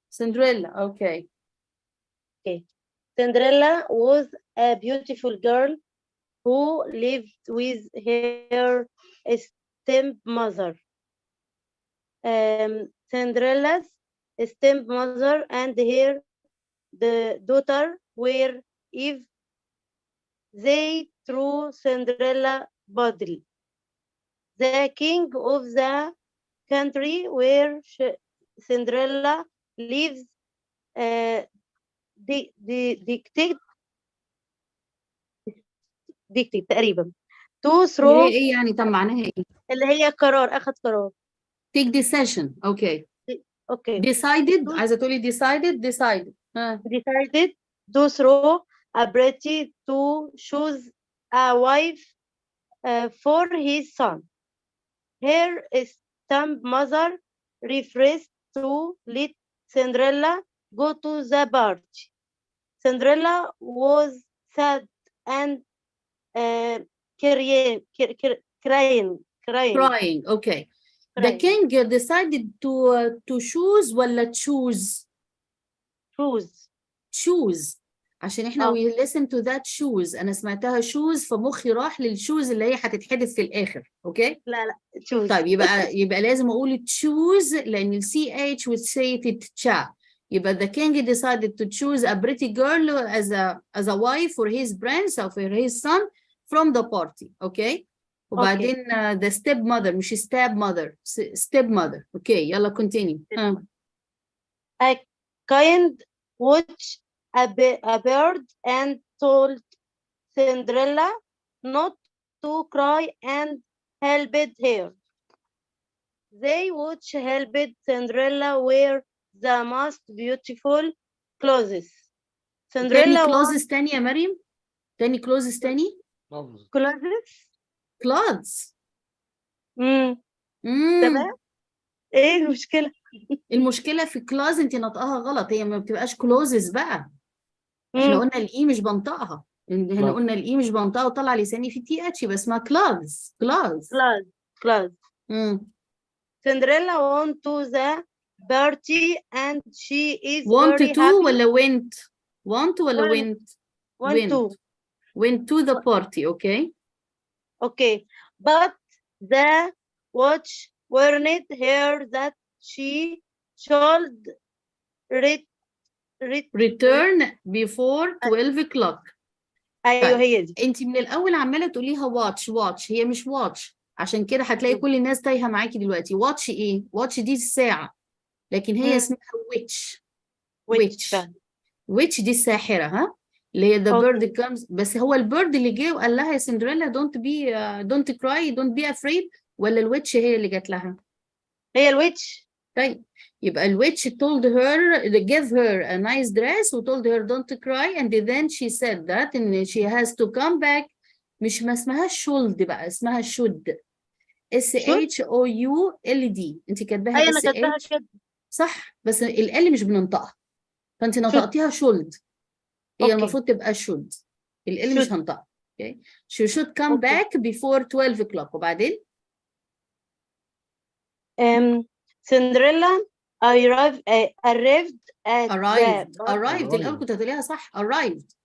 Cinderella. Okay. Okay. Cinderella was a beautiful girl who lived with her stepmother. Cinderella's stepmother and her daughter were if they threw Cinderella bodily. The king of the country where Cinderella lives dictate تقريبا to اللي throw هي ايه يعني؟ طب معناها ايه؟ اللي هي قرار، أخذ قرار. take decision. okay. decided. عايزة تقولي decided. decided to throw a party to choose a wife for his son. Her stepmother refused to let Cinderella go to the party. Cinderella was sad and crying. Okay. The king decided to choose ولا choose عشان احنا we listen to that choose. انا سمعتها choose فمخي راح للشوز اللي هي هتتحدث في الاخر. اوكي؟ لا choose. طيب يبقى لازم اقول choose لان ال CH would say it cha. يبقى the king decided to choose a pretty girl as a wife for his prince or for his son from the party. okay? وبعدين the stepmother مش stepmother. اوكي يلا continue. A kind watch a bird and told Cinderella not to cry and helped her. They watch helped Cinderella wear the most beautiful clothes. Cinderella clothes تاني يا مريم؟ تاني clothes تاني؟ clothes. تمام. ايه المشكلة؟ المشكلة في clothes انت نطقها غلط، هي ما بتبقاش clothes بقى. احنا قلنا الاي مش بنطقها، احنا قلنا الاي مش بنطقها وطلع لساني في تي اتش، يبقى اسمها clothes. Cinderella went to the party and she is want very to happy. ولا went went to the party. okay, but the watch warned her that she should return before 12 o'clock. ايوه هي دي. انت من الاول عماله تقوليها watch هي مش watch، عشان كده هتلاقي كل الناس تايهه معاكي دلوقتي. watch ايه؟ watch دي الساعه، لكن هي اسمها witch دي الساحره، ها، اللي هي the bird comes. بس هو البيرد اللي جه وقال لها يا سندريلا don't cry don't be afraid، ولا الويتش هي اللي جات لها؟ هي الويتش. طيب يبقى الويتش told her give her a nice dress و told her don't cry and then she said that and she has to come back. مش ما اسمها should بقى، اسمها should. SHOULD. انت كاتباها انا كاتباها كده صح، بس ال مش بننطقها، فانت نطقتيها should. هي المفروض تبقى should، ال مش هنطقها. okay. She should come back before 12 o'clock. وبعدين Cinderella arrived الأول كنت هتقوليها صح. arrived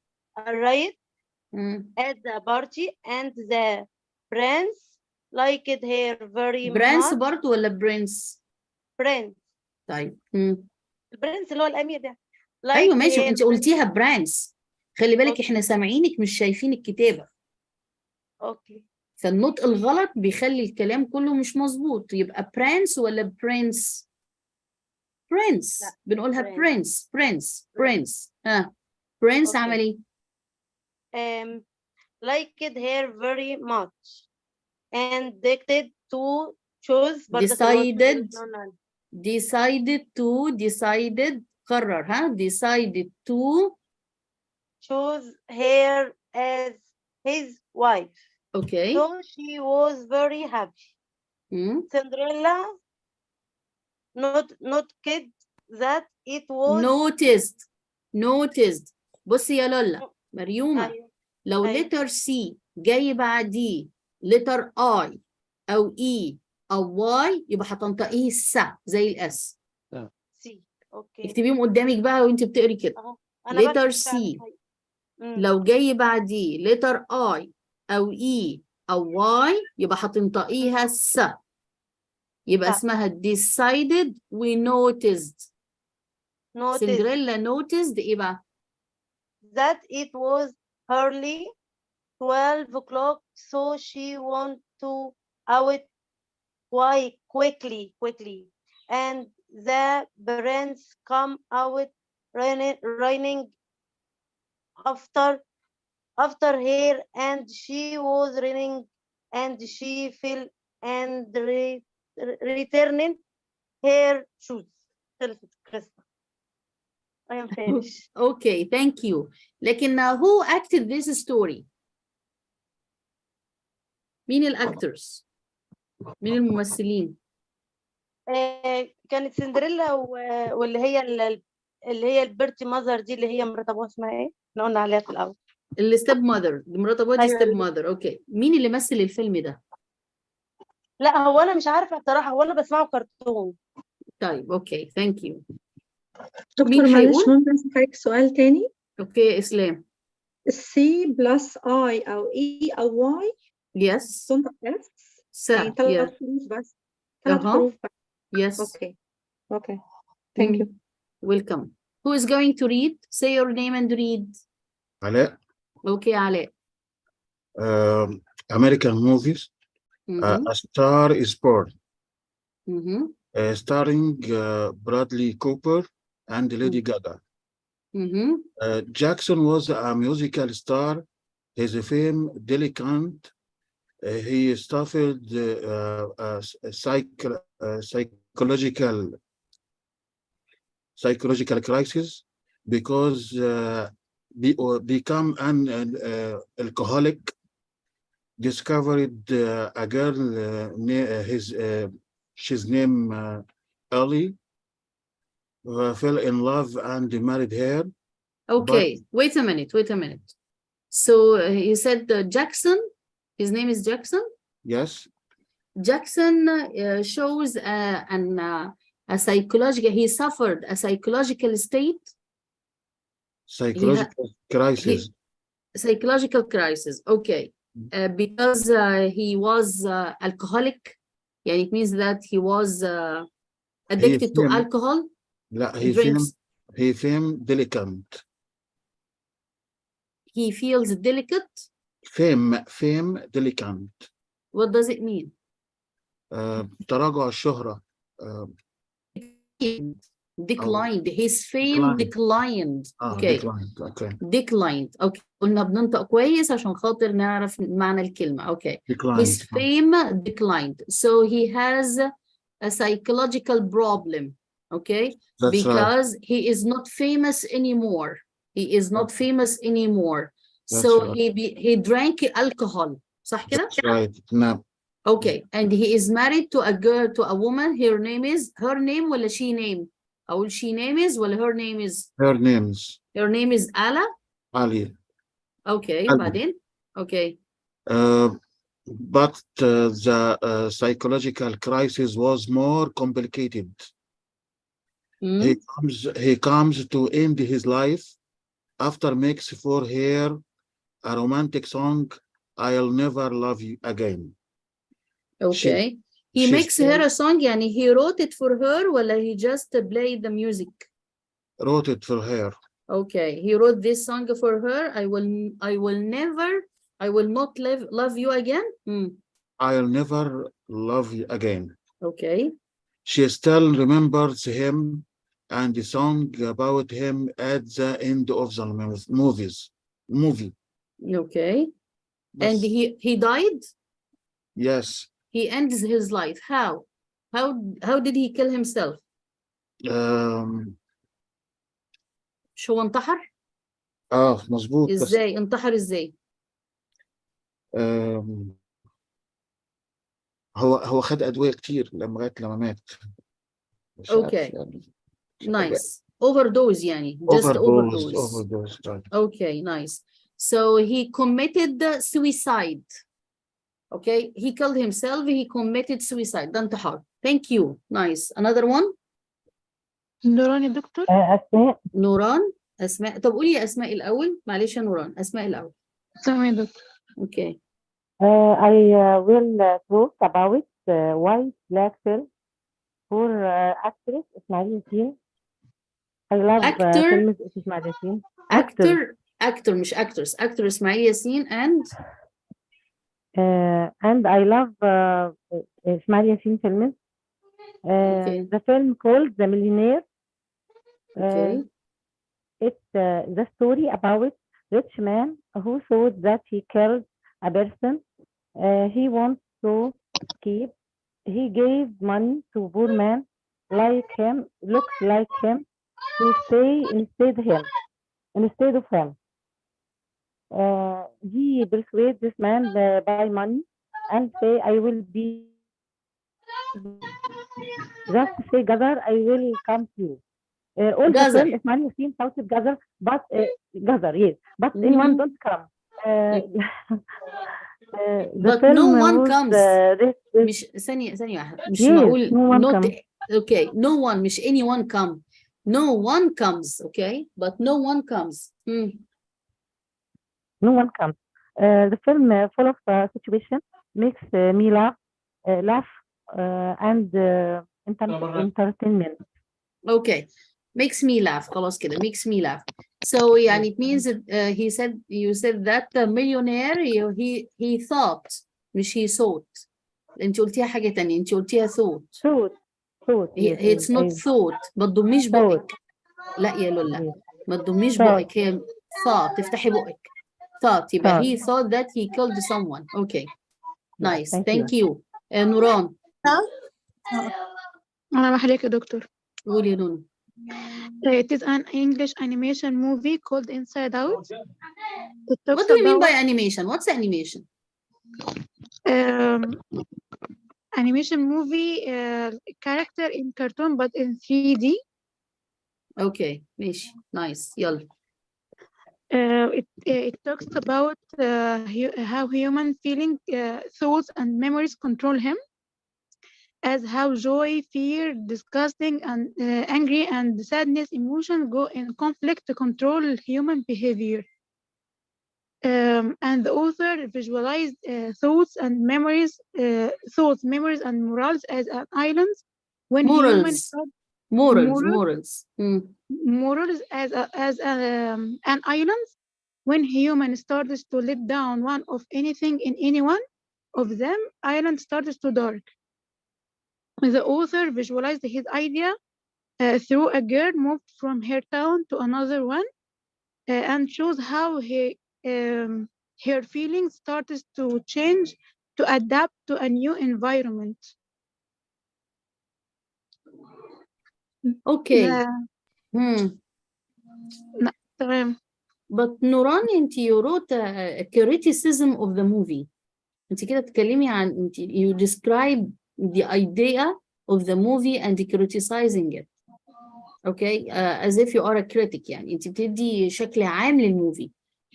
at the party and the prince liked her very prince much. برضه ولا prince؟ طيب البرنس اللي هو الأمير ده. أيوه ماشي، أنت قلتيها برانس، خلي بالك إحنا سامعينك مش شايفين الكتابة. فالنطق الغلط بيخلي الكلام كله مش مظبوط. يبقى برانس ولا برنس؟ برنس. بنقولها برنس. ها برنس عمل إيه؟ liked her very much and decided to choose. decided قرر، ها، decided to choose her as his wife. Okay. So she was very happy. Cinderella noticed that it was noticed. بصي يا لولا مريومة، لو letter C جاي بعديه letter I أو E أو Y يبقى هتنطقيه السا زي الأس. اكتبيهم قدامك بقى وانت بتقري كده. letter C لو جاي بعديه letter I أو E أو Y يبقى هتنطقيها السا. يبقى اسمها decided we noticed. Cinderella noticed إيه بقى؟ that it was early 12 o'clock, so she went to out quite quickly, and the parents come out running after her, and she was running, and she fell and returning her shoes. I am finished. Okay, thank you. لكن who acted this story? مين الأكترز؟ مين الممثلين؟ كانت سندريلا واللي هي البيرتي ماذر دي اللي هي مرات ابوها اسمها ايه؟ احنا قلنا عليها في الأول. الستيب ماذر، مرات ابوها دي ستيب ماذر. اوكي، مين اللي مثل الفيلم ده؟ لا هو انا مش عارفه بصراحه، هو انا بسمعه كرتون. طيب اوكي ثانك يو. دكتور معلش ممكن اسالك سؤال تاني؟ اوكي اسلام. C plus I او E او Y. Yes. تنطق S. يعني 3 حروف بس. 3 حروف بس. Yes. Okay. Thank you. Welcome. Who is going to read? Say your name and read. علاء. Okay علاء. American movies. A Star is Born. Starring Bradley Cooper and Lady Gaga. Jackson was a musical star. His fame delicate. He suffered psychological crisis because become an alcoholic. Discovered a girl. She's named Ellie. Fell in love and married her. Okay, wait a minute. So you said Jackson. His name is Jackson? Yes. Jackson shows a psychological, he suffered a psychological state. Psychological crisis, okay. Because he was alcoholic, يعني it means that he was addicted to alcohol. لا, he fame delicate. He feels delicate. Fame delicate. What does it mean? تراجع الشهرة. Declined. His fame declined. Okay. Declined. Okay. قلنا بننطق كويس عشان خاطر نعرف معنى الكلمة. Okay. His fame declined. So he has a psychological problem. Okay. Because he is not famous anymore. So he drank alcohol. صح كده؟ That's right. No. Okay, and he is married to a woman. Her name ولا she name? أقول she name is ولا her name is? Her name is Ala. Ali. Okay, بعدين. Okay. But the psychological crisis was more complicated. He comes to end his life after makes for her a romantic song, I'll Never Love You Again. Okay. He makes her a song, يعني he wrote it for her ولا he just played the music? Wrote it for her. Okay. He wrote this song for her. I will not love you again. I'll never love you again. Okay. She still remembers him and the song about him at the end of the movie. Okay. And he died? Yes. He ends his life. How did he kill himself? شو انتحر؟ مظبوط. ازاي انتحر ازاي؟ هو خد أدوية كتير لغاية لما مات. Okay. Nice. Overdose يعني. Just overdose. Okay, nice. So he committed suicide. Okay, he killed himself. He committed suicide. ده انتحار. Thank you. Nice. Another one. نوران يا دكتور. أسماء. نوران. أسماء. طب قولي أسماء الأول. معلش يا نوران. أسماء الأول. تمام يا دكتور. Okay. I will talk about white black cells for actress إسماعيل ياسين. I love Actor. فيلم إسماعيل ياسين. Actor مش actress. Actor إسماعيل ياسين and I love إسماعيل ياسين فيلم. Okay. The film called The Millionaire. Okay. It's the story about rich man who thought that he killed a person he wants to keep. He gave money to poor man like him, looks like him, to stay instead of him. He persuades this man by money and say, I will be just say gather, I will come to you. All the Gather. film Ismail Yassin shouted gather, but gather, yes, but anyone don't come. But no one comes. مش ثانية واحدة. مش معقول. No one not comes. Okay. No one. مش anyone come. No one comes. Okay. But no one comes. No one comes. The film full of situation makes me laugh and entertainment. Okay. Makes me laugh. خلاص كده. Makes me laugh. So يعني it means that, you said that the millionaire he thought مش he thought. انت قلتيها حاجة تانية. انت قلتيها thought. It's not thought. ما تضميش بقك. لا يا لولا. ما تضميش بقك. هي thought. تفتحي بقك. Thought. يبقى he thought that he killed someone. Okay. Nice. Thank you. نوران. أنا بحرك يا دكتور. قولي يا نونو. It is an English animation movie called Inside Out. What do you mean by animation? What's animation? Animation movie character in cartoon but in 3D. Okay, ماشي. Nice. يلا. It talks about how human feeling, thoughts and memories control him, as how joy, fear, disgusting and angry and sadness emotions go in conflict to control human behavior. And the author visualized thoughts, memories and morals as an island when humans morals as an island when human starts to let down one of anything in any one of them, island starts to dark. The author visualized his idea through a girl moved from her town to another one and shows how her feelings started to change to adapt to a new environment. Okay. But Nuran, you wrote a criticism of the movie. انت كده بتتكلمي عن you describe the idea of the movie and criticizing it. Okay, as if you are a critic. يعني انت بتدي شكل عام للموفي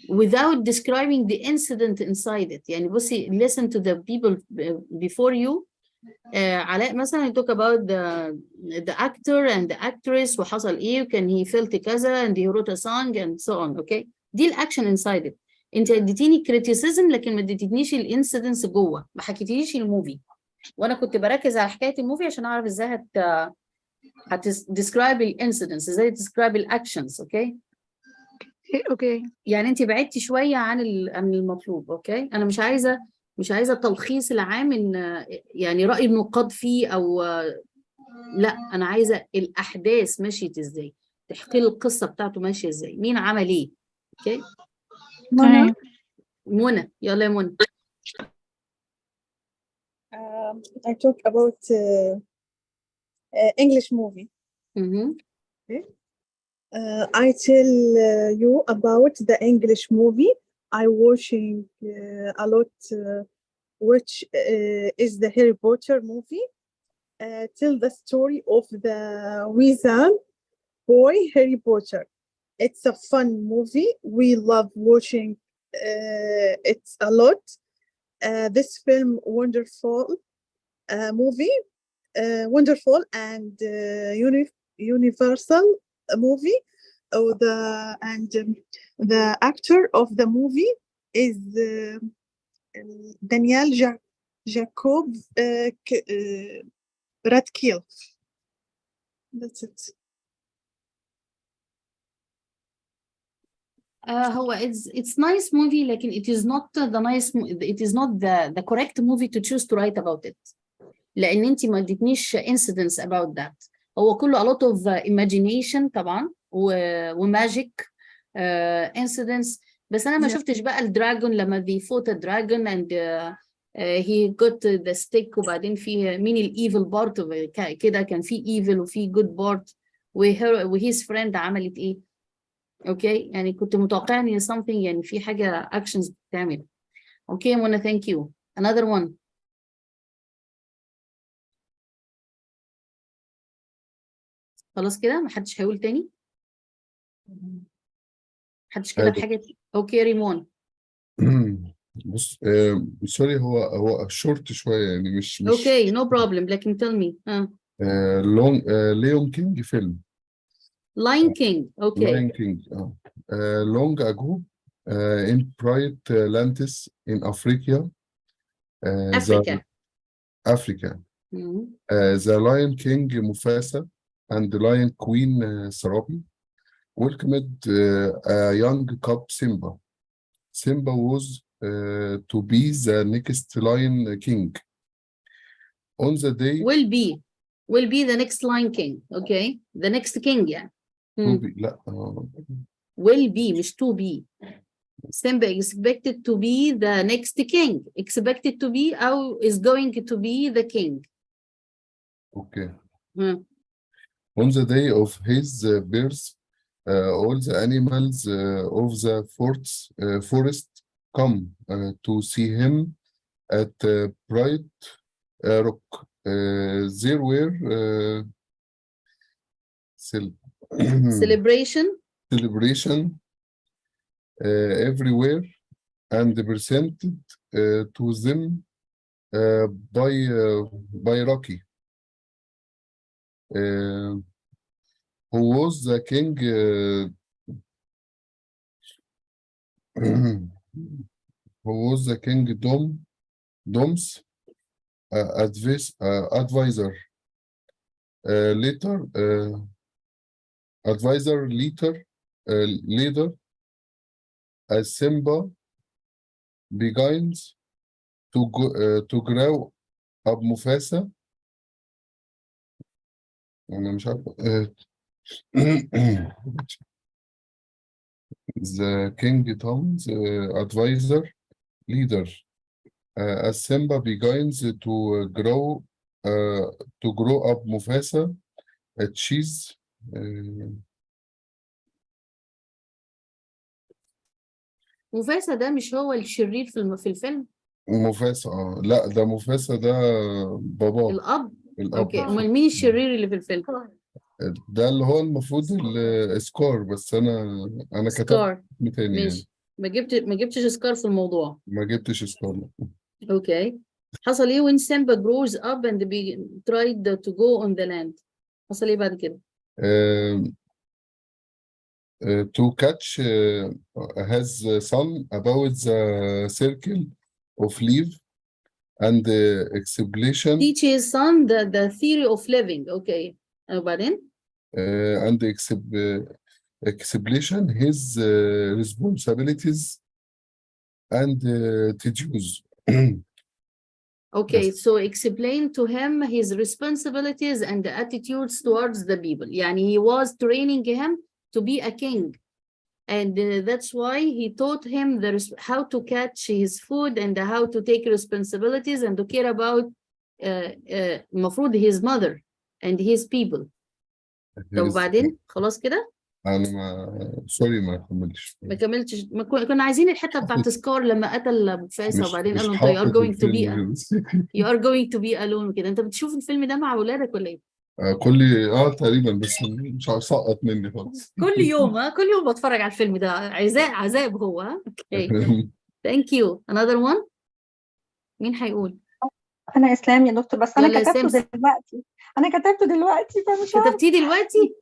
without describing the incident inside it. يعني بصي, listen to the people before you. علاء مثلا you talk about the actor and the actress وحصل ايه وكان he felt كذا and he wrote a song and so on. Okay, دي الاكشن inside it. انت اديتيني criticism لكن ما اديتنيش الانسيدنس جوه, ما حكيتيليش الموفي, وانا كنت بركز على حكايه الموفي عشان اعرف ازاي describe الانسيدنس, ازاي describe الاكشنز. اوكي اوكي, يعني انت بعدتي شويه عن المطلوب. اوكي, انا مش عايزه التلخيص العام ان يعني راي النقاد فيه او لا, انا عايزه الاحداث مشيت ازاي, تحكي لي القصه بتاعته ماشيه ازاي, مين عمل ايه. اوكي, منى, يلا يا منى. I talk about English movie. Okay. I tell you about the English movie I watching a lot, which is the Harry Potter movie. Tell the story of the wizard boy Harry Potter. It's a fun movie. We love watching it a lot. This film wonderful movie, wonderful and universal movie. The actor of the movie is Daniel Jacob Radcliffe. That's it. هو it's nice movie لكن it is not the nice it is not the correct movie to choose to write about it لأن أنت ما اديتنيش incidents about that. هو كله a lot of imagination طبعا وماجيك incidents بس أنا ما شفتش بقى الدراجون لما they fought a dragon and he got the stick وبعدين في مين الevil part كده كان في evil وفي good part وhis friend عملت إيه. اوكي يعني كنت متوقعه ان something يعني في حاجه actions بتعمل. اوكي I wanna thank you. Another one. خلاص كده محدش هيقول تاني؟ محدش كده بحاجه؟ اوكي ريمون. بص سوري هو شورت شويه يعني مش اوكي no problem لكن tell me. ليون كينج فيلم. Lion King. Okay. Lion King. Long ago, in bright lands in Africa. Africa. Africa. The Lion King Mufasa and the Lion Queen Sarabi welcomed a young cub Simba. Simba was to be the next Lion King. On the day. Will be the next Lion King. Okay. The next king يعني. To be, لا. Will be مش to be. Simba expected to be the next king. Expected to be أو is going to be the king. Okay. On the day of his birth, all the animals of the forest come to see him at Bright Rock. There were celebration everywhere and presented to them by Rocky, who was the king Dom's advisor. Later, as Simba begins to grow up Mufasa. أنا مش عارف. The King Tom's advisor leader. As Simba begins to grow up Mufasa, cheese. مفاسا ده مش هو الشرير في الفيلم؟ مفاسا لا ده مفاسا ده باباه الأب؟ الأب. اوكي امال مين الشرير اللي في الفيلم؟ ده اللي هو المفروض السكار بس انا كتبت اسم تاني ماشي يعني. ما جبتش سكار في الموضوع. ما جبتش سكار. اوكي حصل ايه when Simba grows up and tried to go on the land؟ حصل ايه بعد كده؟ To catch his son about the circle of life and explanation. Teach his son the theory of living. Okay. وبعدين؟ And explanation his responsibilities and duties. Okay, yes. So explain to him his responsibilities and the attitudes towards the people. يعني he was training him to be a king. And that's why he taught him how to catch his food and how to take responsibilities and to care about المفروض his mother and his people. طب وبعدين خلاص كده؟ أنا سوري ما كملتش. ما كملتش كنا عايزين الحتة بتاعت سكار لما قتل مفاسا وبعدين قالوا أنت you are going to be alone كده. أنت بتشوف الفيلم ده مع أولادك ولا إيه؟ تقريبا بس مش هسقط مني خالص. كل يوم كل يوم بتفرج على الفيلم ده عذاب هو. اوكي thank you. another one. مين هيقول؟ انا اسلام يا دكتور بس انا كتبته دلوقتي. فمش عارفه. كتبتيه دلوقتي؟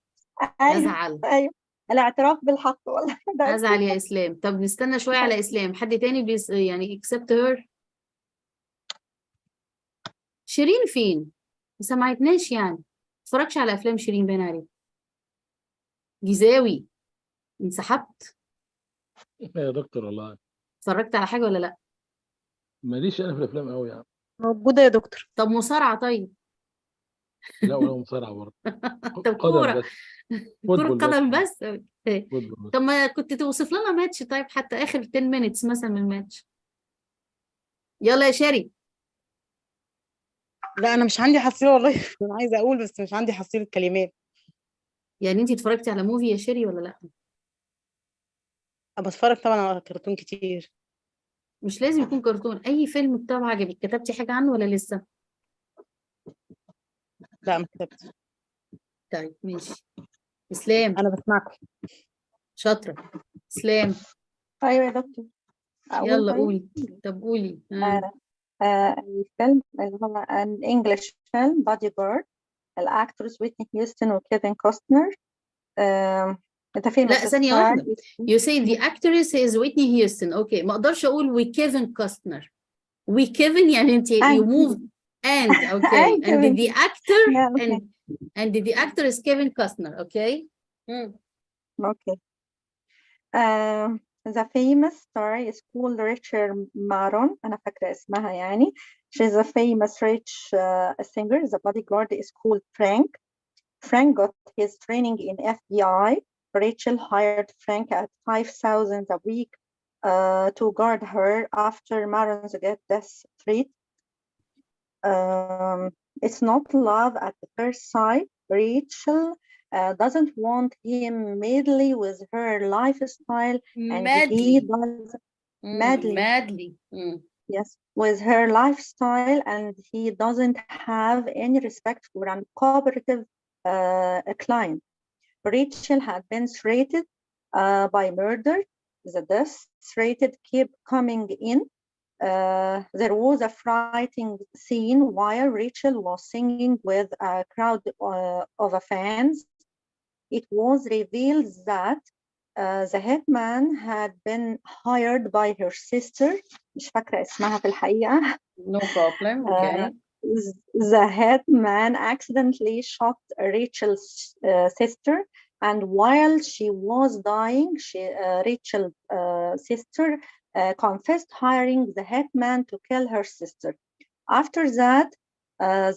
ايوه ازعل. ايوه الاعتراف بالحق والله. ازعل يا اسلام. طب نستنى شويه على اسلام. حد تاني يعني except her. شيرين فين؟ ما سمعتناش يعني. اتفرجش على افلام شيرين باين عليك. جزاوي انسحبت. يا دكتور والله اتفرجت على حاجه ولا لا؟ ماليش انا في الافلام قوي يعني. موجودة يا دكتور. طب مصارعه طيب؟ لا ولا مصارعه برضه. طب قدم كوره. بس. كرة فوتبول بس. قدم بس. فوتبول بس. طب ما كنت توصف لنا ماتش طيب، حتى اخر 10 minutes مثلا من الماتش. يلا يا شاري. لا أنا مش عندي حصيلة والله. أنا عايزة أقول بس مش عندي حصيلة كلمات. يعني انت اتفرجتي على موفي يا شاري ولا لا؟ بتفرج طبعا على كرتون كتير. مش لازم يكون كرتون، اي فيلم بتاعه عجبك كتبتي حاجه عنه ولا لسه؟ لا ما كتبتش. طيب ماشي. اسلام. أنا بسمعكم. شاطره. اسلام. ايوه يا دكتور. اقول يلا طيب. قولي. طب قولي. الفيلم اللي هو an English film Body Guard. الاكتورز ويتني هيوستن وكيفن كوستنر. the famous لا ثانيه star واحده. You say the actress is Whitney Houston. اوكي ما اقدرش اقول وكيفن كوستنر. وكيفن يعني انت you move and okay and the actor and the actor is Kevin Costner. Okay. Okay. The famous star is called Richard Maron. أنا فاكرة اسمها يعني. She's a famous rich singer. The bodyguard is called Frank. Frank got his training in FBI. Rachel hired Frank at $5,000 a week to guard her after Maron's death threat. It's not love at the first sight. Rachel doesn't want him madly with her lifestyle, and he does madly. Yes, with her lifestyle, and he doesn't have any respect for a cooperative client. Rachel had been threatened by murder. The death threat kept coming in. There was a frightening scene while Rachel was singing with a crowd of fans. It was revealed that the hitman had been hired by her sister. مش فاكرة اسمها في الحقيقة. No problem. Okay. The hitman accidentally shot Rachel's sister, and while she was dying, Rachel's sister confessed hiring the hitman to kill her sister. After that,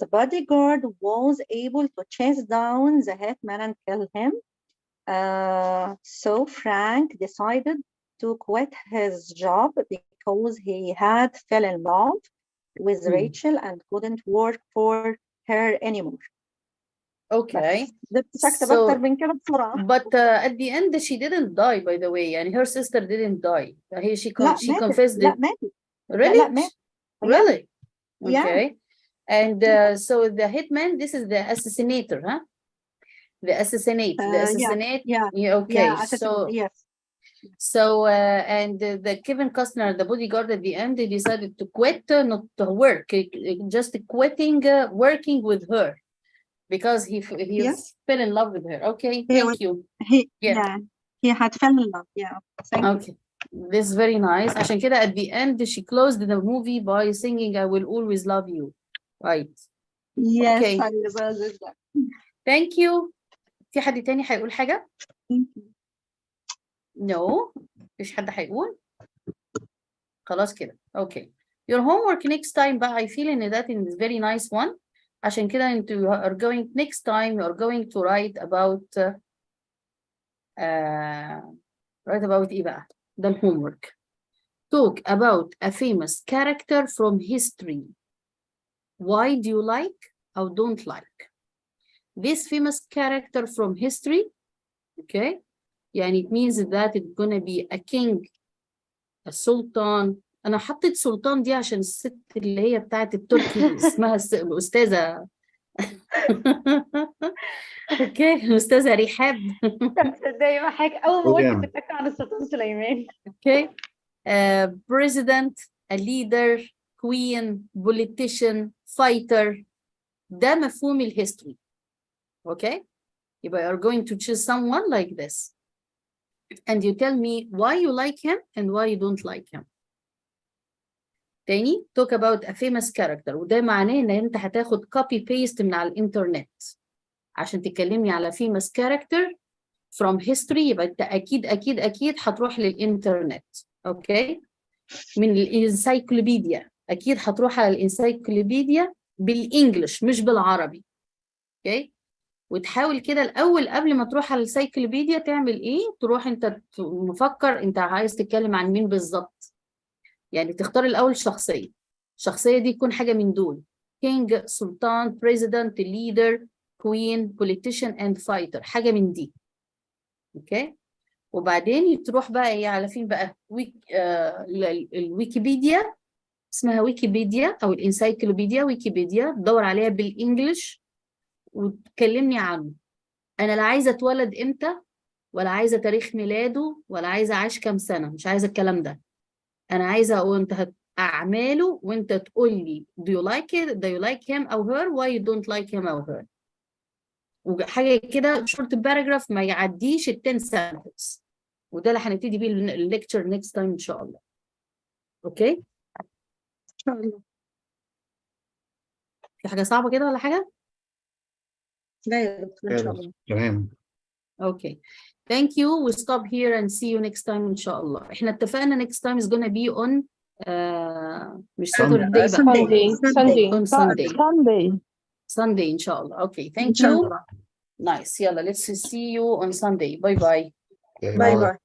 the bodyguard was able to chase down the hitman and kill him. So Frank decided to quit his job because he had fell in love with Rachel and couldn't work for her anymore. Okay. So, but at the end she didn't die, by the way. And her sister didn't die. She confessed it. Really? Really? Okay. And so the hitman, this is the assassinator, huh? The assassinate. The assassinate. Yeah. Okay. So yes. So and the Kevin Costner, the bodyguard, at the end, he decided to quit, not to work, just quitting working with her. Because he fell in love with her. Okay, thank you. He had fell in love. Yeah. Thank you. This is very nice. عشان كده at the end she closed the movie by singing "I will always love you." Right. Yes. Okay. I will. Thank you. في حد تاني هيقول حاجة؟ No. مفيش حد هيقول؟ خلاص كده. Okay. Your homework next time بقى I feel in that is very nice one. عشان كده you are going next time you are going to write about إيه بقى؟ ده الhomework. Talk about a famous character from history. Why do you like or don't like this famous character from history? Okay. يعني it means that it's gonna be a king, a sultan. أنا حطيت سلطان دي عشان الست اللي هي بتاعت التركي اسمها الأستاذة اوكي الأستاذة رحاب. تصدقي ما حاجة أول ما قلت بتتكلم عن السلطان سليمان. اوكي. President, a leader, queen, politician, fighter. ده مفهوم الهيستوري. اوكي. يبقى you're going to choose someone like this. And you tell me why you like him and why you don't like him. تاني talk about a famous character وده معناه ان انت هتاخد copy paste من على الانترنت. عشان تكلمني على famous character from history يبقى انت اكيد هتروح للانترنت. اوكي، من الانسايكلوبيديا اكيد هتروح على الانسايكلوبيديا بالانجلش مش بالعربي. اوكي، وتحاول كده الاول قبل ما تروح على الانسايكلوبيديا تعمل ايه، تروح انت مفكر انت عايز تتكلم عن مين بالظبط. يعني تختار الاول شخصيه، الشخصيه دي تكون حاجه من دول: كينج، سلطان، بريزيدنت، ليدر، كوين، بوليتيشن اند فايتر، حاجه من دي. اوكي، وبعدين تروح بقى ايه على فين بقى؟ الويكيبيديا، اسمها ويكيبيديا او الانسايكلوبيديا، ويكيبيديا تدور عليها بالانجلش وتكلمني عنه. انا لا عايزه اتولد امتى، ولا عايزه تاريخ ميلاده، ولا عايزه عاش كام سنه، مش عايزه الكلام ده. انا عايزه وانت اعماله وانت تقول لي do you like him او her, why you don't like him او her. وحاجه كده شورت باراجراف ما يعديش ال 10 sentences. وده اللي هنبتدي بيه الليكتشر نيكست تايم ان شاء الله. اوكي ان شاء الله. في حاجه صعبه كده ولا حاجه؟ لا يا دكتور ان شاء الله. تمام. Okay. Thank you. We'll stop here and see you next time إن شاء الله. إحنا اتفقنا next time is gonna be on مش Saturday بقى. Sunday إن شاء الله. Okay. Thank you. Nice. يلا let's see you on Sunday. Bye bye. باي باي.